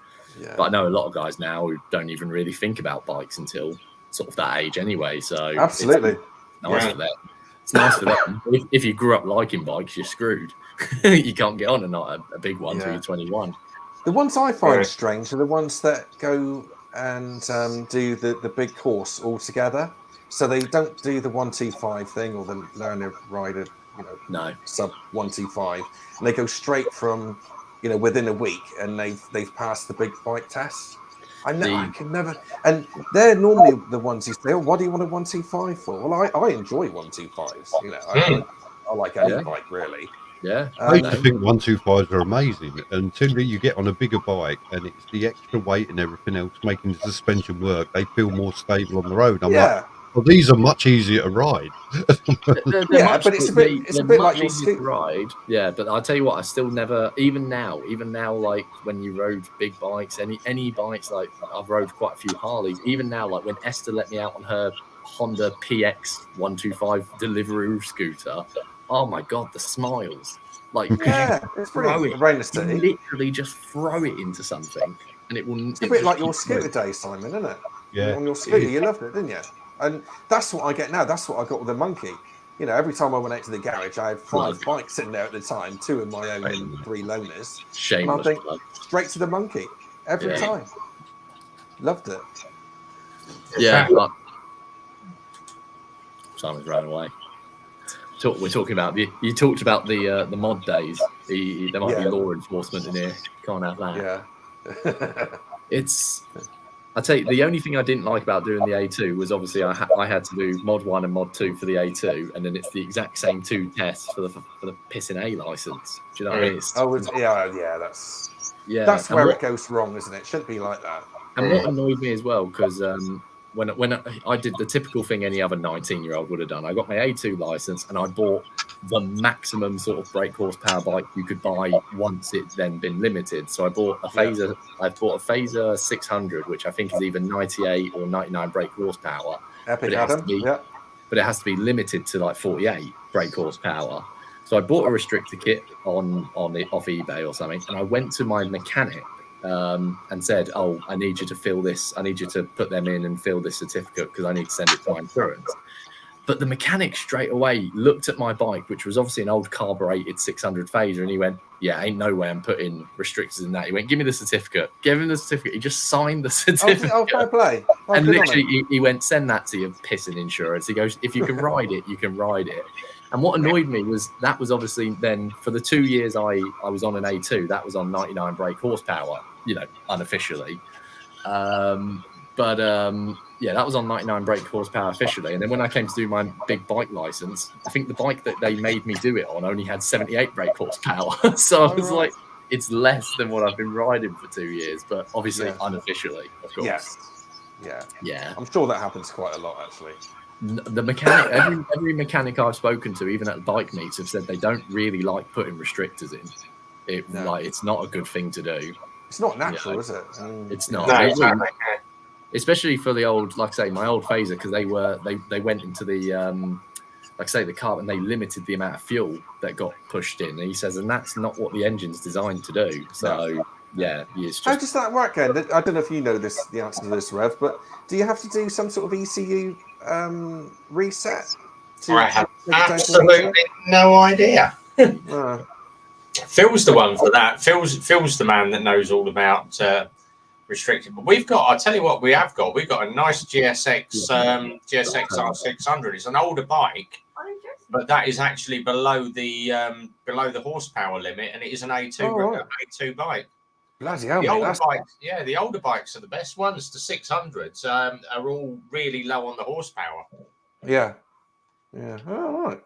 but I know a lot of guys now who don't even really think about bikes until sort of that age anyway. So absolutely, it's nice for them. It's nice for them. If you grew up liking bikes, you're screwed. You can't get on a big one until you're 21. The ones I find strange are the ones that go and do the big course all together. So they don't do the 125 thing or the learner rider, sub 125, and they go straight from, within a week, and they've passed the big bike test. I can never, and they're normally the ones who say, "Oh, what do you want a 125 for?" Well, I enjoy 125s. I like any bike really. Yeah, I used to think 125s are amazing until you get on a bigger bike and it's the extra weight and everything else making the suspension work. They feel more stable on the road. I'm like, well, these are much easier to ride. But it's a bit like your scooter ride. Yeah, but I'll tell you what, I still never, even now, like when you rode big bikes, any bikes, like I've rode quite a few Harleys. Even now, like when Esther let me out on her Honda PX 125 Deliveroo scooter. Oh my god, the smiles! Like, it's brilliant. You literally just throw it into something, and it will. It's a bit like your scooter days, Simon, isn't it? Yeah. On your scooter, you loved it, didn't you? And that's what I get now. That's what I got with the Monkey. Every time I went out to the garage, I had 5 bikes sitting there at the time, 2 of my own and 3 loaners. Shameless. And I think straight to the Monkey every time. Loved it. Yeah. Simon's ran away. We're talking about you talked about the mod days. There might be law enforcement in here. Can't have that. Yeah. I tell you, the only thing I didn't like about doing the A2 was obviously I had to do mod 1 and mod 2 for the A2, and then it's the exact same 2 tests for the pissing A license. Do you know what I mean? That's where it goes wrong, isn't it? It shouldn't be like that. And what annoyed me as well, because when I did the typical thing any other 19-year-old would have done, I got my A2 license and I bought the maximum sort of brake horsepower bike you could buy once it's then been limited. So I bought a Phaser. I bought a Phaser 600, which I think is either 98 or 99 brake horsepower. Epic Adam. But it has to be limited to like 48 brake horsepower. So I bought a restrictor kit off eBay or something, and I went to my mechanic. And said, "Oh, I need you to fill this. I need you to put them in and fill this certificate because I need to send it to my insurance." But the mechanic straight away looked at my bike, which was obviously an old carbureted 600 Phaser, and he went, "Yeah, ain't no way I'm putting restrictors in that." He went, "Give me the certificate." Gave him the certificate. He just signed the certificate. Oh, fair play. And literally, he went, "Send that to your pissing insurance." He goes, "If you can ride it, you can ride it." And what annoyed me was that was obviously then for the 2 years I was on an A2, that was on 99 brake horsepower, unofficially. That was on 99 brake horsepower officially. And then when I came to do my big bike license, I think the bike that they made me do it on only had 78 brake horsepower. So I was like, it's less than what I've been riding for 2 years, but obviously unofficially, of course. Yes. Yeah. I'm sure that happens quite a lot, actually. The mechanic, every mechanic I've spoken to, even at bike meets, have said they don't really like putting restrictors in. It's not a good thing to do. It's not natural, is it? It's not. Especially for the old, like I say, my old Phaser, because they went into the the car and they limited the amount of fuel that got pushed in. And he says, and that's not what the engine's designed to do. So how does that work, then? I don't know if you know the answer to this, Rev, but do you have to do some sort of ECU reset? I have absolutely no idea. Phil's the one for that. Phil's the man that knows all about restricted. But we've got, I'll tell you what, we've got a nice GSX R600. It's an older bike, but that is actually below the horsepower limit, and it is an A2 bike. Bloody hell, The mate, older bikes, the older bikes are the best ones. The 600s are all really low on the horsepower. Yeah. Oh, right.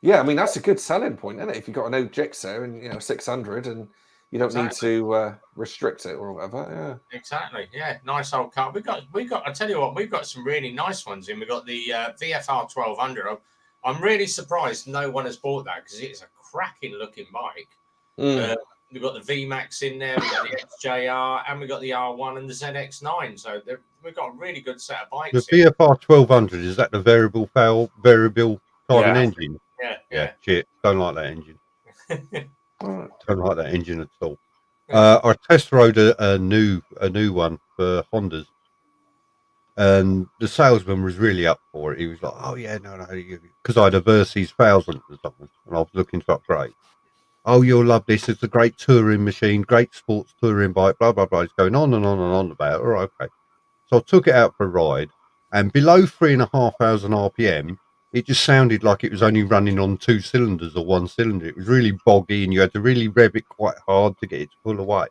Yeah, I mean that's a good selling point, isn't it? If you've got an old Gixxer and 600, and you don't need to restrict it or whatever. Yeah. Exactly. Yeah. Nice old car. We got. I tell you what, we've got some really nice ones in. We got the VFR 1200. I'm really surprised no one has bought that because it's a cracking looking bike. We've got the VMAX in there, we've got the XJR, and we've got the R1 and the ZX9. So we've got a really good set of bikes. The VFR 1200, is that the variable timing engine? Yeah. Shit, don't like that engine. Don't like that engine at all. I test rode a new one for Hondas, and the salesman was really up for it. He was like, "Oh yeah, no, because I had a Versys 1000 or something, and I was looking to upgrade. Oh, you'll love this. It's a great touring machine, great sports touring bike, blah, blah, blah." He's going on and on and on about it. All right, okay. So I took it out for a ride, and below 3,500 RPM, it just sounded like it was only running on 2 cylinders or 1 cylinder. It was really boggy, and you had to really rev it quite hard to get it to pull away.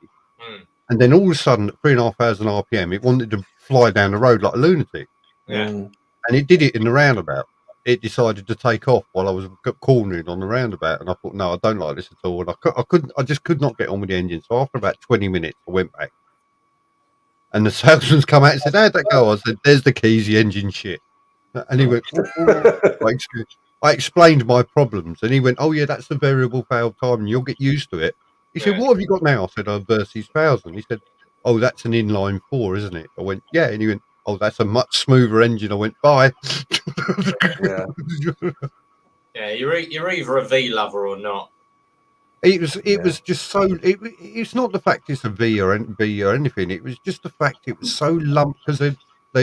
And then all of a sudden, at 3,500 RPM, it wanted to fly down the road like a lunatic. Yeah. And it did it in the roundabout. It decided to take off while I was cornering on the roundabout, and I thought, no, I don't like this at all. And I just could not get on with the engine. So after about 20 minutes, I went back, and the salesman's come out and said, "How'd that go?" I said, "There's the keys, the engine shit." And he went, I explained my problems, and he went, "Oh yeah, that's the variable valve time, and you'll get used to it." He said, "What have you got now?" I said, "Oh, Versys 1000. He said, "Oh, that's an inline 4, isn't it?" I went, "Yeah." And he went, "Oh, that's a much smoother engine." I went, "Bye." Yeah, you're either a V lover or not. It was just so. It's not the fact it's a V or anything. It was just the fact it was so lumped because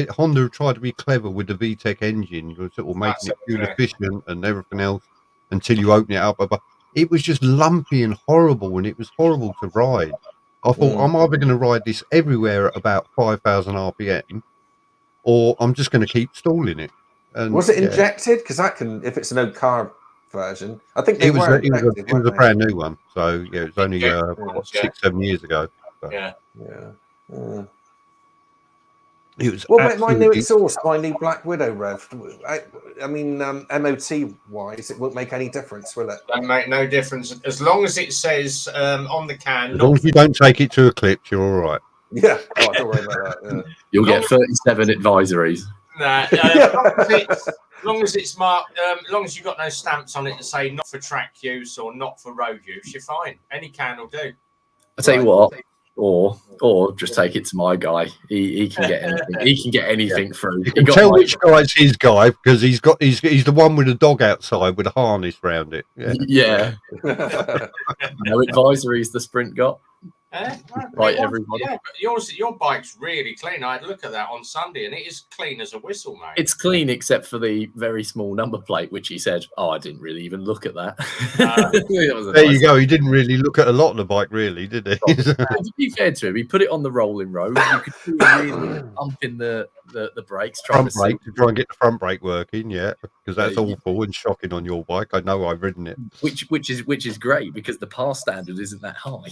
Honda tried to be clever with the VTEC engine, sort of making it fuel efficient and everything else until you open it up. But it was just lumpy and horrible, and it was horrible to ride. I thought I'm either going to ride this everywhere at about 5,000 RPM, or I'm just going to keep stalling it. And was it injected? Because that can, if it's an old car version, I think it was a brand new one. So yeah, it was only 6-7 years ago. So. Yeah. It was. What about my new exhaust, my new Black Widow rev? I mean, MOT wise, it won't make any difference, will it? Don't make no difference as long as it says on the can. As long as you don't take it to Eclipse, you're all right. Yeah, don't worry about that. Yeah. You'll get 37 advisories. Nah, as long as it's marked, as long as you've got no stamps on it to say not for track use or not for road use, you're fine. Any can will do. I tell you what, or just take it to my guy. He can get anything. He can get anything through. You can tell which guy's his guy because he's the one with the dog outside with a harness round it. Yeah. No advisories the Sprint got. Right, everybody. Yeah, but your bike's really clean. I had a look at that on Sunday, and it is clean as a whistle, mate. It's clean except for the very small number plate, which he said, "Oh, I didn't really even look at that." There you go. He didn't really look at a lot of the bike, really, did he? To be fair to him, he put it on the rolling road. You could see him really pumping the brakes, trying to try and get the front brake working. Yeah, because that's awful and shocking on your bike. I know, I've ridden it. Which is great because the pass standard isn't that high.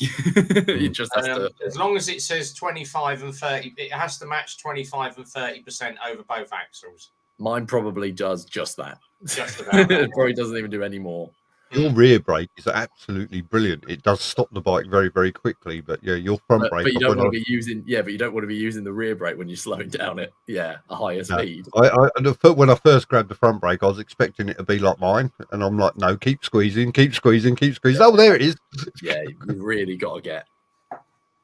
You just have to. As long as it says 25 and 30, it has to match 25 and 30% over both axles. Mine probably does just that. Just about. It probably doesn't even do any more. Your rear brake is absolutely brilliant. It does stop the bike very, very quickly. But yeah, your front brake. But you don't want to be using. Yeah, but you don't want to be using the rear brake when you're slowing down at a higher speed. When I first grabbed the front brake, I was expecting it to be like mine, and I'm like, no, keep squeezing, keep squeezing, keep squeezing. Oh, there it is. Yeah, you've really got to get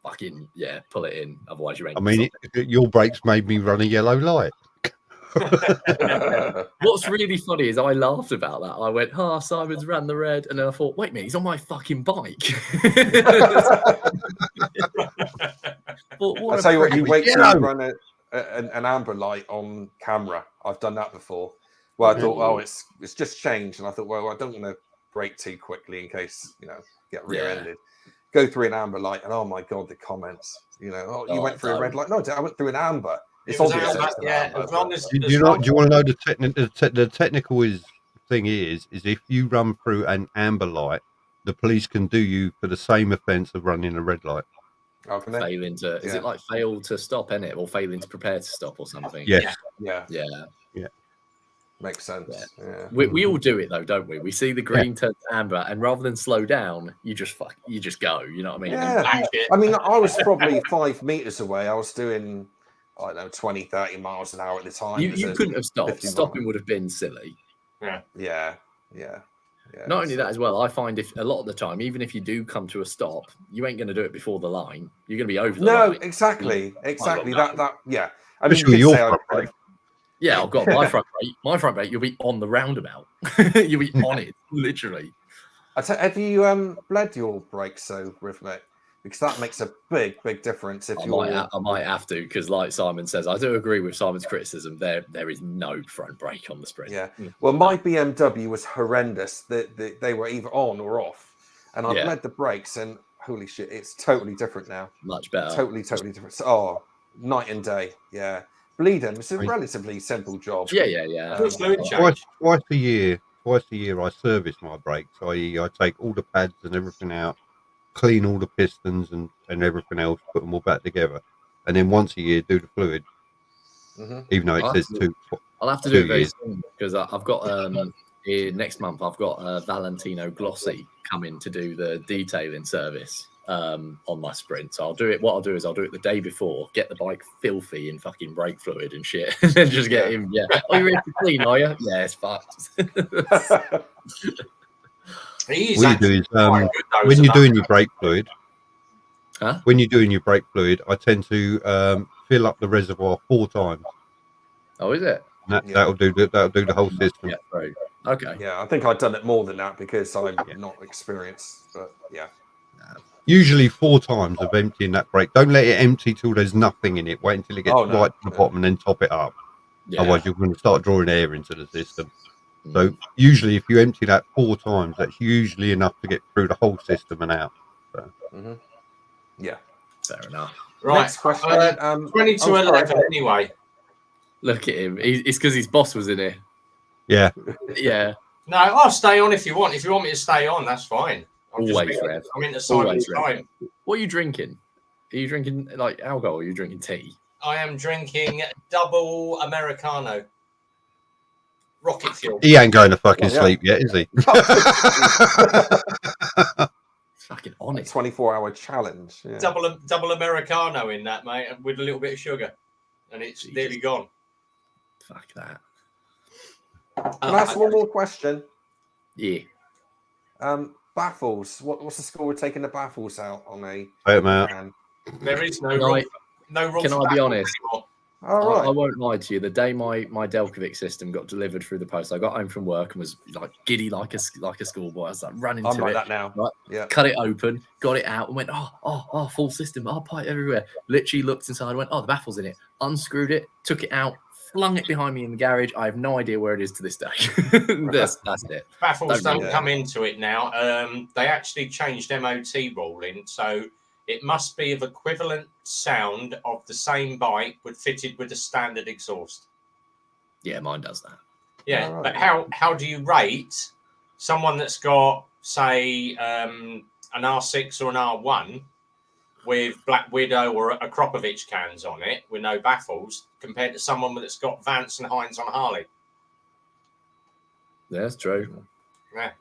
fucking pull it in. Otherwise, you ain't. I mean, your brakes made me run a yellow light. What's really funny is I laughed about that. I went, Simon's ran the red, and then I thought, wait a minute, he's on my fucking bike. I'll tell you what, you wait till you run an amber light on camera. I've done that before. Well, I thought, it's just changed, and I thought, well, I don't want to brake too quickly in case get rear-ended. go through an amber light, and oh my god, the comments. You know, oh, you went through a red light. No, I went through an amber. It's obvious. Amber, it's as long as, do you want to know the technical thing is if you run through an amber light, the police can do you for the same offence of running a red light. Failing to is it like fail to stop, innit, or failing to prepare to stop or something? Yes. Yeah. Makes sense. Yeah. We all do it though, don't we? We see the green turn to amber, and rather than slow down, you just go. You know what I mean? Yeah. I mean, I was probably 5 meters away. I was doing, I don't know, 20, 30 miles an hour at the time. You couldn't have stopped. Stopping would have been silly. Yeah. Not only that as well, I find if a lot of the time, even if you do come to a stop, you ain't going to do it before the line. You're going to be over the line. No, exactly. That. Yeah. I mean, you can say yeah, I've got my front brake. My front brake, you'll be on the roundabout. You'll be on it, literally. Have you bled your brakes so rhythmic? Because that makes a big difference. If I might have to, because like Simon says, I do agree with Simon's criticism. There is no front brake on the Sprint. Yeah. Well, my BMW was horrendous. They were either on or off, and I bled the brakes, and holy shit, it's totally different now. Much better. Totally different. So, night and day. Yeah. Bleeding. It's a relatively simple job. Yeah. Twice a year, I service my brakes. I take all the pads and everything out, clean all the pistons and everything else, put them all back together, and then once a year do the fluid. Even though it says 2. I'll have to do it very soon because I've got next month. I've got Valentino Glossy coming to do the detailing service on my Sprint. So I'll do it. What I'll do is I'll do it the day before, get the bike filthy in fucking brake fluid and shit, and then just get him. Yeah. Oh, you're ready to clean, are you? Yeah, it's fucked. What you do is when you're doing your brake fluid, when you're doing your brake fluid, I tend to fill up the reservoir 4 times. Oh, is it? That'll do the whole system. Yeah, right. Okay. Yeah, I think I've done it more than that because I'm not experienced. But yeah. Usually 4 times of emptying that brake. Don't let it empty till there's nothing in it. Wait until it gets right to the bottom and then top it up. Yeah. Otherwise, you're going to start drawing air into the system. So usually, if you empty that 4 times, that's usually enough to get through the whole system and out. So. Yeah, fair enough. Right, next question. 20-11 anyway. Look at him. It's because his boss was in here. Yeah. Yeah. No, I'll stay on if you want. If you want me to stay on, that's fine. Always, Rev. I'm into Simon's time. What are you drinking? Are you drinking like alcohol or are you drinking tea? I am drinking double Americano. Rocket fuel. He ain't going to fucking sleep yet, is he? Fucking on it. 24-hour challenge. Yeah. Double Americano in that, mate, with a little bit of sugar. And it's nearly gone. Fuck that. Can I ask one more question? Yeah. Baffles. What's the score with taking the baffles out on a man? There is no rule. Can I be honest? Anymore. All right. I won't lie to you. The day my Delcovic system got delivered through the post, I got home from work and was like giddy like a schoolboy. I was like running to it. I'm like that now. Right? Yeah. Cut it open, got it out, and went, oh, full system, pipe everywhere. Literally looked inside, went, the baffle's in it. Unscrewed it, took it out, flung it behind me in the garage. I have no idea where it is to this day. That's it. Baffles don't come into it now. They actually changed MOT ruling, so it must be of equivalent sound of the same bike, but fitted with a standard exhaust. Yeah, mine does that. Yeah, right. But how do you rate someone that's got, say, an R6 or an R1 with Black Widow or a Kropovich cans on it with no baffles compared to someone that's got Vance and Hines on a Harley? Yeah, that's true. Yeah.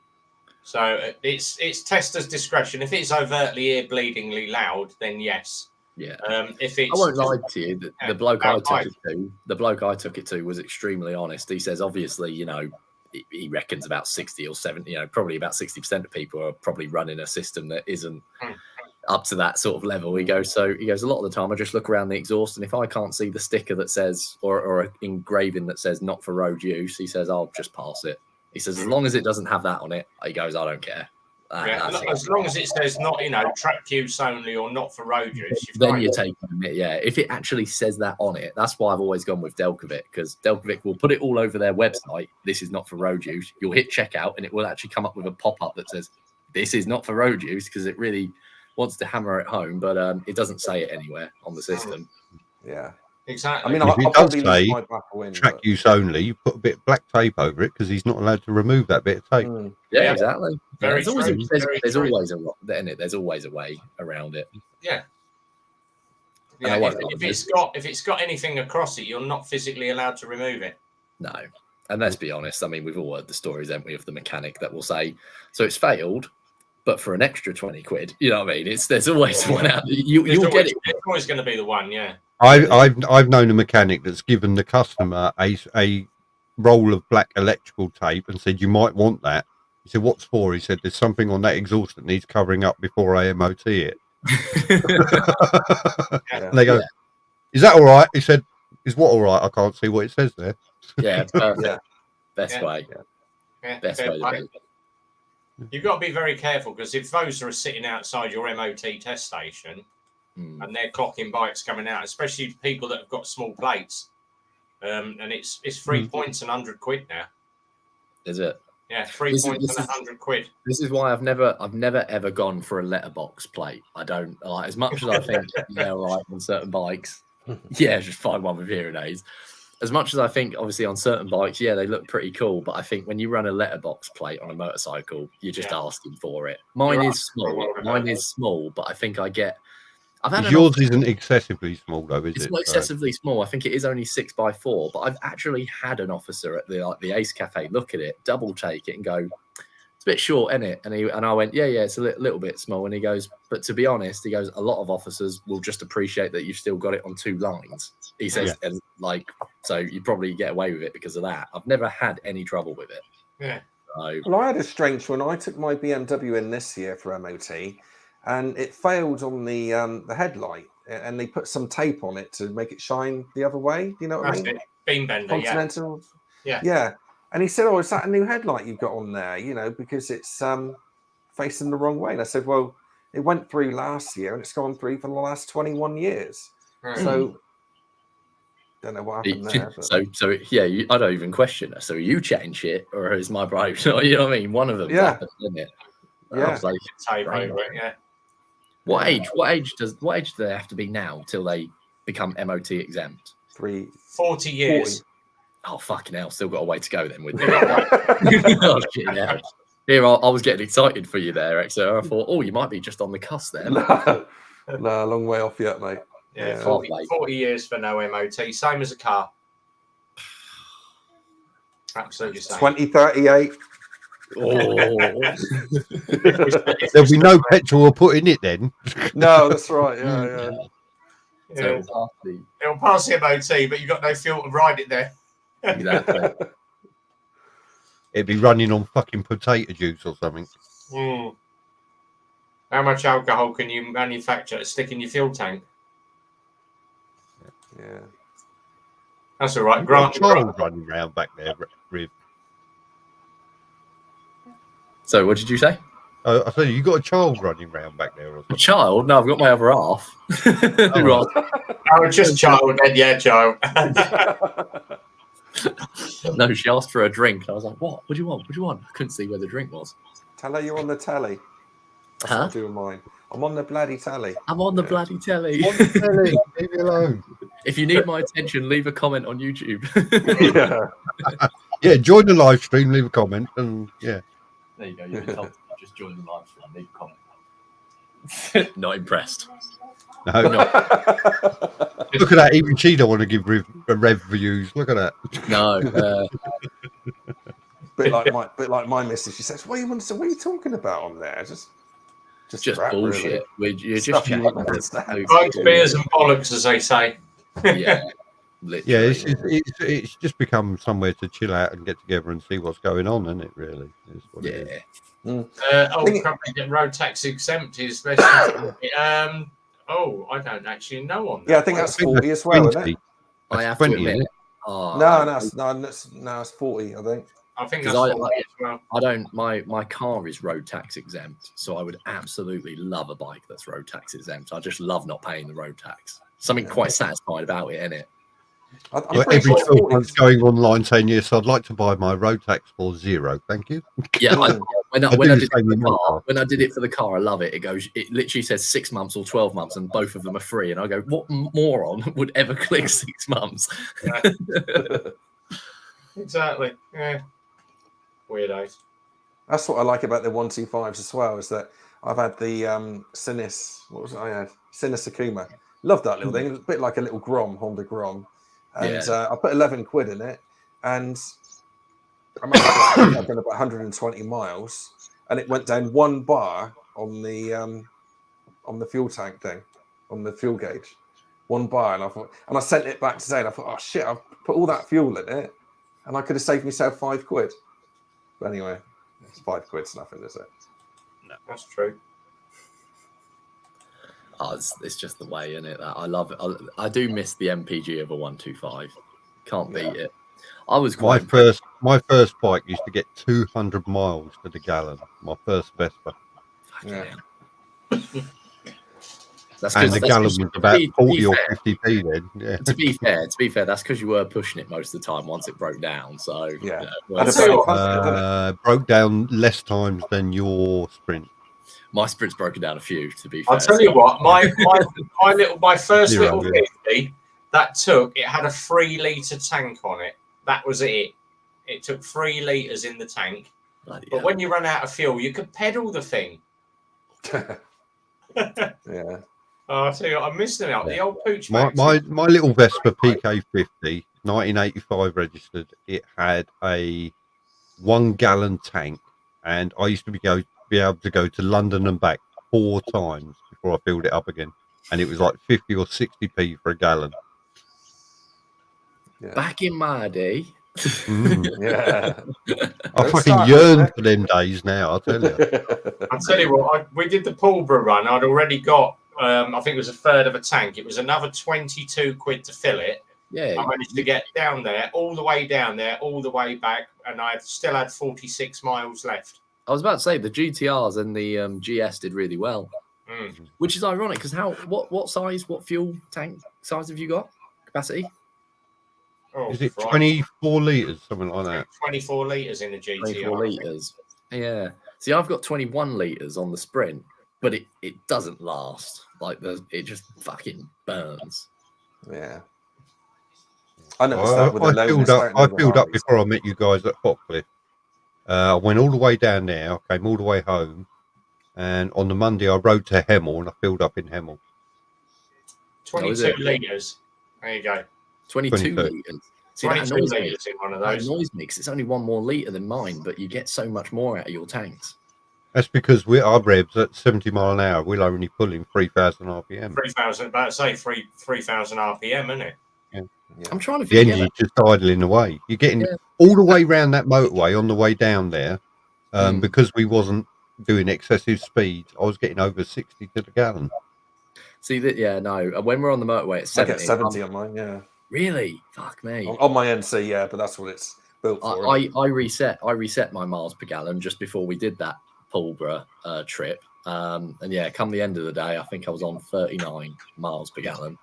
So it's tester's discretion. If it's overtly ear-bleedingly loud, then yes. Yeah. If it's, I won't lie to you. The bloke I took it to was extremely honest. He says, obviously, he reckons about 60 or 70. Probably about 60% of people are probably running a system that isn't up to that sort of level. He goes, a lot of the time I just look around the exhaust, and if I can't see the sticker that says or an engraving that says not for road use, he says I'll just pass it. He says, as long as it doesn't have that on it, he goes, I don't care. As long as it says not, track use only or not for road use. Then you're taking it, yeah. If it actually says that on it, that's why I've always gone with Delcovic, because Delcovic will put it all over their website. This is not for road use. You'll hit checkout and it will actually come up with a pop-up that says, this is not for road use, because it really wants to hammer it home, but it doesn't say it anywhere on the system. Yeah. Exactly. I mean, If I'll it does probably say leave my baffle in. track but- use only, you put a bit of black tape over it because he's not allowed to remove that bit of tape. Mm. Yeah, Yeah. exactly. Very There's always true. Very there's true. always a isn't it? There's always a way around it. Yeah. And I Yeah, won't if it's got anything across it, you're not physically allowed to remove it. No. And let's be honest, I mean, we've all heard the stories, haven't we, of the mechanic that will say, so it's failed, but for an extra 20 quid, you know what I mean? There's always one out. You'll get it. It's always going to be the one, yeah. I've known a mechanic that's given the customer a roll of black electrical tape and said, you might want that. He said, what's for? He said, there's something on that exhaust that needs covering up before I MOT it. And they go, is that all right? He said, is what all right? I can't see what it says there. Yeah, perfect. Yeah. Best way. Yeah, Best fair way to play. be. You've got to be very careful because if those are sitting outside your MOT test station and they're clocking bikes coming out, especially people that have got small plates, and it's 3 points and 100 quid now. Is it? Yeah, 3 points and 100 quid. This is why I've never ever gone for a letterbox plate. I don't like as much as I think, yeah, right, on certain bikes. Yeah, just find one with hearing aids. As much as I think, obviously, on certain bikes, yeah, they look pretty cool. But I think when you run a letterbox plate on a motorcycle, you're just asking for it. Mine is small. But I think I get. Yours isn't excessively small, though, is it? It's not excessively small. I think it is only 6x4. But I've actually had an officer at the Ace Cafe look at it, double take it, and go, "It's a bit short, isn't it?" And I went, "Yeah, it's a little bit small." And he goes, "But to be honest, he goes, a lot of officers will just appreciate that you've still got it on 2 lines." He says, and like, so you probably get away with it because of that. I've never had any trouble with it. Yeah. So, Well, I had a strange one. I took my BMW in this year for MOT, and it failed on the headlight, and they put some tape on it to make it shine the other way. You know what I mean? It. Beam bender, Continental. Yeah. Yeah. And he said, "Oh, is that a new headlight you've got on there? You know, because it's facing the wrong way." And I said, "Well, it went through last year, and it's gone through for the last 21 years. Right. So." Don't know what happened there. But... so yeah, I don't even question her. So are you chatting shit, or is my bro? You know what I mean? One of them, happened, isn't it? Yeah. I was like, Tape over it, yeah. What age do they have to be now till they become MOT exempt? 40 years. 40. Oh fucking hell! Still got a way to go then with it. Oh, shit, yeah. Here, I was getting excited for you there, XR. I thought, oh, you might be just on the cusp there. No, long way off yet, mate. Yeah, 40 years for no MOT, same as a car. Absolutely same. 2038. Oh. There'll be no petrol put in it then. No, that's right. Yeah. Yeah. It'll pass the MOT, but you've got no fuel to ride it there. Exactly. It'd be running on fucking potato juice or something. How much alcohol can you manufacture to stick in your fuel tank? Yeah. That's all right. You've Grant, got a child running around back there, Riv. So what did you say? I said you got a child running around back there or A something. child? No, I've got my other half. Oh. Oh, just child then, yeah, child. No, she asked for a drink. And I was like, what? What do you want? What do you want? I couldn't see where the drink was. Tell her you're on the telly. That's what I do with mine. I'm on the bloody telly. I'm on the bloody telly. On the telly. Leave me alone. If you need my attention, leave a comment on YouTube. Yeah, join the live stream, leave a comment, and yeah. There you go. You've been told to just join the live stream. Leave a comment. Not impressed. No. Look at that. Even she don't want to give Rev reviews. Look at that. No. bit like my missus. She says, "What are you talking about on there? Just crap, bullshit. Really. You're Stuff just you wouldn't understand." Bikes, beers, and bollocks, as they say. Yeah. Yeah, it's just become somewhere to chill out and get together and see what's going on, isn't it? Really, is what it is. Probably get road tax exempt is less. I don't actually know on that. Yeah, I think that's 40 as well, isn't it? I have to 20, admit. No, it's 40. I think. I think that's 40 as well. I don't. My car is road tax exempt, so I would absolutely love a bike that's road tax exempt. I just love not paying the road tax. Something quite satisfying about it, isn't it? I'm Well, pretty every sure 12 40s. months going online saying, yes, I'd like to buy my road tax for 0. Thank you. Yeah, when I do did the it same for the with my car, car. when I did it for the car, I love it. It literally says 6 months or 12 months, and both of them are free. And I go, what moron would ever click 6 months? Exactly. Yeah. Weirdos. That's what I like about the 125s as well, is that I've had the Sinis, what was it I had? Sinis Akuma. Love that little thing. It's a bit like a little Honda Grom. And I put 11 quid in it, and I've done about 120 miles, and it went down 1 bar on the fuel tank thing, on the fuel gauge. 1 bar, and I sent it back today, and I thought, oh shit, I've put all that fuel in it, and I could have saved myself 5 quid. But anyway, it's 5 quid's nothing, is it? No, that's true. Oh, it's just the way, isn't it? I love it. I do miss the MPG of a 125. Can't beat it. I was My quite first bike used to get 200 miles to the gallon. My first Vespa. Yeah. And the gallon was about 40 or 50p then. Yeah. To be fair, that's because you were pushing it most of the time once it broke down. So yeah, broke down less times than your Sprint. My Sprint's broken down a few. To be fair, I'll tell you what, my first little 50 it had a 3 litre tank on it. That was it. It took 3 litres in the tank. But when you run out of fuel, you could pedal the thing. Yeah. Oh, I'll tell you what, I'm missing out. The old pooch. My little Vespa PK50, 1985 registered. It had a 1 gallon tank, and I used to be able to go to London and back 4 times before I filled it up again, and it was like 50 or 60p for a gallon. Yeah. Back in my day. Yeah. I fucking yearn for them days now, I'll tell you. I'll tell you what, we did the Pulborough run. I'd already got, I think it was a third of a tank. It was another 22 quid to fill it. Yeah. I managed to get down there, all the way down there, all the way back, and I still had 46 miles left. I was about to say the GTRs and the GS did really well, which is ironic because what fuel tank size have you got? Capacity? Oh, is it 24 litres, something like that? 24 litres in the GTR. 24 litres. Yeah. See, I've got 21 litres on the Sprint, but it doesn't last. Like it just fucking burns. Yeah. I noticed that with I filled up before I met you guys at Hotcliffe. I went all the way down there, I came all the way home, and on the Monday I rode to Hemel and I filled up in Hemel. 22 litres. There you go. 22 litres. See, that annoys me. In one of those. That annoys me because it's only 1 more litre than mine, but you get so much more out of your tanks. That's because our revs at 70 mile an hour, we're only pulling 3,000 RPM. 3,000, about to say 3,000 RPM, isn't it? Yeah. I'm trying to the engine's just idling away. You're getting all the way around that motorway on the way down there, because we wasn't doing excessive speeds. I was getting over 60 to the gallon. See that? Yeah, no. When we're on the motorway, it's 70. I get 70 on mine. Yeah. Really? Fuck me. On my NC, yeah, but that's what it's built for. I reset my miles per gallon just before we did that Pulborough trip, and yeah, come the end of the day, I think I was on 39 miles per gallon.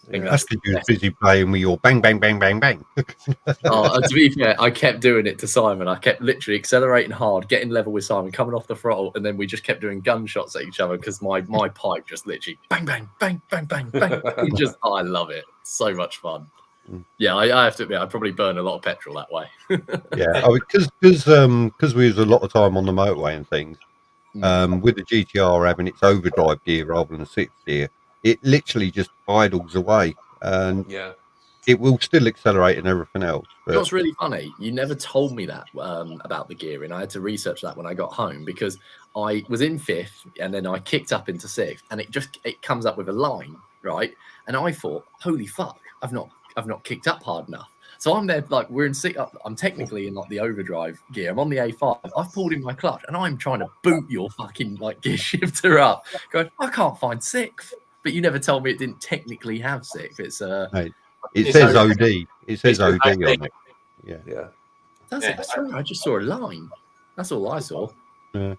That's because you were busy playing with your bang, bang, bang, bang, bang. To be fair, I kept doing it to Simon. I kept literally accelerating hard, getting level with Simon, coming off the throttle, and then we just kept doing gunshots at each other because my pipe just literally bang, bang, bang, bang, bang, bang. I love it. So much fun. Yeah, I have to admit, I probably burn a lot of petrol that way. Yeah, because we use a lot of time on the motorway and things. With the GTR having its overdrive gear rather than 6th gear, it literally just idles away, and it will still accelerate and everything else. But... What's really funny, you never told me that about the gearing. I had to research that when I got home because I was in 5th and then I kicked up into 6th, and it comes up with a line, right? And I thought, holy fuck, I've not kicked up hard enough. So I'm there, like we're in 6th. I'm technically in like the overdrive gear. I'm on the A5. I've pulled in my clutch, and I'm trying to boot your fucking like gear shifter up. Going, I can't find 6th. But you never told me it didn't technically have 6th. It's it says OD. It says OD on it. Yeah. That's it. I just saw a line. That's all I saw. Yeah.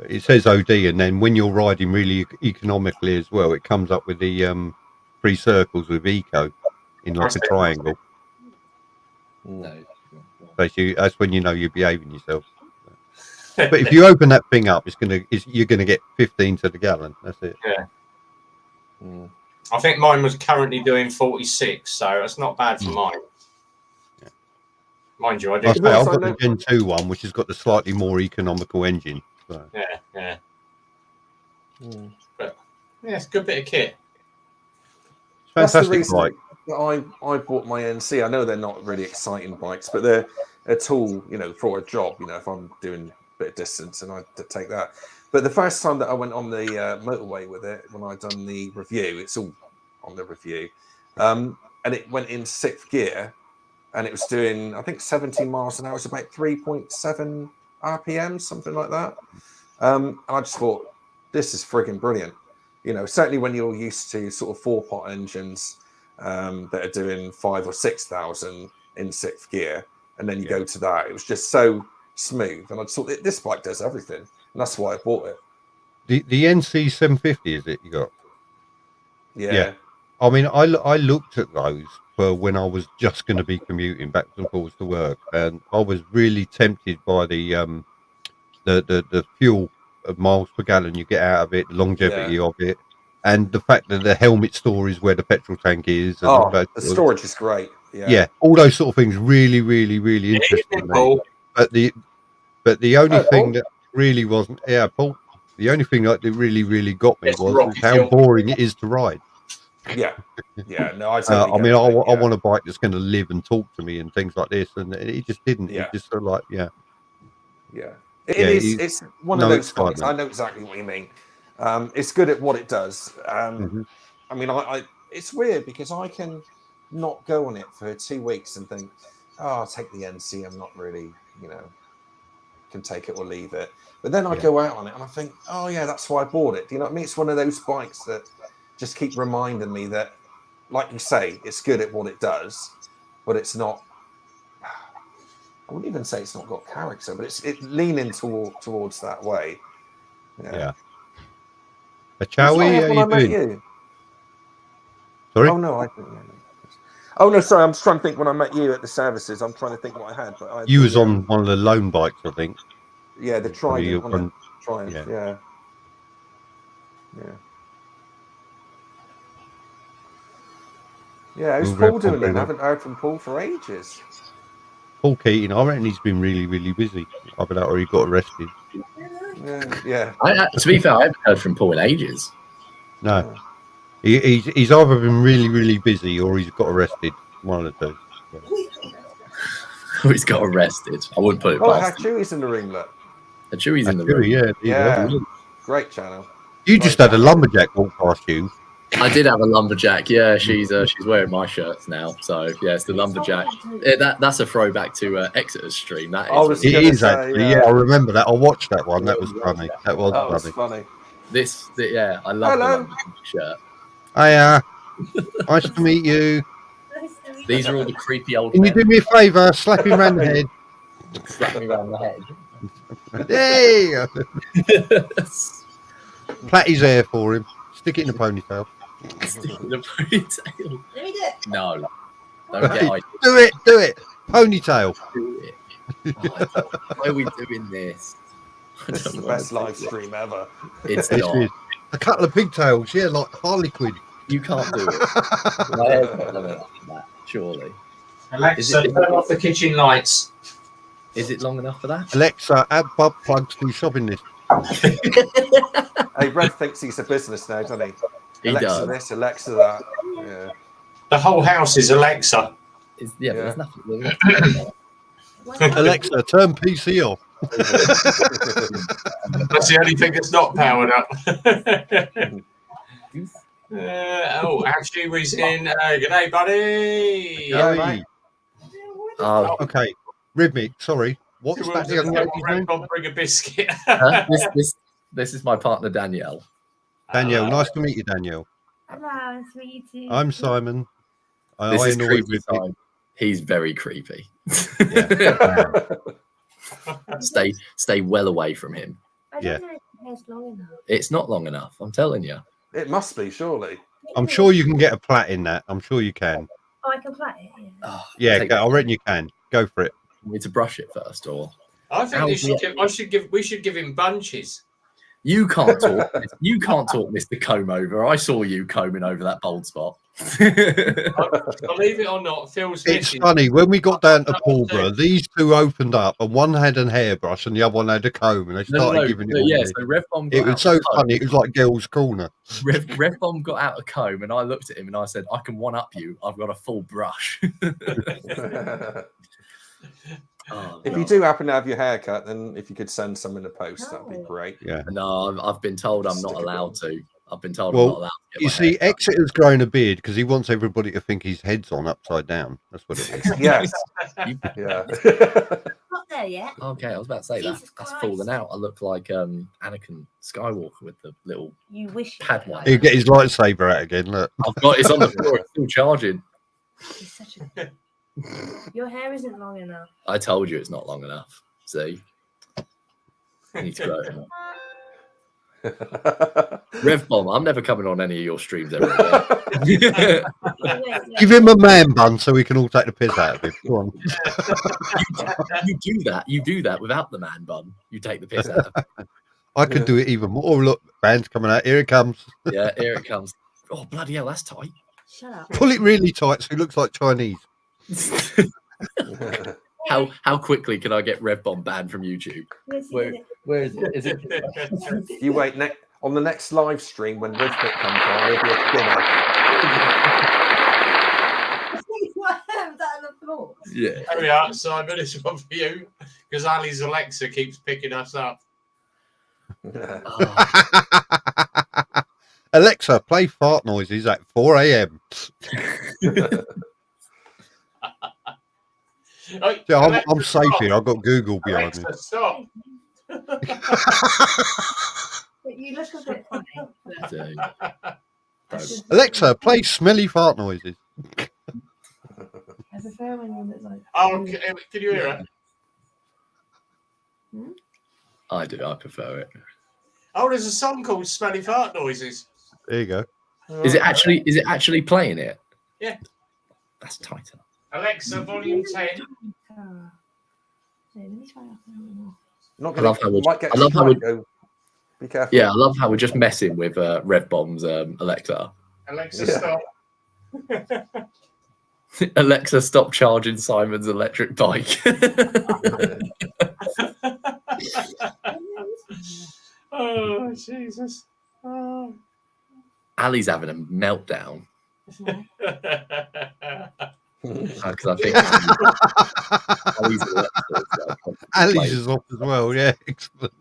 It says OD, and then when you're riding really economically as well, it comes up with the 3 circles with eco in like a triangle. No. That's when you know you're behaving yourself. But if you open that thing up, you're gonna get 15 to the gallon. That's it. Yeah. I think mine was currently doing 46, so that's not bad for mine. Yeah. Mind you, I I've do. got the Gen 2 one, which has got the slightly more economical engine. So. Yeah. But yeah, it's a good bit of kit. That's the Fantastic reason bike. that I bought my NC. I know they're not really exciting bikes, but they're a tool, for a job. If I'm doing a bit of distance, and I take that. But the first time that I went on the motorway with it, when I'd done the review, it's all on the review, and it went in 6th gear, and it was doing, I think, 17 miles an hour. It's about 3.7 RPM, something like that. And I just thought, this is frigging brilliant. Certainly when you're used to sort of 4-pot engines that are doing 5,000 or 6,000 in 6th gear, and then you go to that, it was just so smooth. And I just thought, this bike does everything. And that's why I bought it. The NC 750, is it you got? Yeah. I mean, I looked at those for when I was just going to be commuting back and forwards to work, and I was really tempted by the fuel miles per gallon you get out of it, the longevity of it, and the fact that the helmet store is where the petrol tank is. And the storage is great. Yeah, all those sort of things really, really, really interesting me. But the only thing that really wasn't, Paul. The only thing that really, really got me was how boring it is to ride. Yeah. No, I want a bike that's going to live and talk to me and things like this, and it just didn't. Yeah. It just sort of like, yeah. It's one of those bikes. I know exactly what you mean. It's good at what it does. I mean, it's weird because I can not go on it for 2 weeks and think, I'll take the NC. I'm not really, can take it or leave it. But then I go out on it and I think, oh yeah, that's why I bought it. Do you know what I mean? It's one of those bikes that just keep reminding me that, like you say, it's good at what it does, but it's not. I wouldn't even say it's not got character, but it's leaning towards that way. Yeah. Chowie, how you doing? Sorry? Oh no, I think. Oh no, sorry. I'm just trying to think when I met you at the services. I'm trying to think what I had, but you was on one of the loan bikes, I think. Yeah, the Triumph. Triumph. Yeah. How's Paul doing then? I haven't heard from Paul for ages. Paul Keating, I reckon he's been really, really busy. I bet or he got arrested. Yeah. To be fair, I haven't heard from Paul in ages. No. He's either been really, really busy or he's got arrested. One of the two. He's got arrested. I wouldn't put it past him. Chewie's in the ring, look. Chewie's in the ring. Yeah. Great channel. You just had a lumberjack walk past you. I did have a lumberjack. Yeah, she's wearing my shirts now. So yeah, it's the lumberjack. That's a throwback to Exeter's stream. That is. It is actually. Yeah, I remember that. I watched that one. That was funny. That was funny. I love the lumberjack shirt. Hiya. Nice to meet you. These are all the creepy old. Can you do me a favour? Slap him around the head. Slap me around the head. Hey! Plait his hair for him. Stick it in a ponytail. Stick it in a ponytail. No. Don't get Do it. Ponytail. Do it. Why are we doing this? This is the best live stream ever. It's not. A couple of pigtails, like Harlequin. You can't do it. My hair's not long enough for that, surely. Alexa, turn off the kitchen lights. Is it long enough for that? Alexa, add butt plugs to shopping list. Hey, Red thinks he's a business now, doesn't he? He Alexa does. this, Alexa that. Yeah. The whole house is Alexa. But there's nothing. Alexa, turn PC off. That's the only thing that's not powered up. Actually, we's in. Good day, buddy. Hey. Okay. Rhythmic, sorry. What's that young lady's name? Bring a biscuit. This is my partner, Danielle. Danielle, nice to meet you, Danielle. Hello, nice to meet you too. I'm Simon. This is creepy time. He's very creepy. Stay well away from him. I don't know if the hair's long enough. It's not long enough, I'm telling you. It must be, surely. I'm sure you can get a plait in that. I'm sure you can. Oh, I can play it. Yeah. Oh, Yeah, I reckon you can. Go for it. Want me to brush it first, or I think we should give him bunches. you can't talk? You can't talk, Mr. Comb Over. I saw you combing over that bald spot. Believe it or not, Phil's It's missing. funny, when we got down to Pulborough, these two opened up, and one had a hairbrush and the other one had a comb, and they started giving it all yeah, me. so Revbomb It was so funny. It was like Girls' Corner. Revbomb got out a comb, and I looked at him and I said, "I can one up you. I've got a full brush." If you do happen to have your hair cut, then if you could send some in the post, that'd be great. Yeah. No, I've been told I'm not allowed to. I've been told Well, I'm not allowed to. You see, Exeter's growing a beard because he wants everybody to think his head's on upside down. That's what it is. Yes. Yeah. Not there yet. Okay, I was about to say Jesus that's Christ. fallen out. I look like Anakin Skywalker with the little You wish. pad one. He'll get his lightsaber out again. Look. I've got it's on the floor. It's still charging. You're such a... Your hair isn't long enough. I told you it's not long enough. See, I need to grow it out. Revbomb, I'm never coming on any of your streams ever again. Give him a man bun so we can all take the piss out of him. Go on. You do that without the man bun. You take the piss out of him. I could do it even more. Oh, look, band's coming out. Here it comes. Yeah, here it comes. Oh, bloody hell, that's tight. Shut up. Pull it really tight so he looks like Chinese. How quickly can I get Revbomb banned from YouTube? Where is it? Is it? You wait. On the next live stream when Rivbit comes on, there'll be a spinner. that on the floor? Yeah. There we are, Simon. It's one for you because Ali's Alexa keeps picking us up. Alexa, play fart noises at 4 a.m. Yeah, I'm safe here. I've got Google behind Alexa, me. stop. But you look a bit funny. Alexa, play smelly fart noises. I prefer when you look like. Oh, can you hear it? I do. I prefer it. Oh, there's a song called "Smelly Fart Noises." There you go. Is it actually playing it? Yeah. That's tighter. Alexa, volume 10. Let me try that. Not I love how we're be careful. Yeah, I love how we're just messing with Revbomb's Alexa. Alexa, stop. Alexa, stop charging Simon's electric bike. Oh, Jesus. Oh. Ali's having a meltdown. Because I think Ali's is off as well. Yeah, excellent.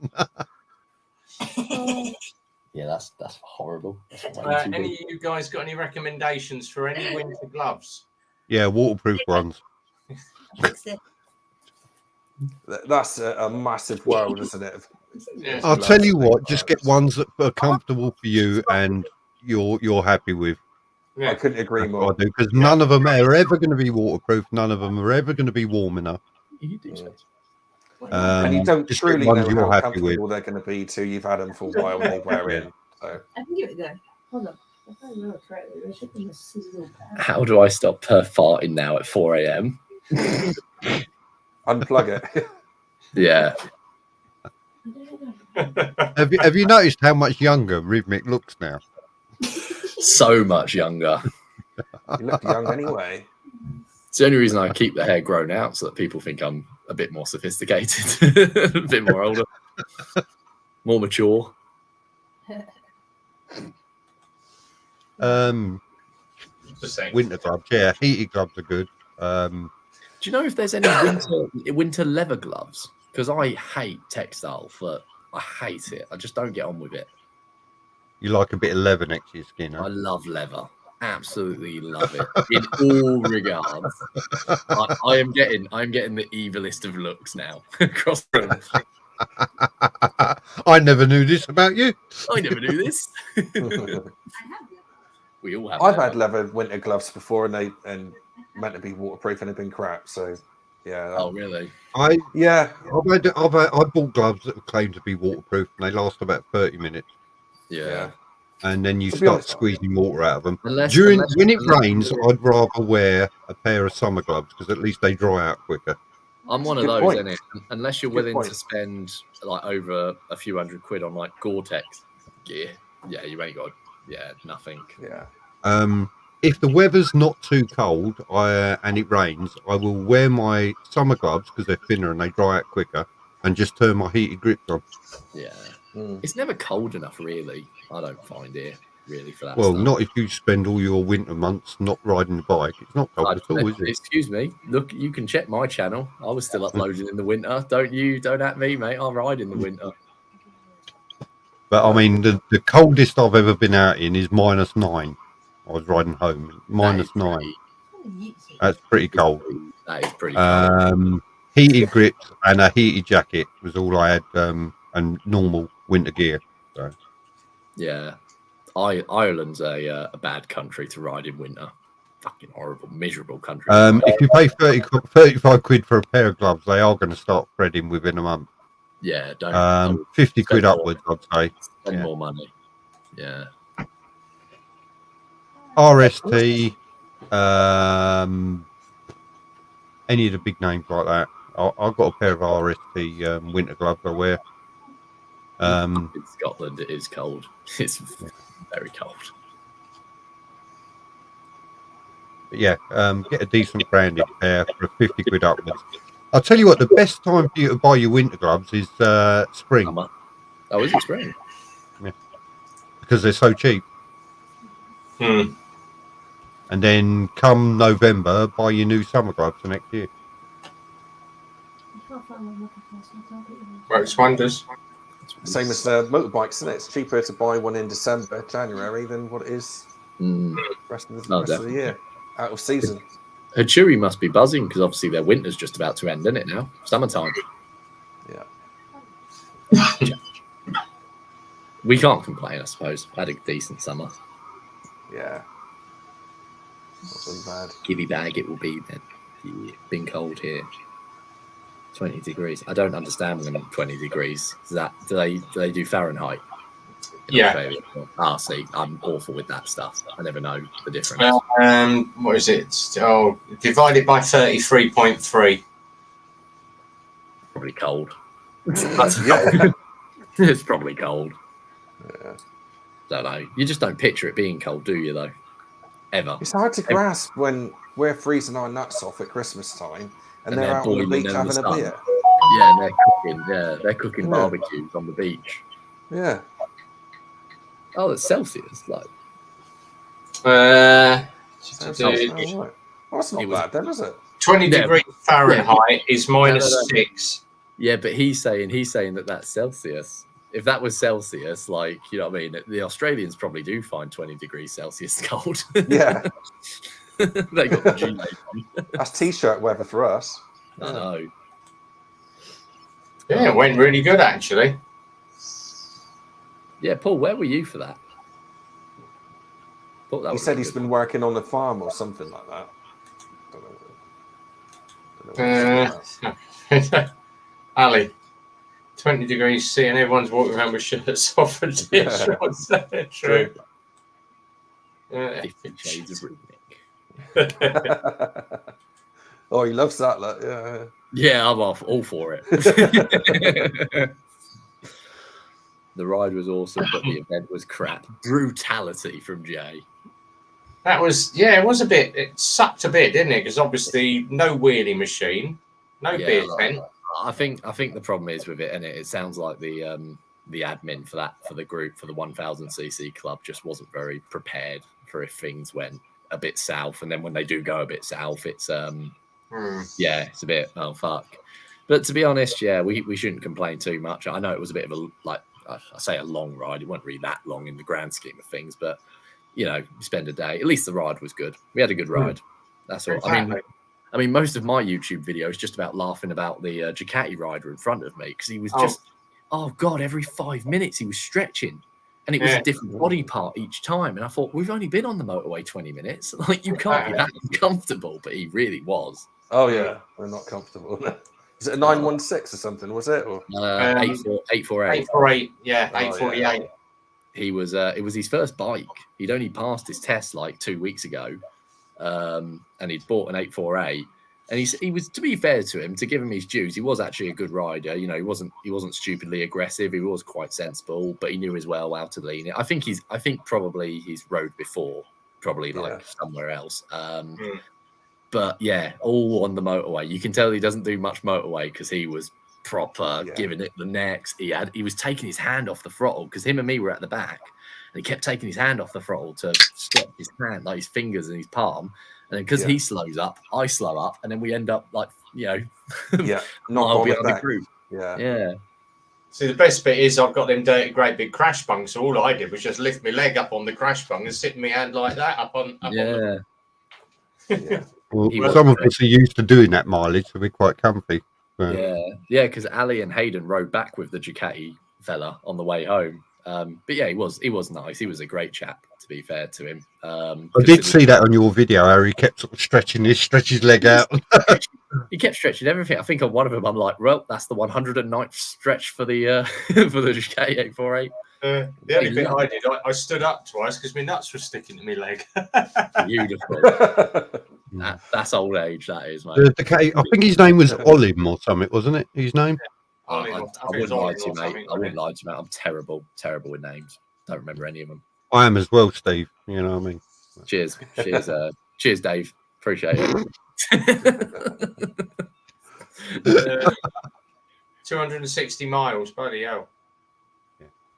Yeah, that's horrible. Any of you guys got any recommendations for any winter gloves? Yeah, waterproof ones. That's a massive world, isn't it? Yeah. I'll tell you what, just get ones that are comfortable for you and you're happy with. Yeah. I couldn't agree more. Because none of them are ever going to be waterproof. None of them are ever going to be warm enough. You do so. And you don't just truly get ones know you're how happy comfortable with. they're going to be till you've had them for a while and they wear in. So. I can give it a go. Hold on. If I remember correctly, there should be a sizzle bag. How do I stop her farting now at 4 a.m.? Unplug it. Yeah. Have you noticed how much younger Rhythmic looks now? So much younger. You look young anyway. It's the only reason I keep the hair grown out so that people think I'm a bit more sophisticated, a bit more older, more mature. Winter gloves, yeah, heated gloves are good. Do you know if there's any winter leather gloves? Because I hate textile, but I hate it. I just don't get on with it. You like a bit of leather next to your skin, huh? I love leather. Absolutely love it in all regards. I am getting the evilest of looks now across the room. I never knew this about you. I never knew this. We all have. I've had leather winter gloves before, and they meant to be waterproof, and they've been crap. So, yeah. Oh, really? I bought bought gloves that claim to be waterproof, and they last about 30 minutes. Yeah. and then you To be start honest- squeezing water out of them. When Unless it rains, I'd rather wear a pair of summer gloves because at least they dry out quicker. I'm one of Good those, point. isn't it? Unless you're Good willing point. to spend like over a few £100 on like Gore-Tex gear, yeah, you ain't got nothing. Yeah. If the weather's not too cold and it rains, I will wear my summer gloves because they're thinner and they dry out quicker, and just turn my heated grips on. Yeah, Mm. it's never cold enough, really. I don't find it really for that. Well, stuff. not if you spend all your winter months not riding the bike. It's not cold at all, is it? Excuse me. Look, you can check my channel. I was still uploading in the winter. Don't at me, mate. I ride in the winter. But I mean, the coldest I've ever been out in is -9. I was riding home, -9. That's pretty cold. That is pretty cold. Heated grips and a heated jacket was all I had, and normal winter gear. So. Yeah, Ireland's a bad country to ride in winter. Fucking horrible, miserable country. If you pay 35 quid for a pair of gloves, they are going to start threading within a month. Yeah, don't. 50 quid upwards, I'd say. Spend more money. Yeah. RST, any of the big names like that. I've got a pair of RST winter gloves I wear. In Scotland, it is cold. It's very cold. But yeah, get a decent branded pair for 50 quid upwards. I'll tell you what, the best time for you to buy your winter gloves is spring. Summer. Oh, is it spring? Yeah. Because they're so cheap. Hmm. And then come November, buy your new summer gloves for next year. Works wonders. Same as the motorbikes, isn't it? It's cheaper to buy one in December, January than what it is rest of the year, out of season. Hdvs must be buzzing because obviously their winter's just about to end, isn't it now? Summertime. Yeah. We can't complain, I suppose. Had a decent summer. Yeah. Not so bad. Gibby bag it will be then. Yeah, been cold here. 20 degrees. I don't understand them 20 degrees. Is that do they do Fahrenheit? Yeah. See, I'm awful with that stuff. I never know the difference. Well, what is it? Oh, divided by 33.3. Probably cold. Yeah. It's probably cold. Yeah. Don't know. You just don't picture it being cold, do you? Though, ever. It's hard to grasp when we're freezing our nuts off at Christmas time, and they're out on the beach having a beer. Yeah, and they're cooking. Yeah, they're cooking barbecues on the beach. Yeah. Oh, it's Celsius, like. Well, that's not bad then, is it? 20 degrees Fahrenheit is -6. Yeah, but he's saying that that's Celsius. If that was Celsius, like, you know what I mean? The Australians probably do find 20 degrees Celsius cold. Yeah. They got the G on. That's t-shirt weather for us. I know. Yeah, it went really good actually. Yeah, Paul, where were you for that? He said he's been working on the farm or something like that. Ali, 20 degrees C, and everyone's walking around with shirts off and t-shirts. True. 50 Shades of Rubik. Oh, he loves that. Like, yeah. Yeah, I'm all for it. The ride was awesome, but the event was crap. Brutality from Jay. That was, it was a bit, it sucked a bit, didn't it? Because obviously no wheelie machine, no beer tent. I think the problem is with it, and it sounds like the admin for the group for the 1000cc club just wasn't very prepared for if things went a bit south, and then when they do go a bit south, it's it's a bit fuck. But to be honest, we shouldn't complain too much. I know it was a bit of a I say a long ride. It wasn't really that long in the grand scheme of things, but you know, you spend a day. At least the ride was good. We had a good ride. That's all. Exactly. I mean, most of my YouTube video is just about laughing about the Ducati rider in front of me because he was just, oh God, every 5 minutes he was stretching, and it was a different body part each time. And I thought, we've only been on the motorway 20 minutes. Like, you can't be that uncomfortable, but he really was. Oh yeah, we're not comfortable. Is it a 916 or something? Was it? Or 848? 848, yeah, 848. he was it was his first bike. He'd only passed his test like 2 weeks ago, and he'd bought an 848. And he was, to be fair to him, to give him his dues, he was actually a good rider. You know, he wasn't stupidly aggressive. He was quite sensible, but he knew as well how to lean it. I think probably he's rode before, probably like somewhere else. But yeah, all on the motorway. You can tell he doesn't do much motorway because he was proper giving it the necks. He was taking his hand off the throttle because him and me were at the back, and he kept taking his hand off the throttle to stop his hand, like his fingers and his palm. And then because he slows up, I slow up, and then we end up like, you know, not behind the group. Yeah. See, the best bit is I've got them dirty, great big crash bungs. So all I did was just lift my leg up on the crash bung and sit my hand like that up on. On the... Well, some of us are used to doing that mileage, so we're quite comfy. But... Yeah, because Ali and Hayden rode back with the Ducati fella on the way home. But yeah, he was nice. He was a great chap, to be fair to him. I did see that on your video, how he kept sort of stretch his leg out. He kept stretching everything. I think on one of them, I'm like, well, that's the 109th stretch for the for the Ducati 848. The only bit I did, I stood up twice because my nuts were sticking to my leg. Beautiful. That's old age, that is, mate. The Ducati, I think his name was Olim or something, wasn't it? His name? I wouldn't lie to you, mate. I wouldn't lie to you, mate. I'm terrible with names. Don't remember any of them. I am as well, Steve. You know what I mean? Cheers, Dave. Appreciate it. 260 miles, bloody hell.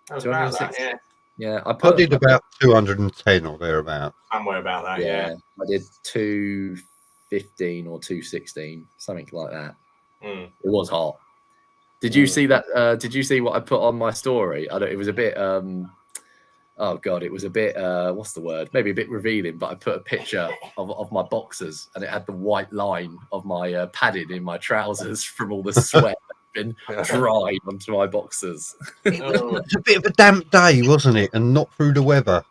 That was about that, yeah. I did about 210 or thereabouts. Somewhere about that, yeah. I did 215 or 216, something like that. It was hot. Did you see that? Did you see what I put on my story? It was a bit. Oh God, it was a bit. What's the word? Maybe a bit revealing. But I put a picture of my boxers, and it had the white line of my padding in my trousers from all the sweat that had been dried onto my boxers. It was a bit of a damp day, wasn't it? And not through the weather.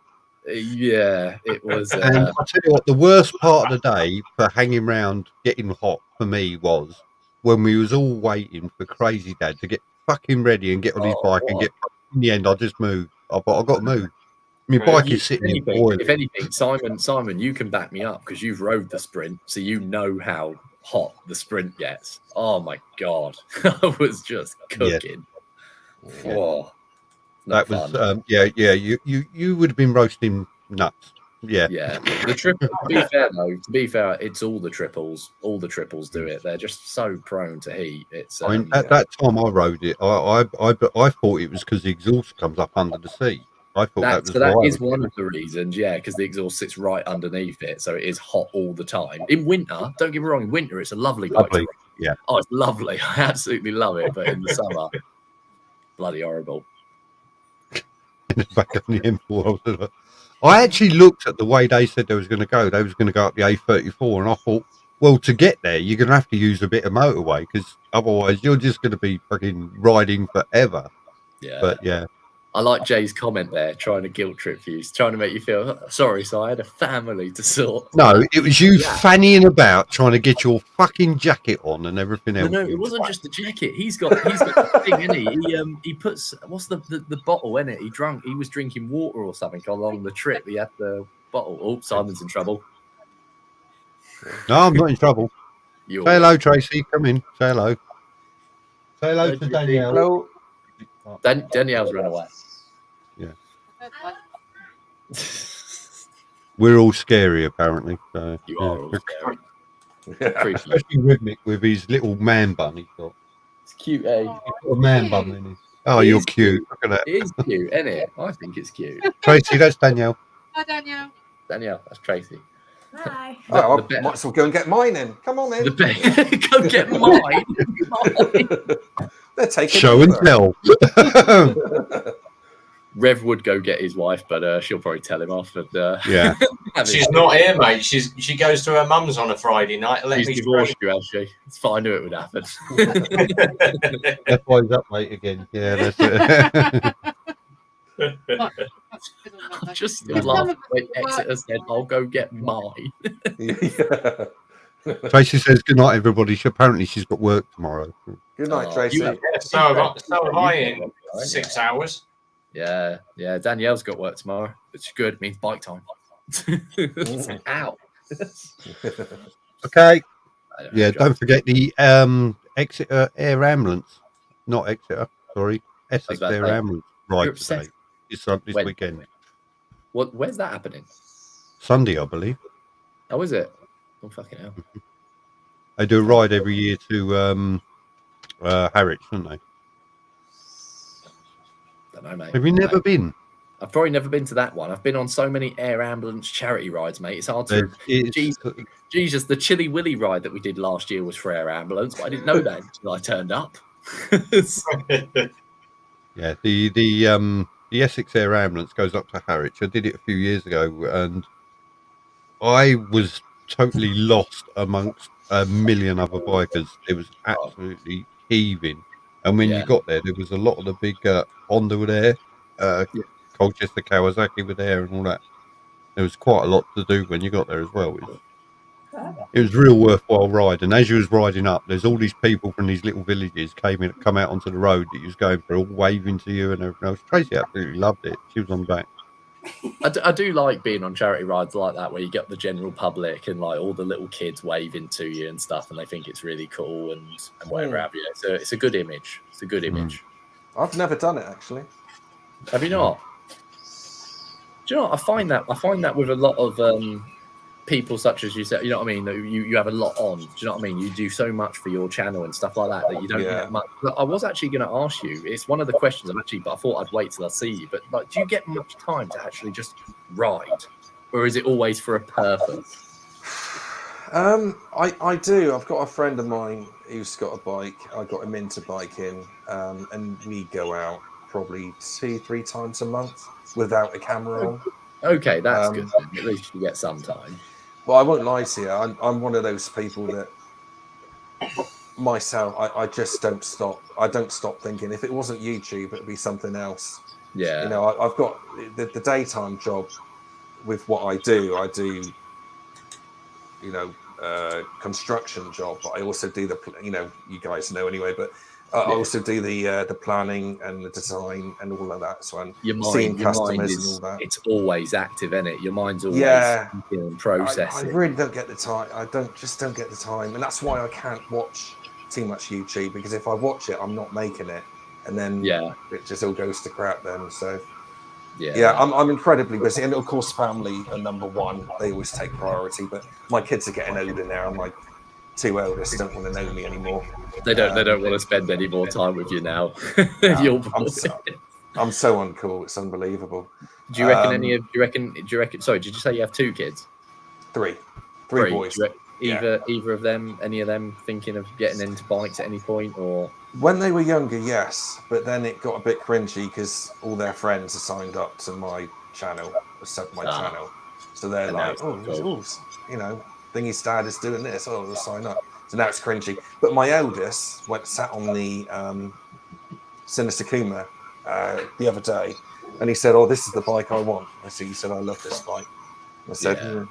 Yeah, it was. And I tell you what, the worst part of the day for hanging around getting hot for me was when we was all waiting for Crazy Dad to get fucking ready and get on his bike and get. In the end, I just moved. I got to move. My bike is sitting in boiling. If anything, Simon, you can back me up because you've rode the sprint, so you know how hot the sprint gets. Oh my God, I was just cooking. Yeah. Oh, that was You would have been roasting nuts. Yeah. The triple. To be fair, it's all the triples. All the triples do it. They're just so prone to heat. It's. I mean, at that time I rode it, I thought it was because the exhaust comes up under the seat. I thought that is one of the reasons, because the exhaust sits right underneath it, so it is hot all the time. In winter, don't get me wrong, in winter it's a lovely bike. Yeah. Oh, it's lovely. I absolutely love it. But in the summer, bloody horrible. Back on the M4. I actually looked at the way they said they was going to go. They was going to go up the A34, and I thought, well, to get there, you're going to have to use a bit of motorway because otherwise you're just going to be fucking riding forever. Yeah. But yeah. I like Jay's comment there, trying to guilt trip you, trying to make you feel sorry. So I had a family to sort. No, it was you fannying about trying to get your fucking jacket on and everything else. No, it wasn't just the jacket. He's got the thing, isn't he? He puts what's the bottle in it? He was drinking water or something along the trip. He had the bottle. Oh, Simon's in trouble. No, I'm not in trouble. Say hello, Tracy. Come in. Say hello. Say hello to Danielle. Hello. Danielle's run away. Yeah. We're all scary, apparently. So, you are all scary. Especially Rhythmic with his little man bun he's got. It's cute, eh? He's got a man bun in his. Oh, you're cute. Look at that. It is cute, isn't it? I think it's cute. Tracy, that's Danielle. Hi, Danielle. Danielle, that's Tracy. Hi. I might as well go and get mine then. Come on then. Go get mine. They're taking show and tell. Rev would go get his wife, but she'll probably tell him off. And, yeah, she's not here, mate. She goes to her mum's on a Friday night. She's divorced you, has she? It's fine. I knew it would happen. That's why he's up late again. Yeah, that's it. I just still laugh when Exeter said, "I'll go get mine." Tracy says, "Good night, everybody." Apparently, she's got work tomorrow. Good night, Tracy. So have I in 6 hours. Yeah, yeah. Danielle's got work tomorrow, which is good. It means bike time. Ow. Okay. Yeah, don't forget the Exeter Air Ambulance. Not Exeter, sorry. Essex Air Ambulance ride today. It's this weekend. Where's that happening? Sunday, I believe. Oh, is it? Oh, fucking hell. They do a ride every year to Harwich, don't they? Don't know, mate. Have you never been? I've probably never been to that one. I've been on so many air ambulance charity rides, mate. It's hard to. Jesus, the Chilly Willy ride that we did last year was for air ambulance, but I didn't know that until I turned up. Yeah, the Essex Air Ambulance goes up to Harwich. I did it a few years ago, and I was totally lost amongst a million other bikers. It was absolutely heaving. And when you got there was a lot of the big Honda were there, Colchester Kawasaki were there, and all that. There was quite a lot to do when you got there as well. It was a real worthwhile ride. And as you was riding up, there's all these people from these little villages come out onto the road that you was going through, all waving to you and everything else. Tracy absolutely loved it. She was on the back. I do like being on charity rides like that, where you get the general public and like all the little kids waving to you and stuff, and they think it's really cool and whatever have you. So it's a good image. It's a good image. I've never done it actually. Have you not? Do you know what? I find that with a lot of people such as you said, you know what I mean? That you have a lot on. Do you know what I mean? You do so much for your channel and stuff like that you don't get much. But I was actually going to ask you. It's one of the questions but I thought I'd wait till I see you. But like, do you get much time to actually just ride, or is it always for a purpose? I do. I've got a friend of mine who's got a bike. I got him into biking, and we go out probably 2-3 times a month without a camera on. Okay, that's good. At least you get some time. Well, I won't lie to you. I'm one of those people that myself, I just don't stop. I don't stop thinking. If it wasn't YouTube, it'd be something else. Yeah. You know, I've got the daytime job with what I do. I do, you know, construction job, but I also do the, you know, you guys know anyway, but I also do the planning and the design and all of that. So I'm seeing customers and all that. It's always active, isn't it? Your mind's always thinking and processing. I really don't get the time. I don't get the time, and that's why I can't watch too much YouTube, because if I watch it, I'm not making it, and then it just all goes to crap then. So I'm incredibly busy, and of course family are number one. They always take priority, but my kids are getting older now, and my two eldest don't want to know me anymore. They don't want to spend any more time with you now. I'm so uncool. It's unbelievable. Do you reckon do you reckon? Sorry, did you say you have 2 kids? Three boys. Either of them, any of them, thinking of getting into bikes at any point, or when they were younger, yes, but then it got a bit cringy because all their friends are signed up to my channel, channel, so they're like, you know, Thingy's dad is doing this. Oh, we'll sign up. So now it's cringy. But my eldest sat on the Sinister Kuma the other day, and he said, "Oh, this is the bike I want." I said, "He said, I love this bike." I said,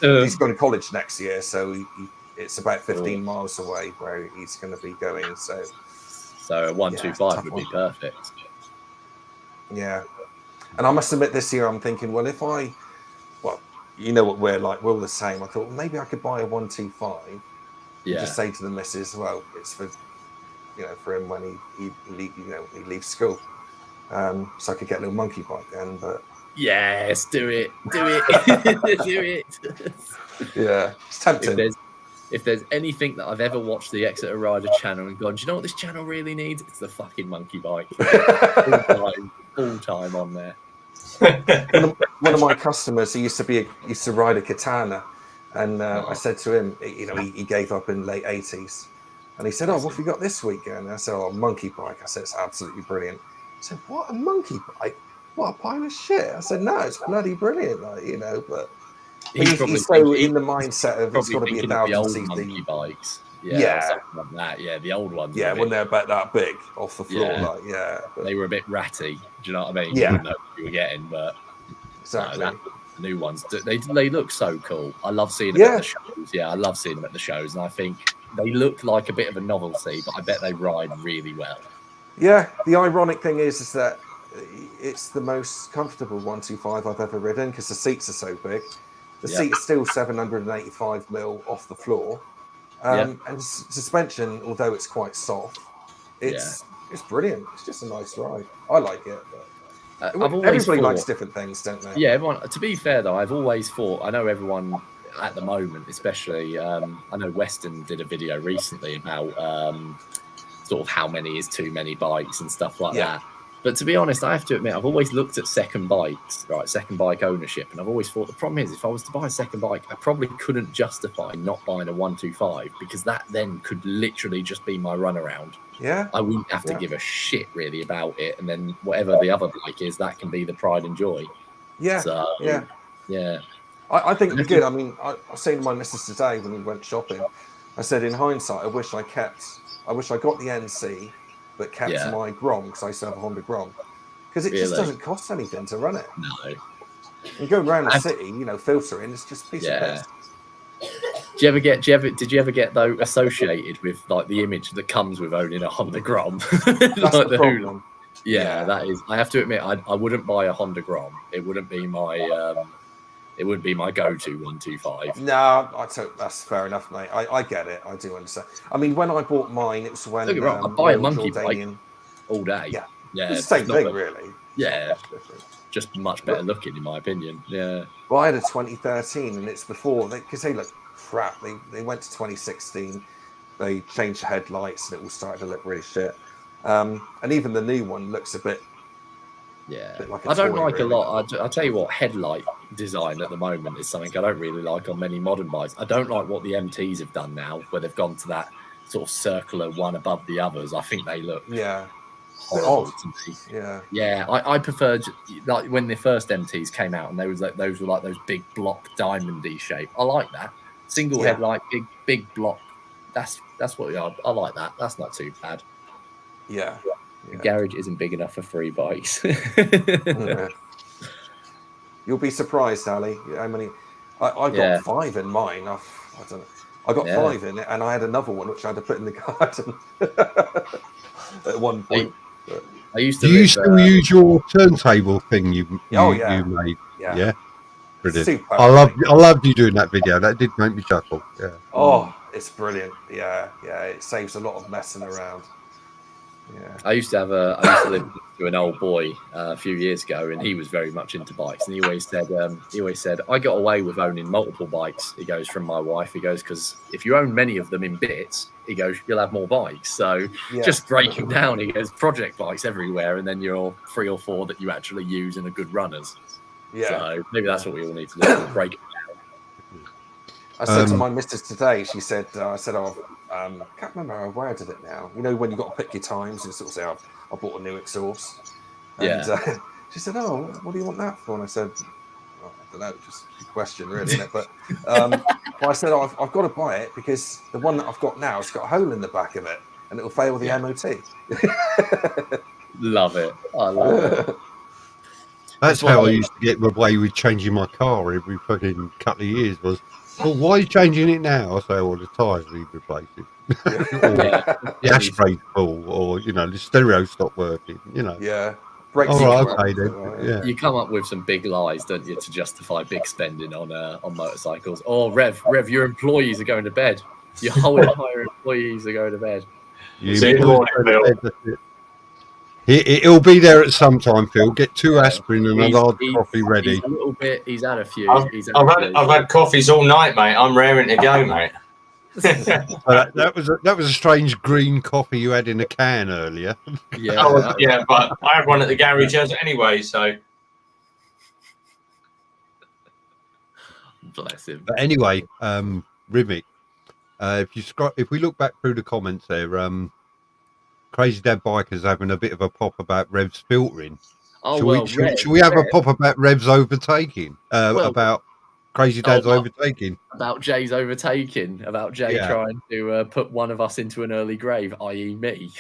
he's going to college next year, so it's about 15 miles away where he's going to be going. So a 125 would be perfect. Yeah, and I must admit, this year I'm thinking, well, you know what we're like, we're all the same. I thought maybe I could buy a 125. Yeah. Just say to the missus, well, it's for, you know, for him when he leaves school. So I could get a little monkey bike then, but yes, do it. Do it. Yeah, it's tempting. If there's anything that I've ever watched the Exeter Rider channel and gone, do you know what this channel really needs? It's the fucking monkey bike. All time on there. One of my customers, he used to ride a Katana, and I said to him, you know, he gave up in late 80s, and he said, "Oh, what have you got this weekend?" And I said, "Oh, a monkey bike." I said, "It's absolutely brilliant." I said, "What, a monkey bike? What a pile of shit!" I said, "No, it's bloody brilliant, like, you know." But he's so in the mindset of it's got to be 1,000 cc bikes. Yeah, like that. Yeah, the old ones. Yeah, when they're about that big off the floor, but they were a bit ratty. Do you know what I mean? Yeah, you didn't know what you were getting, but exactly. No, the new ones, they look so cool. I love seeing them at the shows. Yeah, I love seeing them at the shows, and I think they look like a bit of a novelty, but I bet they ride really well. Yeah, the ironic thing is that it's the most comfortable 125 I've ever ridden because the seats are so big. The seat is still 785 mil off the floor, and suspension, although it's quite soft, it's brilliant. It's just a nice ride. I like it. Everybody likes different things, don't they? Yeah, everyone. To be fair though, I've always thought. I know everyone at the moment, especially. I know Weston did a video recently about sort of how many is too many bikes and stuff like that. But to be honest, I have to admit, I've always looked at second bikes, right? Second bike ownership, and I've always thought the problem is if I was to buy a second bike, I probably couldn't justify not buying a 125 because that then could literally just be my runaround. Yeah, I wouldn't have to give a shit really about it, and then whatever the other bike is, that can be the pride and joy. Yeah, so, yeah. I think it'd be good. I mean, I was saying to my missus today when we went shopping, I said in hindsight, I wish I got the NC, but kept my Grom because I used to have a Honda Grom because it just doesn't cost anything to run it. No. You go around the city, filtering, it's just a piece of piss. Did you ever get though associated with like the image that comes with owning a Honda Grom? That's like the problem. Yeah, that is. I have to admit, I wouldn't buy a Honda Grom. It wouldn't be my go-to 125. No, that's fair enough, mate. I get it. I do understand. I mean, when I bought mine, it was when I buy a monkey bike all day. Yeah, yeah, it's the same thing, really. Yeah, just much better looking, in my opinion. Yeah. Well, I had a 2013, and it's before because they look crap. They went to 2016. They changed the headlights, and it all started to look really shit. And even the new one looks a bit. Yeah, like I don't like really. A lot. I'll tell you what, headlight design at the moment is something I don't really like on many modern bikes. I don't like what the MTs have done now, where they've gone to that sort of circular one above the others. I think they look horrible to me. Yeah. I preferred like when the first MTs came out, and those were like those big block diamondy shape. I like that single headlight, big block. That's what I like that. That's not too bad. Yeah. The garage isn't big enough for 3 bikes. You'll be surprised, Ali. How many? I got 5 in mine. I don't know. I got 5 in it, and I had another one which I had to put in the garden at one point. I used to. Do you still use your turntable thing you made? Yeah. Brilliant. Super, I loved you doing that video. That did make me chuckle. Yeah. Oh, it's brilliant. Yeah. It saves a lot of messing around. Yeah. I used to live next to an old boy a few years ago, and he was very much into bikes. And he always said, I got away with owning multiple bikes. He goes, from my wife. He goes, because if you own many of them in bits, he goes, you'll have more bikes. So just breaking down, he goes, project bikes everywhere, and then you're 3 or 4 that you actually use and are good runners. Yeah. So maybe that's what we all need to do. Break it down. I said to my missus today, she said, I can't remember where I did it now. When you got to pick your times and sort of say, I bought a new exhaust. And she said, oh, what do you want that for? And I said, I don't know, just a question really, isn't it? But I said, I've got to buy it because the one that I've got now has got a hole in the back of it and it'll fail the MOT. Love it. I love it. That's how I used to get away with changing my car every fucking couple of years was, well, why are you changing it now? I say, well, the tyres need replacing. The ashtray's full, or, the stereo stopped working, Yeah. Okay, then. You come up with some big lies, don't you, to justify big spending on motorcycles. Oh, Rev, your employees are going to bed. Your whole entire employees are going to bed. It'll be there at some time, Phil. Get 2 aspirin and a large coffee ready. He's a little bit. He's had a few. I've had coffees all night, mate. I'm raring to go, mate. That was a strange green coffee you had in a can earlier. Yeah, but I had one at the garage anyway. So bless him. But anyway, Rivik, if we look back through the comments there, Crazy Dad Bikers having a bit of a pop about Rev's filtering. Should we have a pop about Rev's overtaking? About Crazy Dad's overtaking? About Jay's overtaking? About Jay trying to put one of us into an early grave, i.e. me?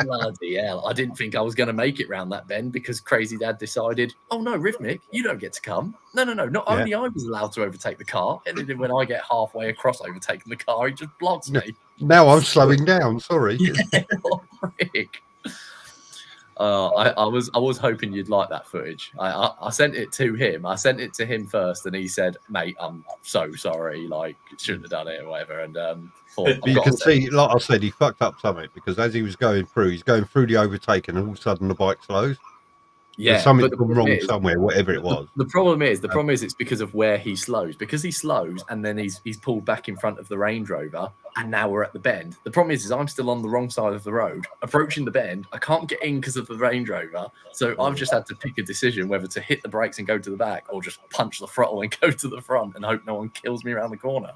Bloody hell. I didn't think I was going to make it round that bend because Crazy Dad decided, oh no, Rhythmic, you don't get to come. No. Not only I was allowed to overtake the car, and then when I get halfway across overtaking the car, he just blocks me. Now I'm slowing down, sorry. Yeah, what a prick. I was hoping you'd like that footage. I sent it to him. I sent it to him first, and he said, "Mate, I'm so sorry. Like, shouldn't have done it or whatever." And but you can see, like I said, he fucked up something because as he was going through, he's going through the overtaking, and all of a sudden the bike slows. Yeah, something's gone wrong somewhere, whatever it was. The problem is it's because of where he slows. Because he slows, and then he's pulled back in front of the Range Rover, and now we're at the bend. The problem is I'm still on the wrong side of the road, approaching the bend. I can't get in because of the Range Rover, so I've just had to pick a decision whether to hit the brakes and go to the back, or just punch the throttle and go to the front and hope no one kills me around the corner.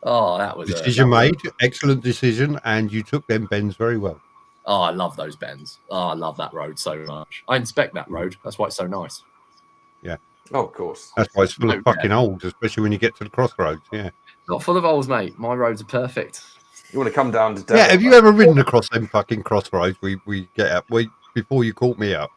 Oh, that was decision made. Excellent decision, and you took them bends very well. Oh, I love those bends. Oh, I love that road so much. I inspect that road. That's why it's so nice. Yeah. Oh, of course. That's why it's full of fucking holes, especially when you get to the crossroads. Yeah. Not full of holes, mate. My roads are perfect. You want to come down to Devon? Yeah. Have you ever ridden across them fucking crossroads? We get up before you caught me up.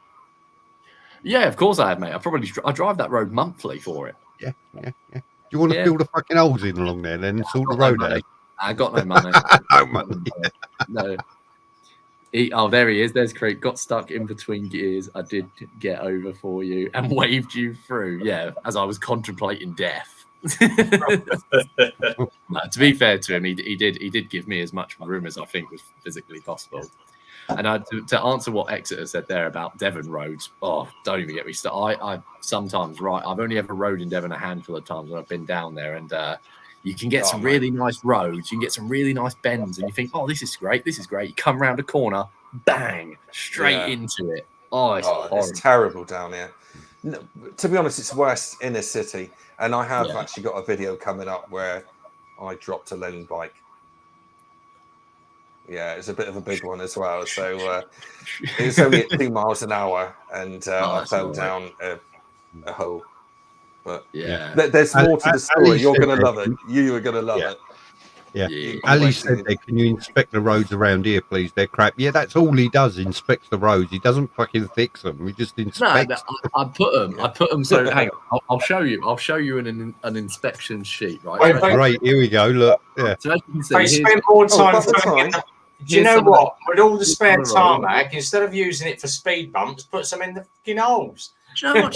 Yeah, of course I have, mate. I drive that road monthly for it. Yeah. Do you want to fill the fucking holes in along there then and sort the road out? I got no money. No money. No. Oh, there he is. There's Creek. Got stuck in between gears. I did get over for you and waved you through. Yeah, as I was contemplating death. No, to be fair to him, he did give me as much room as I think was physically possible. And to answer what Exeter said there about Devon roads, oh, don't even get me started. I sometimes I've only ever rode in Devon a handful of times when I've been down there, and you can get some really nice roads. You can get some really nice bends, and you think, "Oh, this is great. This is great." You come around a corner, bang, straight into it. Oh, it's terrible down here. No, to be honest, it's worse in a city. And I have actually got a video coming up where I dropped a lane bike. Yeah, it's a bit of a big one as well. So it's only at 2 miles an hour, and I fell down a hole. But there's more to the story. You're going to love it. You are going to love it. Yeah. Ali said there, can you inspect the roads around here, please? They're crap. Yeah, that's all he does, inspects the roads. He doesn't fucking fix them. He just inspects. No, I put them so hang on, I'll show you an inspection sheet, right? Great, here we go. Look. Yeah. So as you can see, I spend more time do you know what? With all the spare tarmac, instead of using it for speed bumps, put some in the fucking holes. Do you know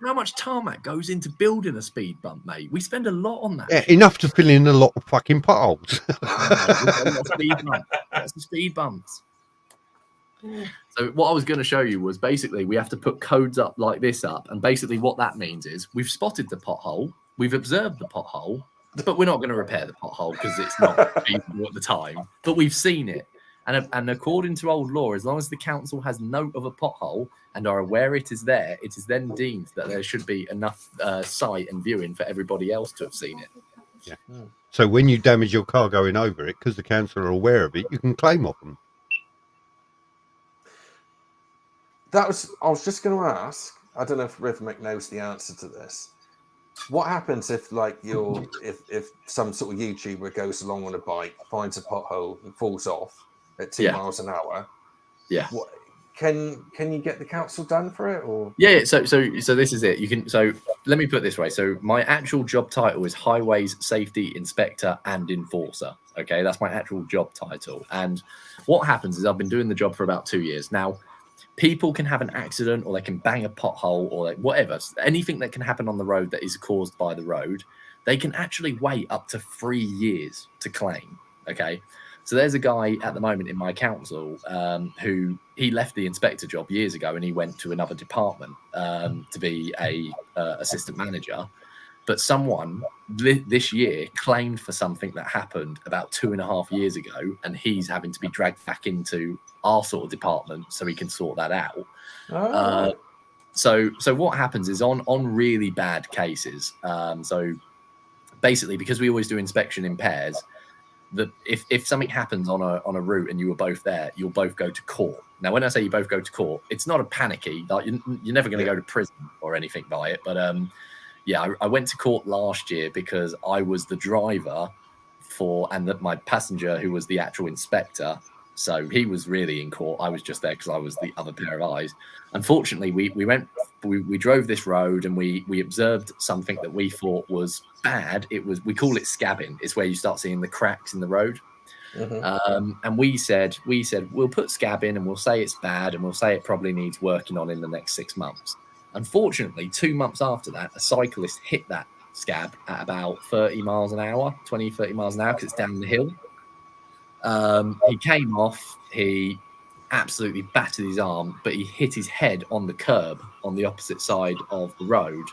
how much tarmac goes into building a speed bump, mate? We spend a lot on that. Yeah, enough to fill in a lot of fucking potholes. That's the speed bumps. So what I was going to show you was basically we have to put codes up like this up, and basically what that means is we've spotted the pothole, we've observed the pothole, but we're not going to repair the pothole because it's not feasible at the time. But we've seen it. And according to old law, as long as the council has note of a pothole and are aware it is there, it is then deemed that there should be enough sight and viewing for everybody else to have seen it. Yeah. So when you damage your car going over it, because the council are aware of it, you can claim off them. I was just going to ask. I don't know if Rhythmic knows the answer to this. What happens if, like, if some sort of YouTuber goes along on a bike, finds a pothole, and falls off at 2 miles an hour? Yeah. Can you get the council done for it, or? Yeah. So this is it. You can. So let me put it this way. So my actual job title is Highways Safety Inspector and Enforcer. Okay, that's my actual job title. And what happens is I've been doing the job for about 2 years now. People can have an accident, or they can bang a pothole, or like whatever. Anything that can happen on the road that is caused by the road, they can actually wait up to 3 years to claim. Okay, so there's a guy at the moment in my council who he left the inspector job years ago, and he went to another department to be a assistant manager. But someone this year claimed for something that happened about 2.5 years ago, and he's having to be dragged back into our sort of department so he can sort that out. So what happens is on really bad cases. So basically, because we always do inspection in pairs, that if something happens on a route and you were both there, you'll both go to court. Now, when I say you both go to court, it's not a panicky. Like you're never going to go to prison or anything by it, but I went to court last year because I was the driver and my passenger who was the actual inspector. So he was really in court. I was just there because I was the other pair of eyes. Unfortunately, we drove this road and we observed something that we thought was bad. We call it scabbing. It's where you start seeing the cracks in the road. And we said we'll put scab in and we'll say it's bad and we'll say it probably needs working on in the next 6 months. Unfortunately, 2 months after that, a cyclist hit that scab at about 30 miles an hour, 20, 30 miles an hour, because it's down the hill. He came off, he absolutely battered his arm, but he hit his head on the curb on the opposite side of the road,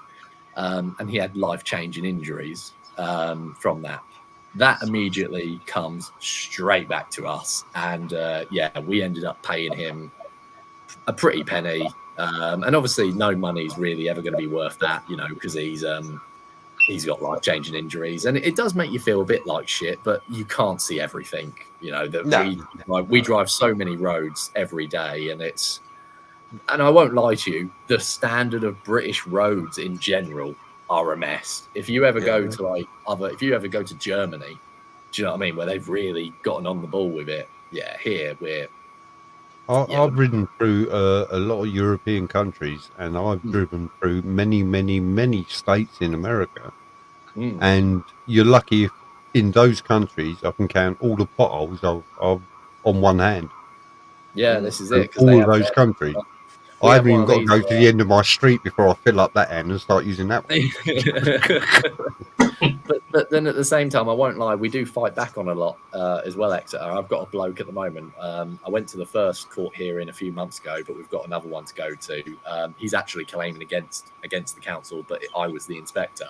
and he had life-changing injuries from that. That immediately comes straight back to us, and we ended up paying him a pretty penny, and obviously no money's really ever going to be worth that, because he's got life-changing injuries, and it does make you feel a bit like shit, but you can't see everything, we drive so many roads every day, and I won't lie to you, the standard of British roads in general are a mess. If you ever go to if you ever go to Germany, do you know what I mean, where they've really gotten on the ball with it, here I've ridden through a lot of European countries, and I've driven through many, many, many states in America. And you're lucky if in those countries I can count all the potholes on one hand. Yeah, this is it. All of those countries. I haven't even got to go to the end of my street before I fill up that end and start using that one. but then at the same time, I won't lie, we do fight back on a lot as well, Exeter. I've got a bloke at the moment. I went to the first court hearing a few months ago, but we've got another one to go to. He's actually claiming against the council, but I was the inspector.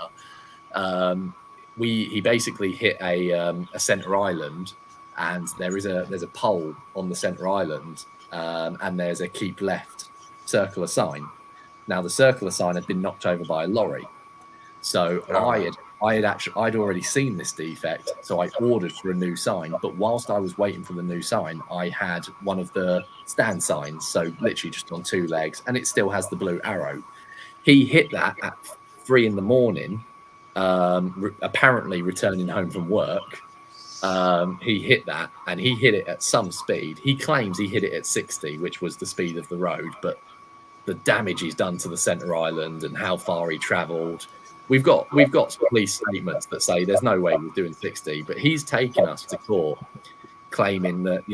He basically hit a centre island, and there's a pole on the centre island, and there's a keep left circular sign. Now the circular sign had been knocked over by a lorry, so I'd already seen this defect, so I ordered for a new sign. But whilst I was waiting for the new sign, I had one of the stand signs, so literally just on 2 legs, and it still has the blue arrow. He hit that at 3 in the morning, apparently returning home from work. He hit that, and he hit it at some speed. He claims he hit it at 60, which was the speed of the road, but the damage he's done to the centre island and how far he travelled. We've got police statements that say there's no way we're doing 60, but he's taken us to court claiming that,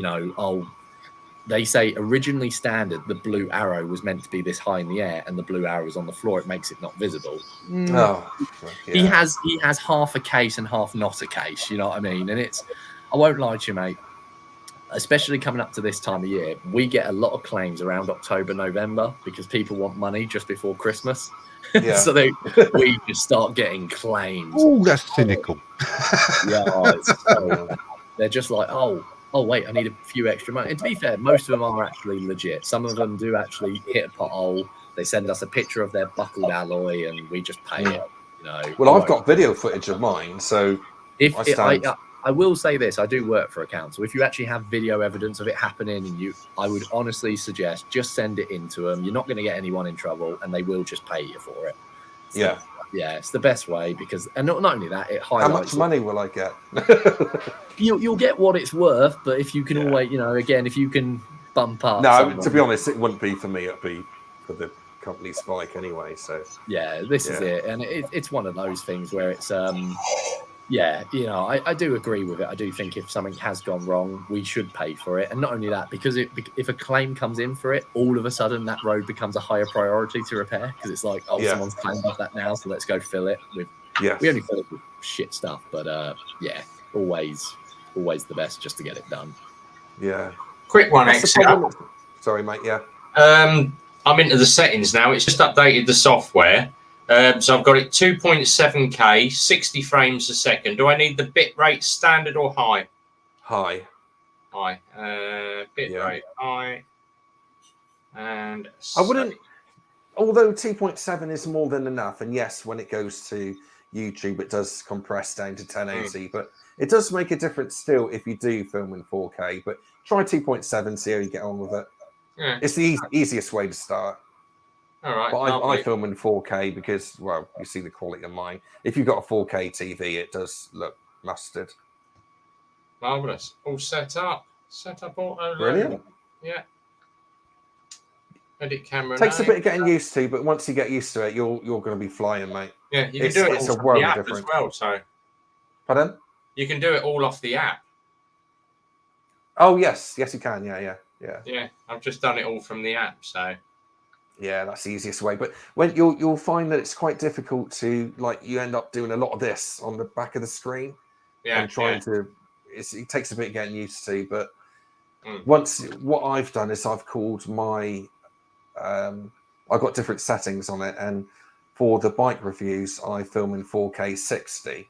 they say originally standard, the blue arrow was meant to be this high in the air, and the blue arrow is on the floor. It makes it not visible. He has half a case and half not a case. You know what I mean? And I won't lie to you, mate. Especially coming up to this time of year, we get a lot of claims around October, November, because people want money just before Christmas. Yeah. So we just start getting claims. Oh, that's cynical. They're just like, oh, wait, I need a few extra money. And to be fair, most of them are actually legit. Some of them do actually hit a pothole. They send us a picture of their buckled alloy, and we just pay it. Well, I've got video footage of mine, so I will say this: I do work for a council. If you actually have video evidence of it happening, and I would honestly suggest just send it in to them. You're not going to get anyone in trouble, and they will just pay you for it. It's the best way, because, and not only that, it highlights. How much money will I get? You'll get what it's worth, but if you can always, again, if you can bump up. No, to be honest, it wouldn't be for me. It'd be for the company Spike anyway. So this is it, and it's one of those things where it's I do agree with it. I do think if something has gone wrong, we should pay for it. And not only that, because if a claim comes in for it, all of a sudden that road becomes a higher priority to repair, because it's like, someone's claimed off that now, so let's go fill it with. We only fill it with shit stuff, but always the best just to get it done. Quick one, Exeter. Sorry, mate. I'm into the settings now. It's just updated the software. So I've got it 2.7K, 60 frames a second. Do I need the bit rate standard or high? High. Bit rate high. And I wouldn't, although 2.7 is more than enough. And yes, when it goes to YouTube, it does compress down to 1080, but it does make a difference still if you do film in 4K. But try 2.7, see how you get on with it. It's the easiest way to start. All right. But I film in 4K because, well, you see the quality of mine. If you've got a 4K TV, it does look mustard. Marvellous. All set up. Auto. Brilliant. Yeah. Edit camera. Takes a bit of getting used to, but once you get used to it, you're going to be flying, mate. Yeah, you can do it all off the app as well. So. Pardon? You can do it all off the app. Oh yes, yes you can. Yeah. Yeah, I've just done it all from the app, so. Yeah, that's the easiest way. But when you'll find that it's quite difficult to you end up doing a lot of this on the back of the screen and trying to. It takes a bit getting used to, but once what I've done is I've called my. I've got different settings on it, and for the bike reviews, I film in 4K 60,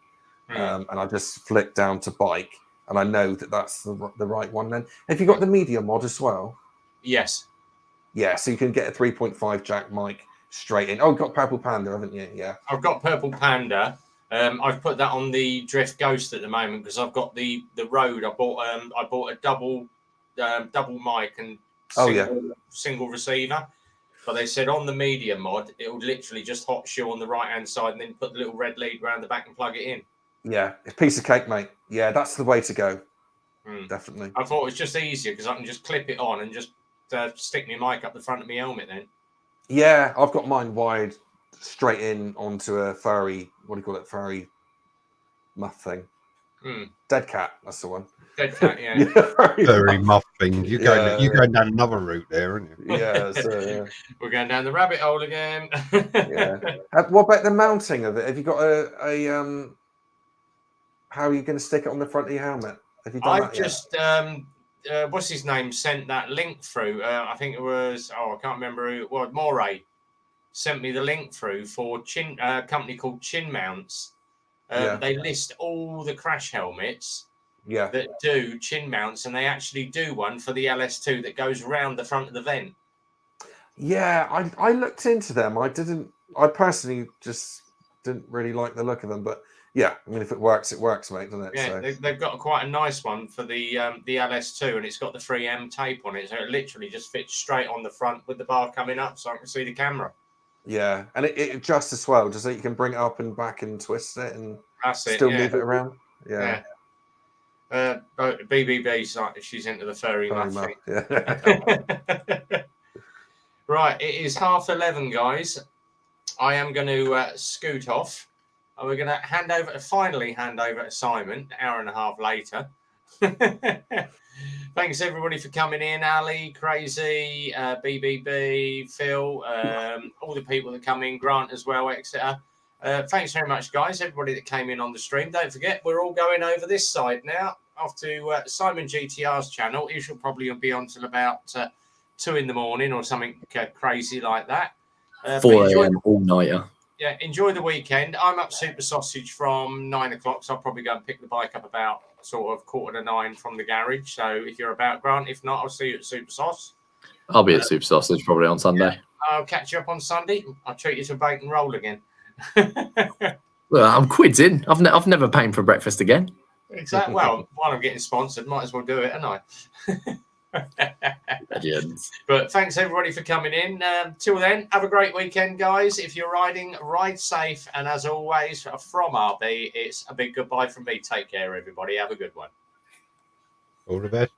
and I just flick down to bike, and I know that that's the right one. Then, have you got the media mod as well? Yes. Yeah, so you can get a 3.5 jack mic straight in. Oh, you've got Purple Panda, haven't you? Yeah. I've got Purple Panda. I've put that on the Drift Ghost at the moment because I've got the Rode. I bought a double mic and single receiver. But they said on the media mod, it will literally just hot shoe on the right hand side and then put the little red lead around the back and plug it in. Yeah, it's a piece of cake, mate. Yeah, that's the way to go. Definitely. I thought it was just easier because I can just clip it on and just stick my mic up the front of my helmet then. Yeah, I've got mine wired straight in onto a furry, what do you call it, furry muff thing. Dead cat, that's the one. Dead cat, yeah. Furry muff thing. You're going down another route there, aren't you? Yeah, we're going down the rabbit hole again. Yeah. What about the mounting of it? Have you got a how are you going to stick it on the front of your helmet? Have you done that yet? Just what's his name sent that link through. I think it was I can't remember who. Well, Moray sent me the link through for a company called Chin Mounts. They list all the crash helmets that do chin mounts, and they actually do one for the LS2 that goes around the front of the vent. Yeah, I looked into them. I personally just didn't really like the look of them, but yeah, I mean, if it works, mate, doesn't it? Yeah, so. they've got quite a nice one for the LS2, and it's got the 3M tape on it, so it literally just fits straight on the front with the bar coming up, so I can see the camera. Yeah, and it adjusts as well, does it? You can bring it up and back and twist it and still move it around. Yeah. BBB, she's into the furry muff thing. Yeah. Right, it is 11:30, guys. I am going to scoot off. And we're going to finally hand over to Simon an hour and a half later. Thanks everybody for coming in. Ali, Crazy, BBB, Phil, all the people that come in, Grant as well, Exeter. Thanks very much, guys. Everybody that came in on the stream. Don't forget, we're all going over this side now, off to Simon GTR's channel. He shall probably be on till about 2 in the morning or something crazy like that. 4 a.m. all-nighter. Yeah, enjoy the weekend. I'm up Super Sausage from 9 o'clock, so I'll probably go and pick the bike up about sort of 8:45 from the garage. So if you're about, Grant, if not, I'll see you at Super Sauce. I'll be at Super Sausage probably on Sunday. Yeah, I'll catch you up on Sunday. I'll treat you to a bacon roll again. Well, I'm quids in. I've never paid for breakfast again. Exactly. Well, while I'm getting sponsored, might as well do it, haven't I? But thanks everybody for coming in. Till then, have a great weekend, guys. If you're riding, ride safe. And as always, from RB, it's a big goodbye from me. Take care, everybody. Have a good one. All the best.